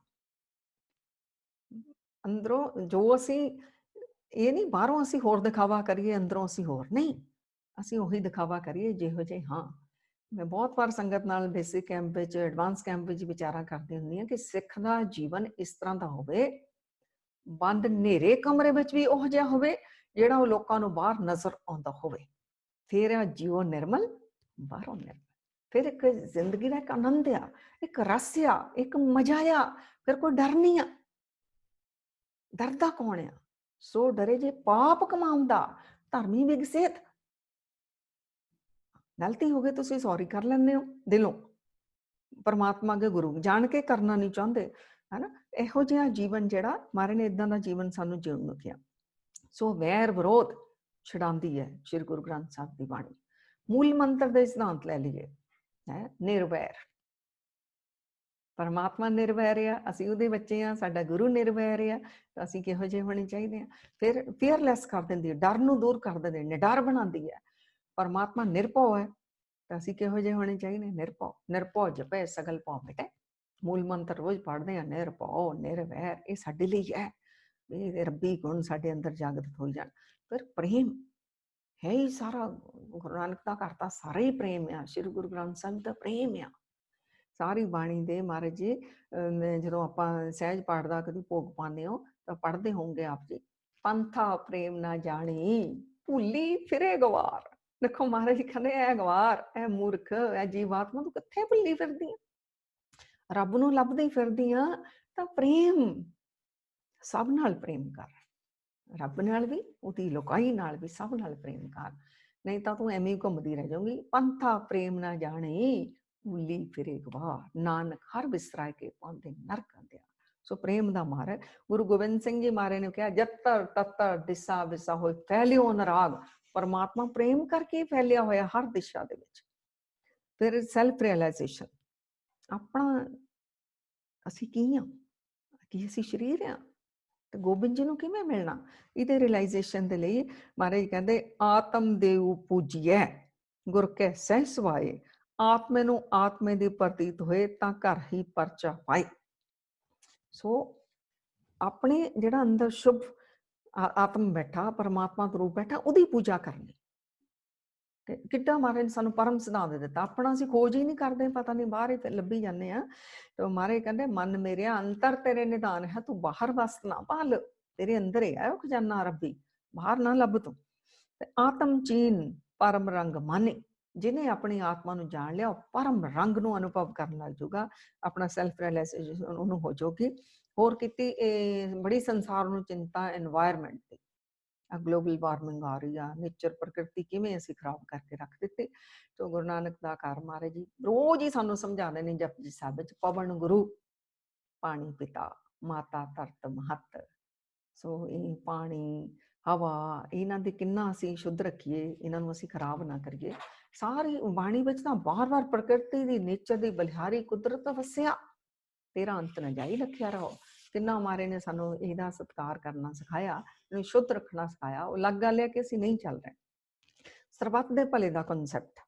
ਅੰਦਰੋਂ ਜੋ ਅਸੀਂ, ਇਹ ਨਹੀਂ ਬਾਹਰੋਂ ਅਸੀਂ ਹੋਰ ਦਿਖਾਵਾ ਕਰੀਏ, ਅੰਦਰੋਂ ਅਸੀਂ ਹੋਰ ਨਹੀਂ, ਅਸੀਂ ਉਹੀ ਦਿਖਾਵਾ ਕਰੀਏ ਜਿਹੋ ਜਿਹੇ ਹਾਂ। ਮੈਂ ਬਹੁਤ ਵਾਰ ਸੰਗਤ ਨਾਲ ਬੇਸਿਕ ਕੈਂਪ ਵਿੱਚ, ਐਡਵਾਂਸ ਕੈਂਪ ਵਿੱਚ ਵਿਚਾਰਾ ਕਰਦੀ ਹੁੰਦੀ ਹਾਂ ਕਿ ਸਿੱਖ ਦਾ ਜੀਵਨ ਇਸ ਤਰ੍ਹਾਂ ਦਾ ਹੋਵੇ, ਬੰਦ ਹਨੇਰੇ ਕਮਰੇ ਵਿੱਚ ਵੀ ਉਹ ਜਿਹਾ ਹੋਵੇ ਜਿਹੜਾ ਉਹ ਲੋਕਾਂ ਨੂੰ ਬਾਹਰ ਨਜ਼ਰ ਆਉਂਦਾ ਹੋਵੇ। ਫਿਰ ਆ ਜੀਵੋ ਨਿਰਮਲ, ਬਾਹਰੋਂ ਨਿਰਮਲ। ਫਿਰ ਇੱਕ ਜ਼ਿੰਦਗੀ ਦਾ ਇੱਕ ਆਨੰਦ ਆ, ਇੱਕ ਰਸ ਆ, ਇੱਕ ਮਜ਼ਾ ਆ, ਫਿਰ ਕੋਈ ਡਰ ਨਹੀਂ ਆ। ਡਰਦਾ ਕੌਣ ਆ? ਸੋ ਡਰੇ ਜੇ ਪਾਪ ਕਮਾਉਂਦਾ, ਧਰਮੀ ਵਿਗਸੇਤ। ਗਲਤੀ ਹੋ ਗਈ, ਤੁਸੀਂ ਸੌਰੀ ਕਰ ਲੈਂਦੇ ਹੋ ਦਿਲੋਂ, ਪਰਮਾਤਮਾ ਦੇ ਗੁਰੂ ਜਾਣ ਕੇ ਕਰਨਾ ਨਹੀਂ ਚਾਹੁੰਦੇ, ਹਨਾ। ਇਹੋ ਜਿਹਾ ਜੀਵਨ ਜਿਹੜਾ ਮਹਾਰਾਜ ਨੇ ਇਦਾਂ ਦਾ ਜੀਵਨ ਸਾਨੂੰ ਜਿਉਣ ਨੂੰ ਕਿਹਾ। ਸੋ ਵੈਰ ਵਿਰੋਧ ਛਡਾਉਂਦੀ ਹੈ ਸ਼੍ਰੀ ਗੁਰੂ ਗ੍ਰੰਥ ਸਾਹਿਬ ਦੀ ਬਾਣੀ। ਮੂਲ ਮੰਤਰ ਦੇ ਸਿਧਾਂਤ ਲੈ ਲਈਏ, ਹੈ ਨਿਰਵੈਰ। ਪਰਮਾਤਮਾ ਨਿਰਵੈਰ ਆ, ਅਸੀਂ ਉਹਦੇ ਬੱਚੇ ਆ, ਸਾਡਾ ਗੁਰੂ ਨਿਰਵੈਰ ਆ, ਤਾਂ ਅਸੀਂ ਕਿਹੋ ਜਿਹੇ ਹੋਣੇ ਚਾਹੀਦੇ ਆ? ਫਿਰ ਫੀਅਰਲੈਸ ਕਰ ਦਿੰਦੀ ਹੈ, ਡਰ ਨੂੰ ਦੂਰ ਕਰ ਦਿੰਦੀ ਹੈ, ਨਿਡਰ ਬਣਾਉਂਦੀ ਹੈ। ਪਰਮਾਤਮਾ ਨਿਰਭਉ ਹੈ, ਤਾਂ ਅਸੀਂ ਕਿਹੋ ਜਿਹੇ ਹੋਣੇ ਚਾਹੀਦੇ? ਨਿਰਭਉ। ਨਿਰਭਉ ਜਪੈ ਸਗਲ ਭਉ ਮਿਟੈ। ਮੂਲ ਮੰਤਰ ਰੋਜ਼ ਪੜ੍ਹਦੇ ਆ, ਨਿਰਭਉ ਨਿਰਵੈਰ। ਇਹ ਸਾਡੇ ਲਈ ਹੈ, ਇਹ ਰੱਬੀ ਗੁਣ ਸਾਡੇ ਅੰਦਰ ਜਾਗਰਤ ਹੋ ਜਾਣ। ਫਿਰ ਪ੍ਰੇਮ ਹੈ ਹੀ ਸਾਰਾ, ਗੁਰੂ ਨਾਨਕ ਦਾ ਘਰ ਤਾਂ ਸਾਰਾ ਹੀ ਪ੍ਰੇਮ ਆ, ਸ਼੍ਰੀ ਗੁਰੂ ਗ੍ਰੰਥ ਸਾਹਿਬ ਦਾ ਪ੍ਰੇਮ ਆ। ਸਾਰੀ ਬਾਣੀ ਦੇ ਮਹਾਰਾਜ ਜੀ, ਜਦੋਂ ਆਪਾਂ ਸਹਿਜ ਪਾਠ ਦਾ ਕਦੀ ਭੋਗ ਪਾਉਂਦੇ ਹੋ ਤਾਂ ਪੜ੍ਹਦੇ ਹੋਣਗੇ ਆਪ ਜੀ, ਪੰਥਾ ਪ੍ਰੇਮ ਨਾ ਜਾਣੀ, ਭੁੱਲੀ ਫਿਰੇ ਗਵਾਰ। ਦੇਖੋ ਮਹਾਰਾਜ ਜੀ ਕਹਿੰਦੇ ਐ ਗਵਾਰ, ਐ ਮੂਰਖ, ਐ ਜੀਵਾਤਮਾ, ਤੂੰ ਕਿੱਥੇ ਭੁੱਲੀ ਫਿਰਦੀ ਆ? ਰੱਬ ਨੂੰ ਲੱਭਦੀ ਫਿਰਦੀ ਆ, ਤਾਂ ਪ੍ਰੇਮ, ਸਭ ਨਾਲ ਪ੍ਰੇਮ ਕਰ। ਰੱਬ ਨਾਲ ਵੀ, ਉਹਦੀ ਲੋਕਾਈ ਨਾਲ ਵੀ, ਸਭ ਨਾਲ ਪ੍ਰੇਮ ਕਰ, ਨਹੀਂ ਤਾਂ ਤੂੰ ਐਵੇਂ ਹੀ ਘੁੰਮਦੀ ਰਹਿ ਜਾਊਗੀ। ਪੰਥਾ ਪ੍ਰੇਮ ਨਾ ਜਾਣੇ, ਭੁੱਲੀ ਫਿਰੇ ਗਵਾਰ, ਨਾਨਕ ਹਰ ਬਿਸਰਾਏ ਕੇ ਪਾਉਂਦੇ ਨਰਕ ਅੰਧਿਆ। ਸੋ ਪ੍ਰੇਮ ਦਾ ਮਾਰਗ। ਗੁਰੂ ਗੋਬਿੰਦ ਸਿੰਘ ਜੀ ਮਹਾਰਾਜ ਨੇ ਕਿਹਾ, ਜਤਰ ਤਤਰ ਦਿਸਾ ਵਿਸਾ ਹੋਏ ਫੈਲਿਓ ਅਨੁਰਾਗ। ਪਰਮਾਤਮਾ ਪ੍ਰੇਮ ਕਰਕੇ ਫੈਲਿਆ ਹੋਇਆ ਹਰ ਦਿਸ਼ਾ ਦੇ ਵਿੱਚ। ਫਿਰ ਸੈਲਫ ਰਿਅਲਾਈਜੇਸ਼ਨ, ਆਪਣਾ ਅਸੀਂ ਕੀ ਆ, ਕੀ ਅਸੀਂ ਸਰੀਰ ਆ, ਤੇ ਗੋਬਿੰਦ ਜੀ ਨੂੰ ਕਿਵੇਂ ਮਿਲਣਾ? ਇਹਦੇ ਰਿਅਲਾਈਜੇਸ਼ਨ ਦੇ ਲਈ ਮਹਾਰਾਜ ਕਹਿੰਦੇ, ਆਤਮ ਦੇਉ ਪੂਜੀਐ ਗੁਰ ਕੈ ਸਹਿ ਸੁਭਾਏ। ਆਤਮੇ ਨੂੰ ਆਤਮੇ ਦੀ ਪ੍ਰਤੀਤ ਹੋਏ ਤਾਂ ਘਰ ਹੀ ਪਰਚਾ ਪਾਏ। ਸੋ ਆਪਣੇ ਜਿਹੜਾ ਅੰਦਰ ਸ਼ੁਭ ਆਤਮ ਬੈਠਾ, ਪਰਮਾਤਮਾ ਦਾ ਰੂਪ ਬੈਠਾ, ਉਹਦੀ ਪੂਜਾ ਕਰਨੀ। ਤੇ ਕਿੱਡਾ ਮਹਾਰਾਜ ਨੇ ਸਾਨੂੰ ਪਰਮ ਸਿਧਾਂਤ ਦੇ ਦਿੱਤਾ। ਆਪਣਾ ਅਸੀਂ ਖੋਜ ਹੀ ਨਹੀਂ ਕਰਦੇ, ਪਤਾ ਨਹੀਂ ਬਾਹਰ ਹੀ ਲੱਭੀ ਜਾਂਦੇ ਆ। ਤੇ ਮਹਾਰਾਜ ਕਹਿੰਦੇ, ਮਨ ਮੇਰਿਆ ਅੰਤਰ ਤੇਰੇ ਨਿਧਾਨ ਹੈ, ਤੂੰ ਬਾਹਰ ਵਸਤ ਨਾ ਭਾਲ। ਤੇਰੇ ਅੰਦਰ ਹੀ ਹੈ ਉਹ ਖਜ਼ਾਨਾ ਰੱਬੀ, ਬਾਹਰ ਨਾ ਲੱਭ ਤੂੰ। ਤੇ ਆਤਮ ਚੀਨ ਪਰਮ ਰੰਗ ਮਾਨੇ। ਜਿਹਨੇ ਆਪਣੀ ਆਤਮਾ ਨੂੰ ਜਾਣ ਲਿਆ, ਉਹ ਪਰਮ ਰੰਗ ਨੂੰ ਅਨੁਭਵ ਕਰਨ ਲੱਗ ਜਾਊਗਾ, ਆਪਣਾ ਸੈਲਫ ਰਿਅਲਾਈਜੇਸ਼ਨ ਉਹਨੂੰ ਹੋ ਜਾਊਗੀ। ਹੋਰ ਕੀਤੀ ਇਹ ਬੜੀ ਸੰਸਾਰ ਨੂੰ ਚਿੰਤਾ এনवायरमेंट ਦੀ, ਗਲੋਬਲ ਵਾਰਮਿੰਗ ਆ ਰਹੀ ਆ, ਨੇਚਰ ਪ੍ਰਕਿਰਤੀ ਕਿਵੇਂ ਅਸੀਂ ਖਰਾਬ ਕਰਕੇ ਰੱਖ ਦਿੱਤੀ। ਸੋ ਗੁਰੂ ਨਾਨਕ ਦਾ ਘਰ ਮਹਾਰਾਜ ਜੀ ਰੋਜ਼ ਹੀ ਸਾਨੂੰ ਸਮਝਾਉਂਦੇ ਨੇ ਜਪਜੀ ਸਾਹਿਬ ਵਿੱਚ, ਪਵਨ ਗੁਰੂ, ਪਾਣੀ ਪਿਤਾ, ਮਾਤਾ ਧਰਤ ਮਹੱਤ। ਸੋ ਇਹ ਪਾਣੀ, ਹਵਾ, ਇਹਨਾਂ ਦੇ ਕਿੰਨਾ ਅਸੀਂ ਸ਼ੁੱਧ ਰੱਖੀਏ, ਇਹਨਾਂ ਨੂੰ ਅਸੀਂ ਖਰਾਬ ਨਾ ਕਰੀਏ। ਸਾਰੀ ਬਾਣੀ ਵਿੱਚ ਤਾਂ ਵਾਰ-ਵਾਰ ਪ੍ਰਕਿਰਤੀ ਦੀ, ਨੇਚਰ ਦੀ ਬਲਿਹਾਰੀ ਕੁਦਰਤ ਵਸਿਆ, ਤੇਰਾ ਅੰਤ ਨਾ ਜਾਈ ਲਖਿਆ ਰਹੋ। ਕਿੰਨਾ ਮਾਰੇ ਨੇ ਸਾਨੂੰ ਇਹਦਾ ਸਤਿਕਾਰ ਕਰਨਾ ਸਿਖਾਇਆ, ਇਹਨੂੰ ਸ਼ੁੱਧ ਰੱਖਣਾ ਸਿਖਾਇਆ। ਉਹ ਲੱਗ ਗੱਲ ਹੈ ਕਿ ਅਸੀਂ ਨਹੀਂ ਚੱਲ ਰਹੇ। ਸਰਬੱਤ ਦੇ ਭਲੇ ਦਾ ਕਨਸੈਪਟ,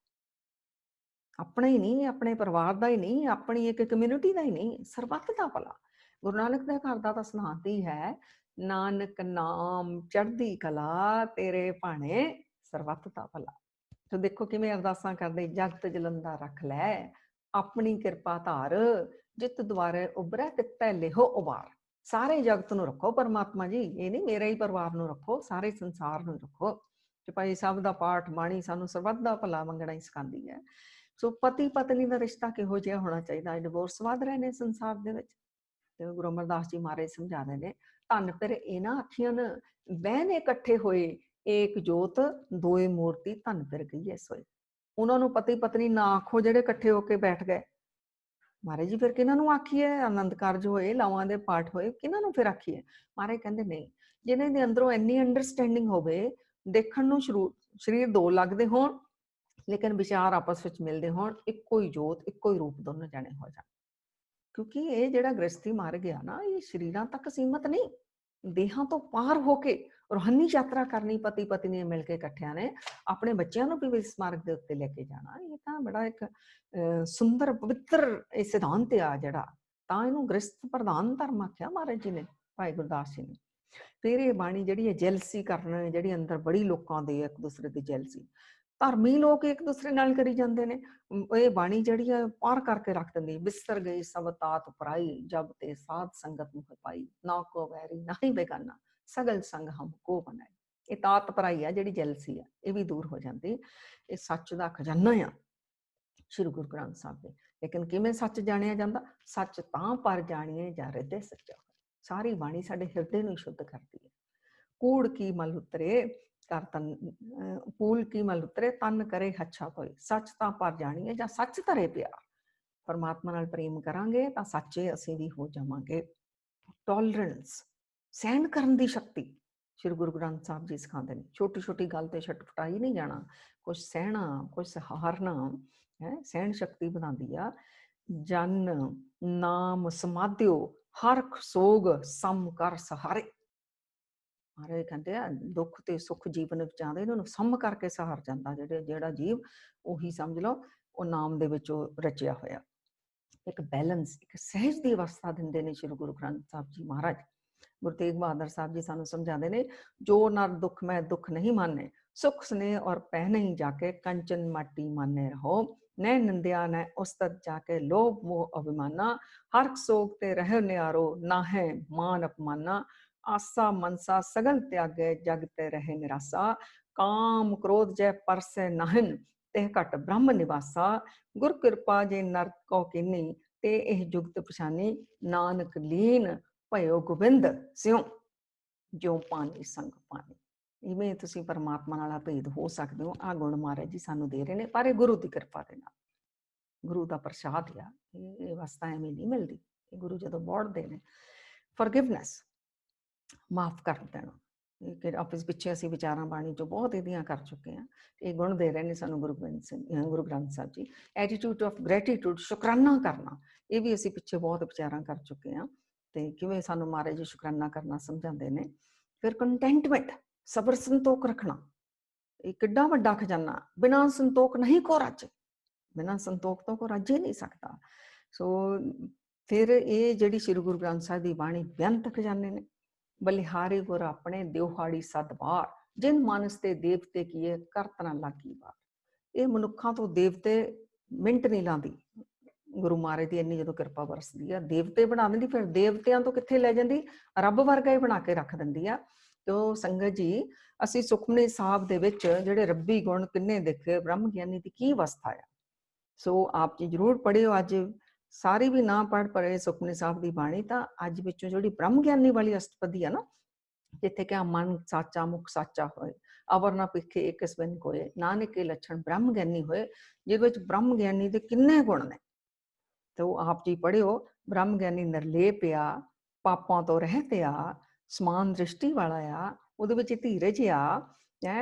ਆਪਣਾ ਹੀ ਨਹੀਂ, ਆਪਣੇ ਪਰਿਵਾਰ ਦਾ ਹੀ ਨਹੀਂ, ਆਪਣੀ ਇੱਕ ਕਮਿਊਨਿਟੀ ਦਾ ਹੀ ਨਹੀਂ, ਸਰਬੱਤ ਦਾ ਭਲਾ। ਗੁਰੂ ਨਾਨਕ ਦੇ ਘਰ ਦਾ ਤਾਂ ਸਿਧਾਂਤ ਹੀ ਹੈ, ਨਾਨਕ ਨਾਮ ਚੜ੍ਹਦੀ ਕਲਾ, ਤੇਰੇ ਭਾਣੇ ਸਰਬੱਤ ਦਾ ਭਲਾ। ਤੇ ਦੇਖੋ ਕਿਵੇਂ ਅਰਦਾਸਾਂ ਕਰਦੇ, ਜਗਤ ਜਲੰਦਾ ਰੱਖ ਲੈ, ਆਪਣੀ ਕਿਰਪਾ ਧਾਰ, ਜਿਤ ਦੁਆਰੇ ਉਭਰੈ ਤਿਤੈ ਲਿਹੋ ਉਬਾਰ। ਸਾਰੇ ਜਗਤ ਨੂੰ ਰੱਖੋ ਪਰਮਾਤਮਾ ਜੀ, ਇਹ ਨਹੀਂ ਮੇਰੇ ਹੀ ਪਰਿਵਾਰ ਨੂੰ ਰੱਖੋ, ਸਾਰੇ ਸੰਸਾਰ ਨੂੰ ਰੱਖੋ। ਚੁਪਾਈ ਸਾਹਿਬ ਦਾ ਪਾਠ ਬਾਣੀ ਸਾਨੂੰ ਸਰਬੱਤ ਦਾ ਭਲਾ ਮੰਗਣਾ ਹੀ ਸਿਖਾਉਂਦੀ ਹੈ। ਸੋ ਪਤੀ ਪਤਨੀ ਦਾ ਰਿਸ਼ਤਾ ਕਿਹੋ ਜਿਹਾ ਹੋਣਾ ਚਾਹੀਦਾ? ਡਿਵੋਰਸ ਵੱਧ ਰਹੇ ਨੇ ਸੰਸਾਰ ਦੇ ਵਿੱਚ, ਤੇ ਗੁਰੂ ਅਮਰਦਾਸ ਜੀ ਮਹਾਰਾਜ ਸਮਝਾਉਂਦੇ ਨੇ, ਧੰਨ ਫਿਰ ਇਹਨਾਂ ਆਖੀਆਂ ਬਹਿਨੇ ਇਕੱਠੇ ਹੋਏ, ਏਕ ਜੋਤ ਦੋਏ ਮੂਰਤੀ ਧੰਨ ਫਿਰ ਗਈ ਸੋਏ। ਉਹਨਾਂ ਨੂੰ ਪਤੀ ਪਤਨੀ ਨਾ ਆਖੋ ਜਿਹੜੇ ਇਕੱਠੇ ਹੋ ਕੇ ਬੈਠ ਗਏ। ਮਹਾਰਾਜ ਜੀ ਫਿਰ ਕਿਹਨਾਂ ਨੂੰ ਆਖੀਏ? ਆਨੰਦ ਕਾਰਜ ਹੋਏ, ਲਾਵਾਂ ਦੇ ਪਾਠ ਹੋਏ, ਕਿਹਨਾਂ ਨੂੰ ਫਿਰ ਆਖੀਏ? ਮਹਾਰਾਜ ਕਹਿੰਦੇ ਨਹੀਂ, ਜਿਹਨਾਂ ਦੇ ਅੰਦਰੋਂ ਇੰਨੀ ਅੰਡਰਸਟੈਂਡਿੰਗ ਹੋਵੇ, ਦੇਖਣ ਨੂੰ ਸਰੀਰ ਦੋ ਲੱਗਦੇ ਹੋਣ ਲੇਕਿਨ ਵਿਚਾਰ ਆਪਸ ਵਿੱਚ ਮਿਲਦੇ ਹੋਣ, ਇੱਕੋ ਹੀ ਜੋਤ ਇੱਕੋ ਹੀ ਰੂਪ ਦੋਨੋਂ ਜਾਣੇ ਹੋ ਜਾਣ। ਕਿਉਂਕਿ ਇਹ ਜਿਹੜਾ ਗ੍ਰਸਤੀ ਮਾਰਗ ਆ ਨਾ, ਇਹ ਸਰੀਰਾਂ ਤੱਕ ਸੀਮਤ ਨਹੀਂ, ਦੇਹਾਂ ਤੋਂ ਪਾਰ ਹੋ ਕੇ ਰੂਹਾਨੀ ਯਾਤਰਾ ਕਰਨੀ ਪਤੀ ਪਤਨੀ ਮਿਲ ਕੇ ਇਕੱਠਿਆਂ ਨੇ, ਆਪਣੇ ਬੱਚਿਆਂ ਨੂੰ ਵੀ ਇਸ ਮਾਰਗ ਦੇ ਉੱਤੇ ਲੈ ਕੇ ਜਾਣਾ। ਇਹ ਤਾਂ ਬੜਾ ਇੱਕ ਸੁੰਦਰ ਪਵਿੱਤਰ ਇਹ ਸਿਧਾਂਤ ਆ ਜਿਹੜਾ, ਤਾਂ ਇਹਨੂੰ ਗ੍ਰਸਤ ਪ੍ਰਧਾਨ ਧਰਮ ਆਖਿਆ ਮਹਾਰਾਜ ਜੀ ਨੇ, ਭਾਈ ਗੁਰਦਾਸ ਜੀ ਨੇ। ਫਿਰ ਇਹ ਬਾਣੀ ਜਿਹੜੀ ਹੈ ਜੈਲਸੀ ਕਰਨ, ਜਿਹੜੀ ਅੰਦਰ ਬੜੀ ਲੋਕਾਂ ਦੇ ਇੱਕ ਦੂਸਰੇ ਦੀ ਜੈਲਸੀ, ਧਰਮੀ ਲੋਕ ਇੱਕ ਦੂਸਰੇ ਨਾਲ ਕਰੀ ਜਾਂਦੇ ਨੇ, ਇਹ ਬਾਣੀ ਜਿਹੜੀ ਹੈ ਪਾਰ ਕਰਕੇ ਰੱਖ ਦਿੰਦੀ। ਬਿਸਰ ਗਈ ਸਭ ਤਾਤ ਪਰਾਈ, ਜਬ ਤੇ ਸਾਧ ਸੰਗਤ ਮੁਖ ਪਾਈ, ਨਾ ਕੋ ਵੈਰੀ ਨਾ ਹੀ ਬੇਗਾਨਾ, ਸਗਲ ਸੰਗ ਹਮ ਕੋ ਬਣਾਈ। ਇਹ ਤਾਤ ਪਰਾਈ ਆ ਜਿਹੜੀ ਜੈਲਸੀ ਆ, ਇਹ ਵੀ ਦੂਰ ਹੋ ਜਾਂਦੀ। ਇਹ ਸੱਚ ਦਾ ਖਜ਼ਾਨਾ ਆ ਸ਼੍ਰੀ ਗੁਰੂ ਗ੍ਰੰਥ ਸਾਹਿਬ ਦੇ। ਲੇਕਿਨ ਕਿਵੇਂ ਸੱਚ ਜਾਣਿਆ ਜਾਂਦਾ? ਸੱਚ ਤਾਂ ਪਰ ਜਾਣੀਏ ਜਾ ਹਿਰਦੇ ਸੱਚਾ। ਸਾਰੀ ਬਾਣੀ ਸਾਡੇ ਹਿਰਦੇ ਨੂੰ ਸ਼ੁੱਧ ਕਰਦੀ ਹੈ। ਕੂੜ ਕੀ ਮਲ ਉਤਰੇ ਕਰ ਤਨ, ਪੂਲ ਕੀ ਮਲ ਉਤਰੇ ਤਨ ਕਰੇ ਹੱਛਾ ਕੋਈ। ਸੱਚ ਤਾਂ ਪਰ ਜਾਣੀਏ ਜਾਂ ਸੱਚ ਧਰੇ ਪਿਆਰ। ਪਰਮਾਤਮਾ ਨਾਲ ਪ੍ਰੇਮ ਕਰਾਂਗੇ ਤਾਂ ਸੱਚੇ ਅਸੀਂ ਵੀ ਹੋ ਜਾਵਾਂਗੇ। ਟੋਲਰੈਂਸ, ਸਹਿਣ ਕਰਨ ਦੀ ਸ਼ਕਤੀ ਸ਼੍ਰੀ ਗੁਰੂ ਗ੍ਰੰਥ ਸਾਹਿਬ ਜੀ ਸਿਖਾਉਂਦੇ ਨੇ। ਛੋਟੀ ਛੋਟੀ ਗੱਲ ਤੇ ਛਟਪਟਾਈ ਨਹੀਂ ਜਾਣਾ, ਕੁਝ ਸਹਿਣਾ, ਕੁਝ ਸਹਾਰਨਾ ਹੈ, ਸਹਿਣ ਸ਼ਕਤੀ ਬਣਾਉਂਦੀ ਆ। ਜਨ ਨਾਮ ਸਮਾਧਿਓ ਹਰਖ ਸੋਗ ਸਮ ਕਰ ਸਹਾਰੇ। ਮਹਾਰਾਜ ਕਹਿੰਦੇ ਆ ਦੁੱਖ ਤੇ ਸੁੱਖ ਜੀਵਨ ਵਿੱਚ ਆਉਂਦੇ, ਇਹਨਾਂ ਨੂੰ ਸਮ ਕਰਕੇ ਸਹਾਰ ਜਾਂਦਾ ਜਿਹੜਾ ਜੀਵ, ਉਹੀ ਸਮਝ ਲਓ ਉਹ ਨਾਮ ਦੇ ਵਿੱਚ ਉਹ ਰਚਿਆ ਹੋਇਆ। ਇੱਕ ਬੈਲੈਂਸ, ਇੱਕ ਸਹਿਜ ਦੀ ਅਵਸਥਾ ਦਿੰਦੇ ਨੇ ਸ਼੍ਰੀ ਗੁਰੂ ਗ੍ਰੰਥ ਸਾਹਿਬ ਜੀ ਮਹਾਰਾਜ। ਗੁਰੂ ਤੇਗ ਬਹਾਦਰ ਸਾਹਿਬ ਜੀ ਸਾਨੂੰ ਸਮਝਾਉਂਦੇ ਨੇ, ਜੋ ਨਰ ਦੁੱਖ ਮੈਂ ਦੁੱਖ ਨਹੀਂ ਮਾਨੇ, ਸੁਖ ਸਨੇ ਔਰ ਪਹਿ ਨਹੀਂ ਜਾਕੇ, ਕੰਚਨ ਮਾਟੀ ਮਾਨੇ ਰਹੋ, ਨੈ ਨਿੰਦਿਆ ਨੈ ਉਸਤਤ ਜਾਕੇ, ਲੋਭ ਮੋਹ ਅਭਿਮਾਨਾ, ਹਰਖ ਸੋਗ ਤੇ ਰਹਿ ਨਿਆਰੋ, ਨਾ ਹੈ ਮਾਨ ਅਪਮਾਨਾ, ਆਸਾ ਮਨਸਾ ਸਗਲ ਤਿਆਗੇ, ਜਗ ਤੇ ਰਹੇ ਨਿਰਾਸਾ, ਕਾਮ ਕ੍ਰੋਧ ਜੈ ਪਰਸੈ ਨਾਹਿਨ, ਤੇ ਘਟ ਬ੍ਰਹਮ ਨਿਵਾਸਾ, ਗੁਰ ਕਿਰਪਾ ਜੇ ਨਰ ਕੋ ਕੀਨੀ, ਤੇ ਇਹ ਜੁਗਤ ਪਛਾਨੀ, ਨਾਨਕ ਲੀਨ ਭਇਓ ਗੋਬਿੰਦ ਸਿਉ, ਜੋ ਪਾਣੀ ਸੰਗ ਪਾਣੀ। ਇਵੇਂ ਤੁਸੀਂ ਪਰਮਾਤਮਾ ਨਾਲ ਭੇਦ ਹੋ ਸਕਦੇ ਹੋ। ਆਹ ਗੁਣ ਮਹਾਰਾਜ ਜੀ ਸਾਨੂੰ ਦੇ ਰਹੇ ਨੇ, ਪਰ ਇਹ ਗੁਰੂ ਦੀ ਕਿਰਪਾ ਦੇ ਨਾਲ, ਗੁਰੂ ਦਾ ਪ੍ਰਸ਼ਾਦ ਆ। ਇਹ ਅਵਸਥਾ ਐਵੇਂ ਨਹੀਂ ਮਿਲਦੀ, ਇਹ ਗੁਰੂ ਜਦੋਂ ਬੋੜਦੇ ਨੇ। ਫੋਰਗਿਵਨੈਸ, ਮਾਫ ਕਰ ਦੇਣਾ। ਕਿ ਆਪਸ ਪਿੱਛੇ ਅਸੀਂ ਵਿਚਾਰਾਂ ਬਾਣੀ ਚੋਂ ਬਹੁਤ ਇਹਦੀਆਂ ਕਰ ਚੁੱਕੇ ਹਾਂ। ਇਹ ਗੁਣ ਦੇ ਰਹੇ ਨੇ ਸਾਨੂੰ Guru Granth Sahib ji. Attitude of gratitude, ਸ਼ੁਕਰਾਨਾ ਕਰਨਾ, ਇਹ ਵੀ ਅਸੀਂ ਪਿੱਛੇ ਬਹੁਤ ਵਿਚਾਰਾਂ ਕਰ ਚੁੱਕੇ ਹਾਂ। ਤੇ ਕਿਵੇਂ ਸਾਨੂੰ ਮਹਾਰਾਜ ਜੀ ਸ਼ੁਕਰਾਨਾ ਕਰਨਾ ਸਮਝਾਉਂਦੇ ਨੇ। ਫਿਰ ਕੰਟੈਂਟਮੈਂਟ, ਸਬਰ ਸੰਤੋਖ ਰੱਖਣਾ, ਇਹ ਕਿੱਡਾ ਵੱਡਾ ਖਜ਼ਾਨਾ। ਬਿਨਾਂ ਸੰਤੋਖ ਨਹੀਂ ਕੋ ਰਾਜੇ, ਬਿਨਾਂ ਸੰਤੋਖ ਤੋਂ ਕੋ ਰਾਜੇ ਨਹੀਂ ਸਕਦਾ। ਸੋ ਫਿਰ ਇਹ ਜਿਹੜੀ ਸ਼੍ਰੀ ਗੁਰੂ ਗ੍ਰੰਥ ਸਾਹਿਬ ਦੀ ਬਾਣੀ ਬੇਅੰਤ ਖਜ਼ਾਨੇ ਨੇ। ਬਲਿਹਾਰੀ ਗੁਰ ਆਪਣੇ ਦਿਉਹਾੜੀ ਸਦਵਾਰ, ਜਿਨ ਮਾਨਸ ਤੇ ਦੇਵਤੇ ਕੀਏ ਕਰਤ ਨਾ ਲਾਗੀ ਵਾਰ। ਇਹ ਮਨੁੱਖਾਂ ਤੋਂ ਦੇਵਤੇ ਮਿੰਟ ਨਹੀਂ ਲਾਉਂਦੀ। ਗੁਰੂ ਮਹਾਰਾਜ ਦੀ ਇੰਨੀ ਜਦੋਂ ਕਿਰਪਾ ਵਰਸਦੀ ਆ, ਦੇਵਤੇ ਬਣਾ ਦਿੰਦੀ। ਫਿਰ ਦੇਵਤਿਆਂ ਤੋਂ ਕਿੱਥੇ ਲੈ ਜਾਂਦੀ? ਰੱਬ ਵਰਗਾ ਹੀ ਬਣਾ ਕੇ ਰੱਖ ਦਿੰਦੀ ਆ। ਤੋ ਸੰਗਤ ਜੀ, ਅਸੀਂ ਸੁਖਮਨੀ ਸਾਹਿਬ ਦੇ ਵਿੱਚ ਜਿਹੜੇ ਰੱਬੀ ਗੁਣ ਕਿੰਨੇ ਦੇਖੇ, ਬ੍ਰਹਮ ਗਿਆਨੀ ਦੀ ਕੀ ਅਵਸਥਾ ਆ। ਸੋ ਆਪ ਜੀ ਜ਼ਰੂਰ ਪੜ੍ਹਿਓ। ਅੱਜ ਸਾਰੀ ਵੀ ਨਾ ਪੜ੍ਹ ਪਏ ਸੁਖਮਨੀ ਸਾਹਿਬ ਦੀ ਬਾਣੀ, ਤਾਂ ਅੱਜ ਵਿੱਚੋਂ ਜਿਹੜੀ ਬ੍ਰਹਮ ਗਿਆਨੀ ਵਾਲੀ ਅਸ਼ਟਪਦੀ ਆ ਨਾ, ਜਿੱਥੇ ਕਿ ਮਨ ਸਾਚਾ ਮੁਖ ਸਾਚਾ ਹੋਏ, ਅਵਰ ਨਾ ਪਿੱਖੇ ਇਕਸ ਬਿਨ ਕੋਏ, ਨਾਨਕ ਕੇ ਲੱਛਣ ਬ੍ਰਹਮ ਗਿਆਨੀ ਹੋਏ, ਜਿਹਦੇ ਵਿੱਚ ਬ੍ਰਹਮ ਗਿਆਨੀ ਦੇ ਕਿੰਨੇ ਗੁਣ ਨੇ। ਤੇ ਉਹ ਆਪ ਜੀ ਪੜ੍ਹਿਓ। ਬ੍ਰਹਮ ਗਿਆਨੀ ਨਿਰਲੇਪ ਆ, ਪਾਪਾਂ ਤੋਂ ਰਹਿਤ ਆ, ਸਮਾਨ ਦ੍ਰਿਸ਼ਟੀ ਵਾਲਾ ਆ, ਉਹਦੇ ਵਿੱਚ ਧੀਰਜ ਆ,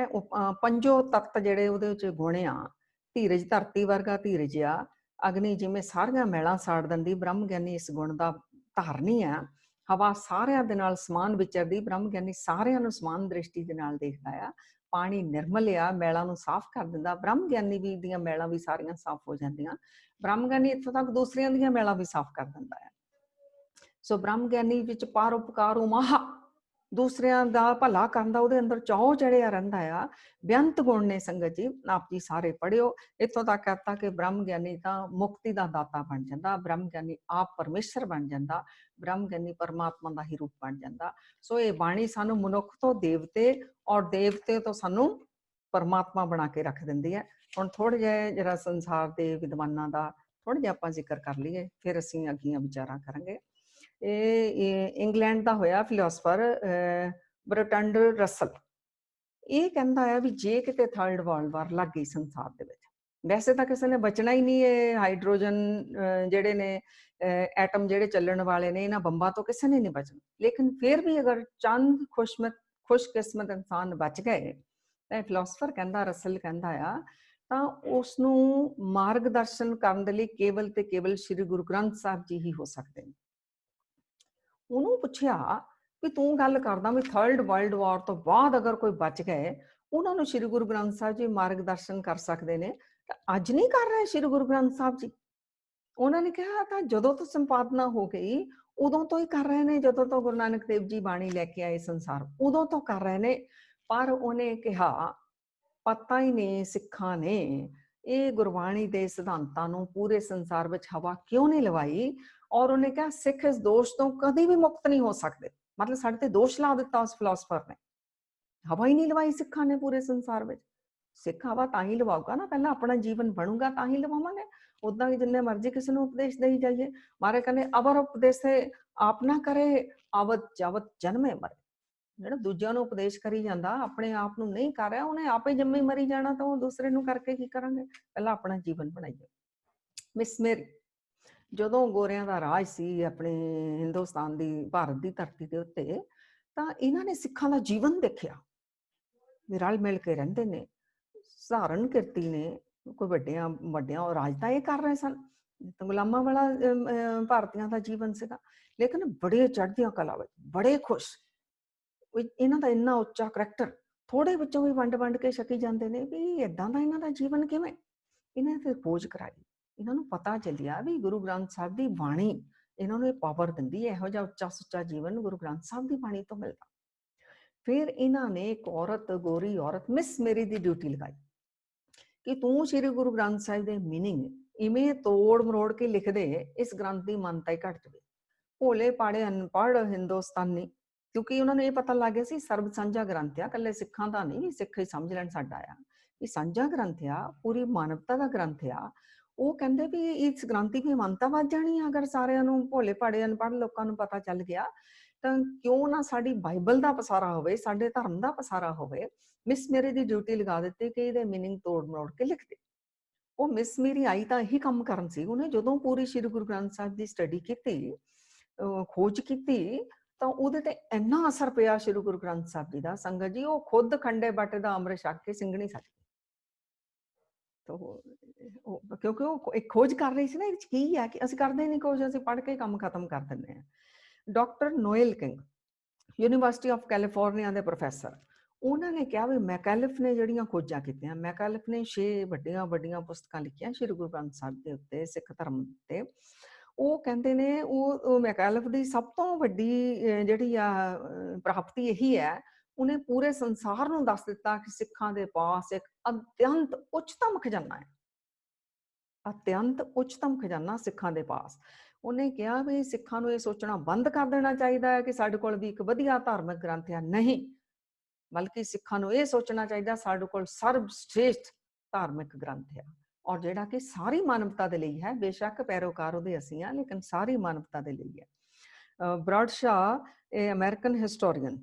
ਪੰਜੋ ਤੱਤ ਜਿਹੜੇ ਉਹਦੇ ਵਿੱਚ ਗੁਣ ਆ। ਧੀਰਜ, ਧਰਤੀ ਵਰਗਾ ਧੀਰਜ ਆ। ਅਗਨੀ ਜਿਵੇਂ ਸਾਰੀਆਂ ਮੈਲਾਂ ਸਾੜ ਦਿੰਦੀ, ਬ੍ਰਹਮ ਗਿਆਨੀ ਇਸ ਗੁਣ ਦਾ ਧਾਰਨੀ ਆ। ਹਵਾ ਸਾਰਿਆਂ ਦੇ ਨਾਲ ਸਮਾਨ ਵਿਚਰਦੀ, ਬ੍ਰਹਮ ਗਿਆਨੀ ਸਾਰਿਆਂ ਨੂੰ ਸਮਾਨ ਦ੍ਰਿਸ਼ਟੀ ਦੇ ਨਾਲ ਦੇਖਦਾ ਆ। ਪਾਣੀ ਨਿਰਮਲ ਆ, ਮੈਲਾਂ ਨੂੰ ਸਾਫ਼ ਕਰ ਦਿੰਦਾ। ਬ੍ਰਹਮ ਗਿਆਨੀ ਵੀ ਦੀਆਂ ਮੈਲਾਂ ਵੀ ਸਾਰੀਆਂ ਸਾਫ਼ ਹੋ ਜਾਂਦੀਆਂ। ਬ੍ਰਹਮ ਗਿਆਨੀ ਇੱਥੋਂ ਤੱਕ ਦੂਸਰਿਆਂ ਦੀਆਂ ਮੈਲਾਂ ਵੀ ਸਾਫ਼ ਕਰ ਦਿੰਦਾ ਹੈ। ਸੋ ਬ੍ਰਹਮ ਗਿਆਨੀ ਵਿੱਚ ਪਰਉਪਕਾਰ ਉਮਾਹਾ, दूसरिਆਂ ਦਾ ਭਲਾ ਕਰਨ ਦਾ ਉਹਦੇ ਅੰਦਰ ਚਾਅ ਚੜਿਆ ਰਹਿੰਦਾ ਆ। ਬੇਅੰਤ ਗੁਣ ਨੇ ਸੰਗਤ ਜੀ, ਆਪ ਜੀ ਸਾਰੇ ਪੜ੍ਹਿਓ। ਇੱਥੋਂ ਤੱਕ ਕਹਤਾ ਕਿ ਬ੍ਰਹਮ ਗਿਆਨੀ ਤਾਂ ਮੁਕਤੀ ਦਾ ਦਾਤਾ ਬਣ ਜਾਂਦਾ, ਬ੍ਰਹਮ ਗਿਆਨੀ ਆਪ ਪਰਮੇਸ਼ਰ ਬਣ ਜਾਂਦਾ, ਬ੍ਰਹਮ ਗਿਆਨੀ ਪਰਮਾਤਮਾ ਦਾ ਹੀ ਰੂਪ ਬਣ ਜਾਂਦਾ। ਸੋ ਇਹ ਬਾਣੀ ਸਾਨੂੰ ਮਨੁੱਖ ਤੋਂ ਦੇਵਤੇ ਔਰ ਦੇਵਤੇ ਤੋਂ ਸਾਨੂੰ ਪਰਮਾਤਮਾ ਬਣਾ ਕੇ ਰੱਖ ਦਿੰਦੀ ਹੈ। ਹੁਣ ਥੋੜ੍ਹਾ ਜਿਹਾ ਜਿਹੜਾ ਸੰਸਾਰ ਦੇ ਵਿਦਵਾਨਾਂ ਦਾ ਥੋੜ੍ਹਾ ਜਿਹਾ ਆਪਾਂ ਜ਼ਿਕਰ ਕਰ ਲਈਏ, ਫਿਰ ਅਸੀਂ ਅੱਗੀਆਂ ਵਿਚਾਰਾਂ ਕਰਾਂਗੇ। ਇਹ ਇੰਗਲੈਂਡ ਦਾ ਹੋਇਆ ਫਿਲੋਸਫਰ ਬਰਟੰਡ ਰਸਲ। ਇਹ ਕਹਿੰਦਾ ਆ ਵੀ ਜੇ ਕਿਤੇ ਥਰਡ ਵਰਲਡ ਵਾਰ ਲੱਗ ਗਈ ਸੰਸਾਰ ਦੇ ਵਿੱਚ, ਵੈਸੇ ਤਾਂ ਕਿਸੇ ਨੇ ਬਚਣਾ ਹੀ ਨਹੀਂ। ਇਹ ਹਾਈਡਰੋਜਨ ਜਿਹੜੇ ਨੇ ਐਟਮ ਜਿਹੜੇ ਚੱਲਣ ਵਾਲੇ ਨੇ, ਇਹਨਾਂ ਬੰਬਾਂ ਤੋਂ ਕਿਸੇ ਨੇ ਨਹੀਂ ਬਚਣਾ। ਲੇਕਿਨ ਫਿਰ ਵੀ ਅਗਰ ਚੰਦ ਖੁਸ਼ਕਿਸਮਤ ਇਨਸਾਨ ਬਚ ਗਏ ਤਾਂ ਫਿਲੋਸਫਰ ਕਹਿੰਦਾ, ਰਸਲ ਕਹਿੰਦਾ ਆ, ਤਾਂ ਉਸ ਨੂੰ ਮਾਰਗਦਰਸ਼ਨ ਕਰਨ ਦੇ ਲਈ ਕੇਵਲ ਤੇ ਕੇਵਲ ਸ਼੍ਰੀ ਗੁਰੂ ਗ੍ਰੰਥ ਸਾਹਿਬ ਜੀ ਹੀ ਹੋ ਸਕਦੇ ਨੇ। ਉਹਨੂੰ ਪੁੱਛਿਆ ਵੀ ਤੂੰ ਗੱਲ ਕਰਦਾ ਵੀ ਥਰਡ ਵਰਲਡ ਵਾਰ ਤੋਂ ਬਾਅਦ ਅਗਰ ਕੋਈ ਬਚ ਗਏ, ਉਹਨਾਂ ਨੂੰ ਸ਼੍ਰੀ ਗੁਰੂ ਗ੍ਰੰਥ ਸਾਹਿਬ ਜੀ ਮਾਰਗਦਰਸ਼ਨ ਕਰ ਸਕਦੇ ਨੇ, ਤਾਂ ਅੱਜ ਨਹੀਂ ਕਰ ਰਹੇ ਸ਼੍ਰੀ ਗੁਰੂ ਗ੍ਰੰਥ ਸਾਹਿਬ ਜੀ? ਉਹਨਾਂ ਨੇ ਕਿਹਾ ਤਾਂ ਜਦੋਂ ਤੋਂ ਸੰਪਾਦਨਾ ਹੋ ਗਈ ਉਦੋਂ ਤੋਂ ਹੀ ਕਰ ਰਹੇ ਨੇ, ਜਦੋਂ ਤੋਂ ਗੁਰੂ ਨਾਨਕ ਦੇਵ ਜੀ ਬਾਣੀ ਲੈ ਕੇ ਆਏ ਸੰਸਾਰ, ਉਦੋਂ ਤੋਂ ਕਰ ਰਹੇ ਨੇ। ਪਰ ਉਹਨੇ ਕਿਹਾ ਪਤਾ ਹੀ ਨਹੀਂ ਸਿੱਖਾਂ ਨੇ ਇਹ ਗੁਰਬਾਣੀ ਦੇ ਸਿਧਾਂਤਾਂ ਨੂੰ ਪੂਰੇ ਸੰਸਾਰ ਵਿੱਚ ਹਵਾ ਕਿਉਂ ਨਹੀਂ ਲਵਾਈ। ਔਰ ਉਹਨੇ ਕਿਹਾ ਸਿੱਖ ਇਸ ਦੋਸ਼ ਤੋਂ ਕਦੀ ਵੀ ਮੁਕਤ ਨਹੀਂ ਹੋ ਸਕਦੇ। ਮਤਲਬ ਸਾਡੇ ਤੇ ਦੋਸ਼ ਲਾ ਦਿੱਤਾ ਉਸ ਫਿਲਾਸਫਰ ਨੇ, ਹਵਾ ਹੀ ਨਹੀਂ ਲਵਾਈ ਸਿੱਖਾਂ ਨੇ ਪੂਰੇ ਸੰਸਾਰ ਵਿੱਚ। ਸਿੱਖ ਹਵਾ ਤਾਂ ਹੀ ਲਵਾਊਗਾ ਨਾ, ਪਹਿਲਾਂ ਆਪਣਾ ਜੀਵਨ ਬਣੂਗਾ ਤਾਂ ਹੀ ਲਵਾਵਾਂਗੇ। ਉਦਾਂ ਵੀ ਜਿੰਨੇ ਮਰਜ਼ੀ ਕਿਸੇ ਨੂੰ ਉਪਦੇਸ਼ ਦੇਈ ਜਾਈਏ, ਮਾਰੇ ਕਹਿੰਦੇ ਅਵਰ ਉਪਦੇਸੇ ਆਪ ਨਾ ਕਰੇ ਆਵਤ ਜਾਵਤ ਜਨਮੇ ਮਰੇ। ਜਿਹੜਾ ਦੂਜਿਆਂ ਨੂੰ ਉਪਦੇਸ਼ ਕਰੀ ਜਾਂਦਾ, ਆਪਣੇ ਆਪ ਨੂੰ ਨਹੀਂ ਕਰ ਰਿਹਾ, ਉਹਨੇ ਆਪੇ ਜੰਮੀ ਮਰੀ ਜਾਣਾ, ਤਾਂ ਉਹ ਦੂਸਰੇ ਨੂੰ ਕਰਕੇ ਕੀ ਕਰਾਂਗੇ। ਪਹਿਲਾਂ ਆਪਣਾ ਜੀਵਨ ਬਣਾਈਏ। ਮਿਸ ਮੇਰੀ, ਜਦੋਂ ਗੋਰਿਆਂ ਦਾ ਰਾਜ ਸੀ ਆਪਣੇ ਹਿੰਦੁਸਤਾਨ ਦੀ, ਭਾਰਤ ਦੀ ਧਰਤੀ ਦੇ ਉੱਤੇ, ਤਾਂ ਇਹਨਾਂ ਨੇ ਸਿੱਖਾਂ ਦਾ ਜੀਵਨ ਦੇਖਿਆ ਵੀ ਰਲ ਮਿਲ ਕੇ ਰਹਿੰਦੇ ਨੇ, ਸਧਾਰਨ ਕਿਰਤੀ ਨੇ, ਕੋਈ ਵੱਡਿਆਂ ਰਾਜ ਤਾਂ ਇਹ ਕਰ ਰਹੇ ਸਨ, ਗੁਲਾਮਾਂ ਵਾਲਾ ਭਾਰਤੀਆਂ ਦਾ ਜੀਵਨ ਸੀਗਾ। ਲੇਕਿਨ ਬੜੇ ਚੜ੍ਹਦੀਆਂ ਕਲਾ ਵਿੱਚ, ਬੜੇ ਖੁਸ਼। ਇਹਨਾਂ ਦਾ ਇੰਨਾ ਉੱਚਾ ਕਰੈਕਟਰ, ਥੋੜੇ ਵਿੱਚੋਂ ਵੀ ਵੰਡ ਕੇ ਛਕੀ ਜਾਂਦੇ ਨੇ ਵੀ ਏਦਾਂ ਦਾ ਇਹਨਾਂ ਦਾ ਜੀਵਨ ਕਿਵੇਂ। ਇਹਨਾਂ ਨੇ ਫਿਰ ਖੋਜ ਕਰਾਈ, ਇਹਨਾਂ ਨੂੰ ਪਤਾ ਚੱਲਿਆ ਵੀ ਗੁਰੂ ਗ੍ਰੰਥ ਸਾਹਿਬ ਦੀ ਬਾਣੀ ਇਹਨਾਂ ਨੂੰ ਇਹ ਪਾਵਰ ਦਿੰਦੀ ਹੈ, ਇਹੋ ਜਿਹਾ ਉੱਚਾ ਸੁੱਚਾ ਜੀਵਨ ਗੁਰੂ ਗ੍ਰੰਥ ਸਾਹਿਬ ਦੀ ਬਾਣੀ ਤੋਂ ਮਿਲਦਾ। ਫਿਰ ਇਹਨਾਂ ਨੇ ਇੱਕ ਔਰਤ, ਗੋਰੀ ਔਰਤ ਮਿਸ ਮੇਰੀ ਦੀ ਡਿਊਟੀ ਲਗਾਈ ਕਿ ਤੂੰ ਸ਼੍ਰੀ ਗੁਰੂ ਗ੍ਰੰਥ ਸਾਹਿਬ ਦੇ ਮੀਨਿੰਗ ਇਵੇਂ ਤੋੜ ਮਰੋੜ ਕੇ ਲਿਖ ਦੇ, ਇਸ ਗ੍ਰੰਥ ਦੀ ਮਾਨਤਾ ਹੀ ਘਟ ਜਾਵੇ। ਭੋਲੇ ਪਾੜੇ ਅਨਪੜ੍ਹ ਹਿੰਦੁਸਤਾਨੀ, ਕਿਉਂਕਿ ਉਹਨਾਂ ਨੂੰ ਇਹ ਪਤਾ ਲੱਗ ਗਿਆ ਸੀ ਸਰਬ ਸਾਂਝਾ ਗ੍ਰੰਥ ਆ, ਇਕੱਲੇ ਸਿੱਖਾਂ ਦਾ ਨਹੀਂ ਵੀ ਸਿੱਖ ਹੀ ਸਮਝ ਲੈਣ ਸਾਡਾ ਆ, ਇਹ ਸਾਂਝਾ ਗ੍ਰੰਥ ਆ, ਪੂਰੀ ਮਾਨਵਤਾ ਦਾ ਗ੍ਰੰਥ ਆ। ਉਹ ਕਹਿੰਦੇ ਵੀ ਇਸ ਗ੍ਰੰਥ ਦੀ ਮਾਨਤਾ ਵੱਧ ਜਾਣੀ ਆ ਅਗਰ ਸਾਰਿਆਂ ਨੂੰ, ਭੋਲੇ ਭਾੜੇ ਅਨਪੜ੍ਹ ਲੋਕਾਂ ਨੂੰ ਪਤਾ ਚੱਲ ਗਿਆ, ਤਾਂ ਕਿਉਂ ਨਾ ਸਾਡੀ ਬਾਈਬਲ ਦਾ ਪਸਾਰਾ ਹੋਵੇ, ਸਾਡੇ ਧਰਮ ਦਾ ਪਸਾਰਾ ਹੋਵੇ। ਮਿਸ ਮੇਰੀ ਦੀ ਡਿਊਟੀ ਲਗਾ ਦਿੱਤੀ ਕਿ ਇਹਦੇ ਮੀਨਿੰਗ ਤੋੜ ਮਰੋੜ ਕੇ ਲਿਖ ਦੇ। ਉਹ ਮਿਸ ਮੇਰੀ ਆਈ ਤਾਂ ਇਹੀ ਕੰਮ ਕਰਨ ਸੀ। ਉਹਨੇ ਜਦੋਂ ਪੂਰੀ ਸ਼੍ਰੀ ਗੁਰੂ ਗ੍ਰੰਥ ਸਾਹਿਬ ਦੀ ਸਟੱਡੀ ਕੀਤੀ, ਖੋਜ ਕੀਤੀ, ਤਾਂ ਉਹਦੇ ਤੇ ਇੰਨਾ ਅਸਰ ਪਿਆ ਸ਼੍ਰੀ ਗੁਰੂ ਗ੍ਰੰਥ ਸਾਹਿਬ ਜੀ ਦਾ, ਸੰਗਤ ਜੀ ਉਹ ਖੁਦ ਖੰਡੇ ਬਾਟੇ ਦਾ ਅੰਮ੍ਰਿਤ ਛਕ ਕੇ ਸਿੰਘਣੀ ਸੱਜ ਗਈ। ਕਿਉਂਕਿ ਉਹ ਇੱਕ ਖੋਜ ਕਰ ਰਹੀ ਸੀ ਨਾ, ਇਹਦੇ ਚ ਕੀ ਹੈ ਕਿ ਅਸੀਂ ਕਰਦੇ ਨਹੀਂ ਖੋਜ, ਅਸੀਂ ਪੜ੍ਹ ਕੇ ਕੰਮ ਖਤਮ ਕਰ ਦਿੰਦੇ ਹਾਂ। Doctor Noel King, university of California ਦੇ ਪ੍ਰੋਫੈਸਰ, ਉਹਨਾਂ ਨੇ ਕਿਹਾ ਵੀ ਮੈਕੈਲਿਫ ਨੇ ਜਿਹੜੀਆਂ ਖੋਜਾਂ ਕੀਤੀਆਂ, ਮੈਕੈਲਿਫ ਨੇ 6 ਵੱਡੀਆਂ ਪੁਸਤਕਾਂ ਲਿਖੀਆਂ ਸ਼੍ਰੀ ਗੁਰੂ ਗ੍ਰੰਥ ਸਾਹਿਬ ਦੇ ਉੱਤੇ, ਸਿੱਖ ਧਰਮ ਤੇ। ਉਹ ਕਹਿੰਦੇ ਨੇ ਉਹ ਮੈਕੈਲਿਫ ਦੀ ਸਭ ਤੋਂ ਵੱਡੀ ਜਿਹੜੀ ਆ ਪ੍ਰਾਪਤੀ ਇਹੀ ਹੈ, ਉਹਨੇ ਪੂਰੇ ਸੰਸਾਰ ਨੂੰ ਦੱਸ ਦਿੱਤਾ ਕਿ ਸਿੱਖਾਂ ਦੇ ਪਾਸ ਇੱਕ ਅਤਿਅੰਤ ਉੱਚਤਮ ਖਜ਼ਾਨਾ ਹੈ, ਅਤਿਅੰਤ ਉੱਚਤਮ ਖਜ਼ਾਨਾ ਸਿੱਖਾਂ ਦੇ ਪਾਸ। ਉਹਨੇ ਕਿਹਾ ਵੀ ਸਿੱਖਾਂ ਨੂੰ ਇਹ ਸੋਚਣਾ ਬੰਦ ਕਰ ਦੇਣਾ ਚਾਹੀਦਾ ਹੈ ਕਿ ਸਾਡੇ ਕੋਲ ਵੀ ਇੱਕ ਵਧੀਆ ਧਾਰਮਿਕ ਗ੍ਰੰਥ ਹੈ, ਨਹੀਂ, ਬਲਕਿ ਸਿੱਖਾਂ ਨੂੰ ਇਹ ਸੋਚਣਾ ਚਾਹੀਦਾ ਸਾਡੇ ਕੋਲ ਸਰਬ ਸ੍ਰੇਸ਼ਠ ਧਾਰਮਿਕ ਗ੍ਰੰਥ ਹੈ, ਔਰ ਜਿਹੜਾ ਕਿ ਸਾਰੀ ਮਾਨਵਤਾ ਦੇ ਲਈ ਹੈ। ਬੇਸ਼ੱਕ ਪੈਰੋਕਾਰ ਉਹਦੇ ਅਸੀਂ ਹਾਂ, ਲੇਕਿਨ ਸਾਰੀ ਮਾਨਵਤਾ ਦੇ ਲਈ ਹੈ। ਬਰਾਡਸ਼ਾਹ, ਇਹ ਅਮਰੀਕਨ ਹਿਸਟੋਰੀਅਨ,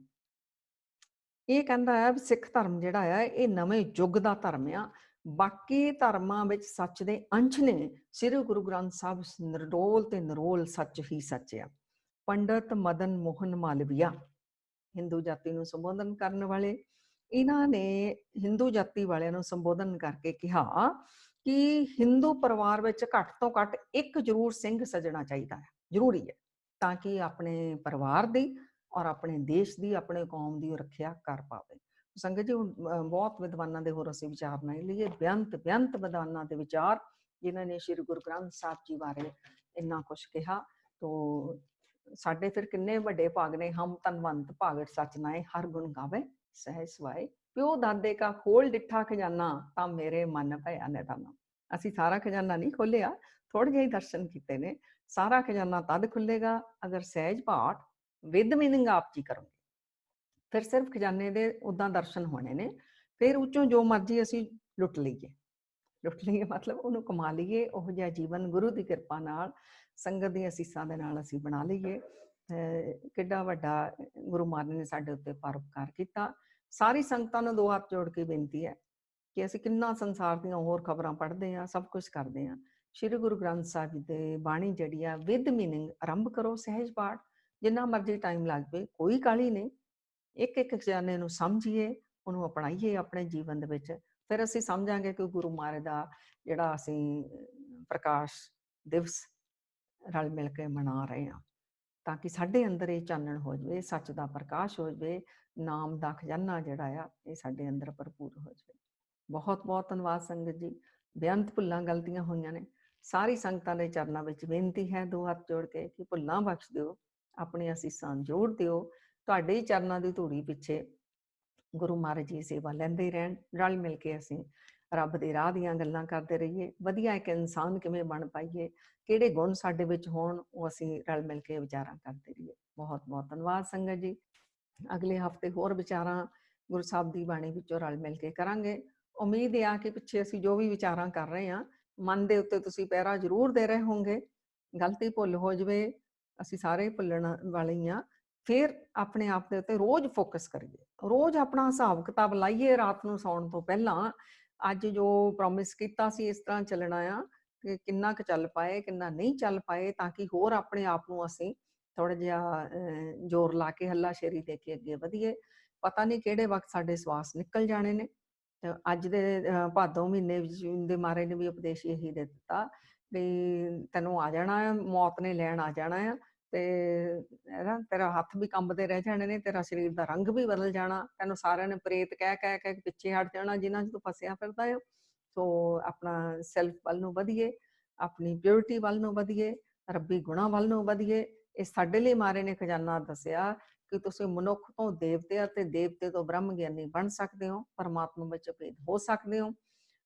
ਇਹ ਕਹਿੰਦਾ ਹੈ ਸਿੱਖ ਧਰਮ ਜਿਹੜਾ ਹੈ ਇਹ ਨਵੇਂ ਯੁੱਗ ਦਾ ਧਰਮ ਆ, ਬਾਕੀ ਧਰਮਾਂ ਵਿੱਚ ਸੱਚ ਦੇ ਅੰਸ਼ ਨੇ, ਸ੍ਰੀ ਗੁਰੂ ਗ੍ਰੰਥ ਸਾਹਿਬ ਨਿਰਡੋਲ ਤੇ ਨਿਰੋਲ ਸੱਚ ਹੀ ਸੱਚ ਆ। ਪੰਡਤ ਮਦਨ ਮੋਹਨ ਮਾਲਵੀਆ, ਹਿੰਦੂ ਜਾਤੀ ਨੂੰ ਸੰਬੋਧਨ ਕਰਨ ਵਾਲੇ, ਇਹਨਾਂ ਨੇ ਹਿੰਦੂ ਜਾਤੀ ਵਾਲਿਆਂ ਨੂੰ ਸੰਬੋਧਨ ਕਰਕੇ ਕਿਹਾ ਕਿ ਹਿੰਦੂ ਪਰਿਵਾਰ ਵਿੱਚ ਘੱਟ ਤੋਂ ਘੱਟ ਇੱਕ ਜ਼ਰੂਰ ਸਿੰਘ ਸੱਜਣਾ ਚਾਹੀਦਾ ਹੈ, ਜ਼ਰੂਰੀ ਹੈ, ਤਾਂ ਕਿ ਆਪਣੇ ਪਰਿਵਾਰ ਦੀ ਔਰ ਆਪਣੇ ਦੇਸ਼ ਦੀ, ਆਪਣੇ ਕੌਮ ਦੀ ਰੱਖਿਆ ਕਰ ਪਾਵੇ। ਸੰਗਤ ਜੀ, ਬਹੁਤ ਵਿਦਵਾਨਾਂ ਦੇ ਹੋਰ ਅਸੀਂ ਵਿਚਾਰ ਨਹੀਂ ਲਈਏ, ਬੇਅੰਤ ਵਿਦਵਾਨਾਂ ਦੇ ਵਿਚਾਰ ਜਿਨ੍ਹਾਂ ਨੇ ਸ਼੍ਰੀ ਗੁਰੂ ਗ੍ਰੰਥ ਸਾਹਿਬ ਜੀ ਬਾਰੇ ਇੰਨਾ ਕੁਛ ਕਿਹਾ। ਤੋ ਸਾਡੇ ਫਿਰ ਕਿੰਨੇ ਵੱਡੇ ਭਾਗ ਨੇ, ਹਮ ਤਨਵੰਤ ਭਾਗਟ ਸਚ ਨਾਏ, ਹਰ ਗੁਣ ਗਾਵੇ ਸਹਿਜ ਸੁਆਏ। ਪਿਓ ਦਾਦੇ ਕਾ ਖੋਲ ਡਿੱਠਾ ਖਜ਼ਾਨਾ, ਤਾਂ ਮੇਰੇ ਮਨ ਭਇਆ ਨਿਦਾਨਾ। ਅਸੀਂ ਸਾਰਾ ਖਜ਼ਾਨਾ ਨਹੀਂ ਖੋਲਿਆ, ਥੋੜੇ ਜਿਹੇ ਦਰਸ਼ਨ ਕੀਤੇ ਨੇ। ਸਾਰਾ ਖਜ਼ਾਨਾ ਤਦ ਖੁੱਲੇਗਾ ਅਗਰ ਸਹਿਜ ਪਾਠ ਵਿਦ ਮੀਨਿੰਗ ਆਪ ਜੀ ਕਰੋਗੇ। ਫਿਰ ਸਿਰਫ ਖਜ਼ਾਨੇ ਦੇ ਉੱਦਾਂ ਦਰਸ਼ਨ ਹੋਣੇ ਨੇ। ਫਿਰ ਉੱਚੋਂ ਜੋ ਮਰਜ਼ੀ ਅਸੀਂ ਲੁੱਟ ਲਈਏ, ਲੁੱਟ ਲਈਏ ਮਤਲਬ ਉਹਨੂੰ ਕਮਾ ਲਈਏ। ਉਹ ਜਿਹਾ ਜੀਵਨ ਗੁਰੂ ਦੀ ਕਿਰਪਾ ਨਾਲ, ਸੰਗਤ ਦੀਆਂ ਅਸੀਸਾਂ ਦੇ ਨਾਲ ਅਸੀਂ ਬਣਾ ਲਈਏ। ਕਿੱਡਾ ਵੱਡਾ ਗੁਰੂ ਮਹਾਰਾਜ ਨੇ ਸਾਡੇ ਉੱਤੇ ਪਰਉਪਕਾਰ ਕੀਤਾ। ਸਾਰੀ ਸੰਗਤਾਂ ਨੂੰ ਦੋ ਹੱਥ ਜੋੜ ਕੇ ਬੇਨਤੀ ਹੈ ਕਿ ਅਸੀਂ ਕਿੰਨਾ ਸੰਸਾਰ ਦੀਆਂ ਹੋਰ ਖਬਰਾਂ ਪੜ੍ਹਦੇ ਹਾਂ, ਸਭ ਕੁਝ ਕਰਦੇ ਹਾਂ। ਸ਼੍ਰੀ ਗੁਰੂ ਗ੍ਰੰਥ ਸਾਹਿਬ ਜੀ ਦੇ ਬਾਣੀ ਜਿਹੜੀ ਆ ਵਿਦ ਮੀਨਿੰਗ ਆਰੰਭ ਕਰੋ, ਸਹਿਜ ਪਾਠ, ਜਿੰਨਾ ਮਰਜ਼ੀ ਟਾਈਮ ਲੱਗ ਪਏ, ਕੋਈ ਕਾਹਲੀ ਨਹੀਂ। ਇੱਕ ਇੱਕ ਖਜ਼ਾਨੇ ਨੂੰ ਸਮਝੀਏ, ਉਹਨੂੰ ਅਪਣਾਈਏ ਆਪਣੇ ਜੀਵਨ ਦੇ ਵਿੱਚ। ਫਿਰ ਅਸੀਂ ਸਮਝਾਂਗੇ ਕਿ ਗੁਰੂ ਮਹਾਰਾਜ ਦਾ ਜਿਹੜਾ ਅਸੀਂ ਪ੍ਰਕਾਸ਼ ਦਿਵਸ ਰਲ ਮਿਲ ਕੇ ਮਨਾ ਰਹੇ ਹਾਂ, ਤਾਂ ਕਿ ਸਾਡੇ ਅੰਦਰ ਇਹ ਚਾਨਣ ਹੋ ਜਾਵੇ, ਸੱਚ ਦਾ ਪ੍ਰਕਾਸ਼ ਹੋ ਜਾਵੇ, ਨਾਮ ਦਾ ਖਜ਼ਾਨਾ ਜਿਹੜਾ ਆ ਇਹ ਸਾਡੇ ਅੰਦਰ ਭਰਪੂਰ ਹੋ ਜਾਵੇ। ਬਹੁਤ ਬਹੁਤ ਧੰਨਵਾਦ ਸੰਗਤ ਜੀ। ਬੇਅੰਤ ਭੁੱਲਾਂ ਗਲਤੀਆਂ ਹੋਈਆਂ ਨੇ, ਸਾਰੀ ਸੰਗਤਾਂ ਦੇ ਚਰਨਾਂ ਵਿੱਚ ਬੇਨਤੀ ਹੈ ਦੋ ਹੱਥ ਜੋੜ ਕੇ ਕਿ ਭੁੱਲਾਂ ਬਖਸ਼ ਦਿਓ, ਆਪਣੀਆਂ ਅਸੀਸਾਂ ਜੋੜ ਦਿਓ। ਤੁਹਾਡੇ ਹੀ ਚਰਨਾਂ ਦੀ ਧੂੜੀ ਪਿੱਛੇ ਗੁਰੂ ਮਹਾਰਾਜ ਜੀ ਸੇਵਾ ਲੈਂਦੇ ਹੀ ਰਹਿਣ। ਰਲ ਮਿਲ ਕੇ ਅਸੀਂ ਰੱਬ ਦੇ ਰਾਹ ਦੀਆਂ ਗੱਲਾਂ ਕਰਦੇ ਰਹੀਏ। ਵਧੀਆ ਇੱਕ ਇਨਸਾਨ ਕਿਵੇਂ ਬਣ ਪਾਈਏ, ਕਿਹੜੇ ਗੁਣ ਸਾਡੇ ਵਿੱਚ ਹੋਣ, ਉਹ ਅਸੀਂ ਰਲ ਮਿਲ ਕੇ ਵਿਚਾਰਾਂ ਕਰਦੇ ਰਹੀਏ। ਬਹੁਤ ਬਹੁਤ ਧੰਨਵਾਦ ਸੰਗਤ ਜੀ। ਅਗਲੇ ਹਫ਼ਤੇ ਹੋਰ ਵਿਚਾਰਾਂ ਗੁਰੂ ਸਾਹਿਬ ਦੀ ਬਾਣੀ ਵਿੱਚੋਂ ਰਲ ਮਿਲ ਕੇ ਕਰਾਂਗੇ। ਉਮੀਦ ਹੈ ਕਿ ਪਿੱਛੇ ਅਸੀਂ ਜੋ ਵੀ ਵਿਚਾਰਾਂ ਕਰ ਰਹੇ ਹਾਂ, ਮਨ ਦੇ ਉੱਤੇ ਤੁਸੀਂ ਪਹਿਰਾ ਜ਼ਰੂਰ ਦੇ ਰਹੇ ਹੋਵੋਗੇ। ਗਲਤੀ ਭੁੱਲ ਹੋ ਜਾਵੇ, ਅਸੀਂ ਸਾਰੇ ਭੁੱਲਣ ਵਾਲੇ ਹਾਂ। ਫਿਰ ਆਪਣੇ ਆਪ ਦੇ ਉੱਤੇ ਰੋਜ਼ ਫੋਕਸ ਕਰੀਏ, ਰੋਜ਼ ਆਪਣਾ ਹਿਸਾਬ ਕਿਤਾਬ ਲਾਈਏ ਰਾਤ ਨੂੰ ਸੌਣ ਤੋਂ ਪਹਿਲਾਂ। ਅੱਜ ਜੋ ਪ੍ਰੋਮਿਸ ਕੀਤਾ ਸੀ ਇਸ ਤਰ੍ਹਾਂ ਚੱਲਣਾ ਆ, ਕਿ ਕਿੰਨਾ ਕੁ ਚੱਲ ਪਾਏ, ਕਿੰਨਾ ਨਹੀਂ ਚੱਲ ਪਾਏ, ਤਾਂ ਕਿ ਹੋਰ ਆਪਣੇ ਆਪ ਨੂੰ ਅਸੀਂ ਥੋੜ੍ਹਾ ਜਿਹਾ ਜ਼ੋਰ ਲਾ ਕੇ ਹੱਲਾਸ਼ੇਰੀ ਦੇ ਕੇ ਅੱਗੇ ਵਧੀਏ। ਪਤਾ ਨਹੀਂ ਕਿਹੜੇ ਵਕਤ ਸਾਡੇ ਸਵਾਸ ਨਿਕਲ ਜਾਣੇ ਨੇ। ਤੇ ਅੱਜ ਦੇ ਭਾਦੋਂ ਮਹੀਨੇ ਦੇ ਮਹਾਰਾਜ ਨੇ ਵੀ ਉਪਦੇਸ਼ ਇਹੀ ਦੇ ਦਿੱਤਾ ਵੀ ਤੈਨੂੰ ਆ ਜਾਣਾ ਆ, ਮੌਤ ਨੇ ਲੈਣ ਆ ਜਾਣਾ ਆ, ਤੇ ਤੇਰਾ ਹੱਥ ਵੀ ਕੰਬਦੇ ਰਹਿ ਜਾਣੇ ਨੇ, ਤੇਰਾ ਸਰੀਰ ਦਾ ਰੰਗ ਵੀ ਬਦਲ ਜਾਣਾ, ਤੈਨੂੰ ਸਾਰਿਆਂ ਨੇ ਪ੍ਰੇਤ ਕਹਿ ਕਹਿ ਕੇ ਪਿੱਛੇ ਹਟ ਜਾਣਾ ਜਿਨ੍ਹਾਂ 'ਚ ਤੂੰ ਫਸਿਆ ਫਿਰਦਾ ਆ। ਸੋ ਆਪਣਾ ਸੈਲਫ ਵੱਲ ਨੂੰ ਵਧੀਏ, ਆਪਣੀ ਪਿਓਰਿਟੀ ਵੱਲ ਨੂੰ ਵਧੀਏ, ਰੱਬੀ ਗੁਣਾਂ ਵੱਲ ਨੂੰ ਵਧੀਏ। ਇਹ ਸਾਡੇ ਲਈ ਮਹਾਰਾਜ ਨੇ ਖਜ਼ਾਨਾ ਦੱਸਿਆ ਕਿ ਤੁਸੀਂ ਮਨੁੱਖ ਤੋਂ ਦੇਵਤੇ ਅਤੇ ਦੇਵਤੇ ਤੋਂ ਬ੍ਰਹਮ ਗਿਆਨੀ ਬਣ ਸਕਦੇ ਹੋ, ਪਰਮਾਤਮਾ ਵਿੱਚ ਭੇਦ ਹੋ ਸਕਦੇ ਹੋ।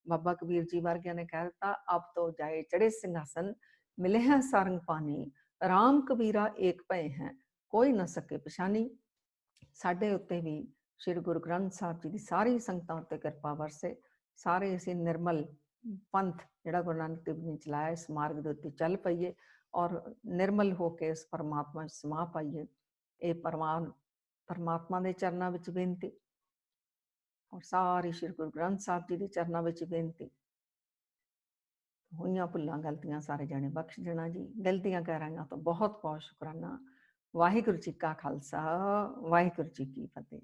ਬਾਬਾ ਕਬੀਰ ਜੀ ਵਰਗਿਆਂ ਨੇ ਕਹਿ ਦਿੱਤਾ, ਅਬ ਤੋਂ ਜਾਏ ਚੜੇ ਸਿੰਘਾਸਨ, ਮਿਲੇ ਹੈ ਸਾਰੰਗ ਪਾਣੀ, ਰਾਮ ਕਬੀਰਾ ਏਕ ਭਏ ਹੈ, ਕੋਈ ਨਾ ਸਕੇ ਪਛਾਣੀ। ਸਾਡੇ ਉੱਤੇ ਵੀ ਸ਼੍ਰੀ ਗੁਰੂ ਗ੍ਰੰਥ ਸਾਹਿਬ ਜੀ ਦੀ ਸਾਰੀ ਸੰਗਤਾਂ ਉੱਤੇ ਕਿਰਪਾ ਵਰਸੇ। ਸਾਰੇ ਅਸੀਂ ਨਿਰਮਲ ਪੰਥ ਜਿਹੜਾ ਗੁਰੂ ਨਾਨਕ ਦੇਵ ਜੀ ਨੇ ਚਲਾਇਆ, ਇਸ ਮਾਰਗ ਦੇ ਉੱਤੇ ਚੱਲ ਪਈਏ ਔਰ ਨਿਰਮਲ ਹੋ ਕੇ ਇਸ ਪਰਮਾਤਮਾ 'ਚ ਸਮਾ ਪਾਈਏ। ਇਹ ਪਰਮਾਤਮਾ ਦੇ ਚਰਨਾਂ ਵਿੱਚ ਬੇਨਤੀ, ਔਰ ਸਾਰੀ ਸ਼੍ਰੀ ਗੁਰੂ ਗ੍ਰੰਥ ਸਾਹਿਬ ਜੀ ਦੇ ਚਰਨਾਂ ਵਿੱਚ ਬੇਨਤੀ। ਹੋਈਆਂ ਭੁੱਲਾਂ ਗਲਤੀਆਂ ਸਾਰੇ ਜਾਣੇ ਬਖਸ਼ ਦੇਣਾ ਜੀ। ਦਿਲ ਦੀਆਂ ਗਹਿਰਾਈਆਂ ਤੋਂ ਬਹੁਤ ਬਹੁਤ ਸ਼ੁਕਰਾਨਾ। ਵਾਹਿਗੁਰੂ ਜੀ ਕਾ ਖਾਲਸਾ, ਵਾਹਿਗੁਰੂ ਜੀ ਕੀ ਫਤਿਹ।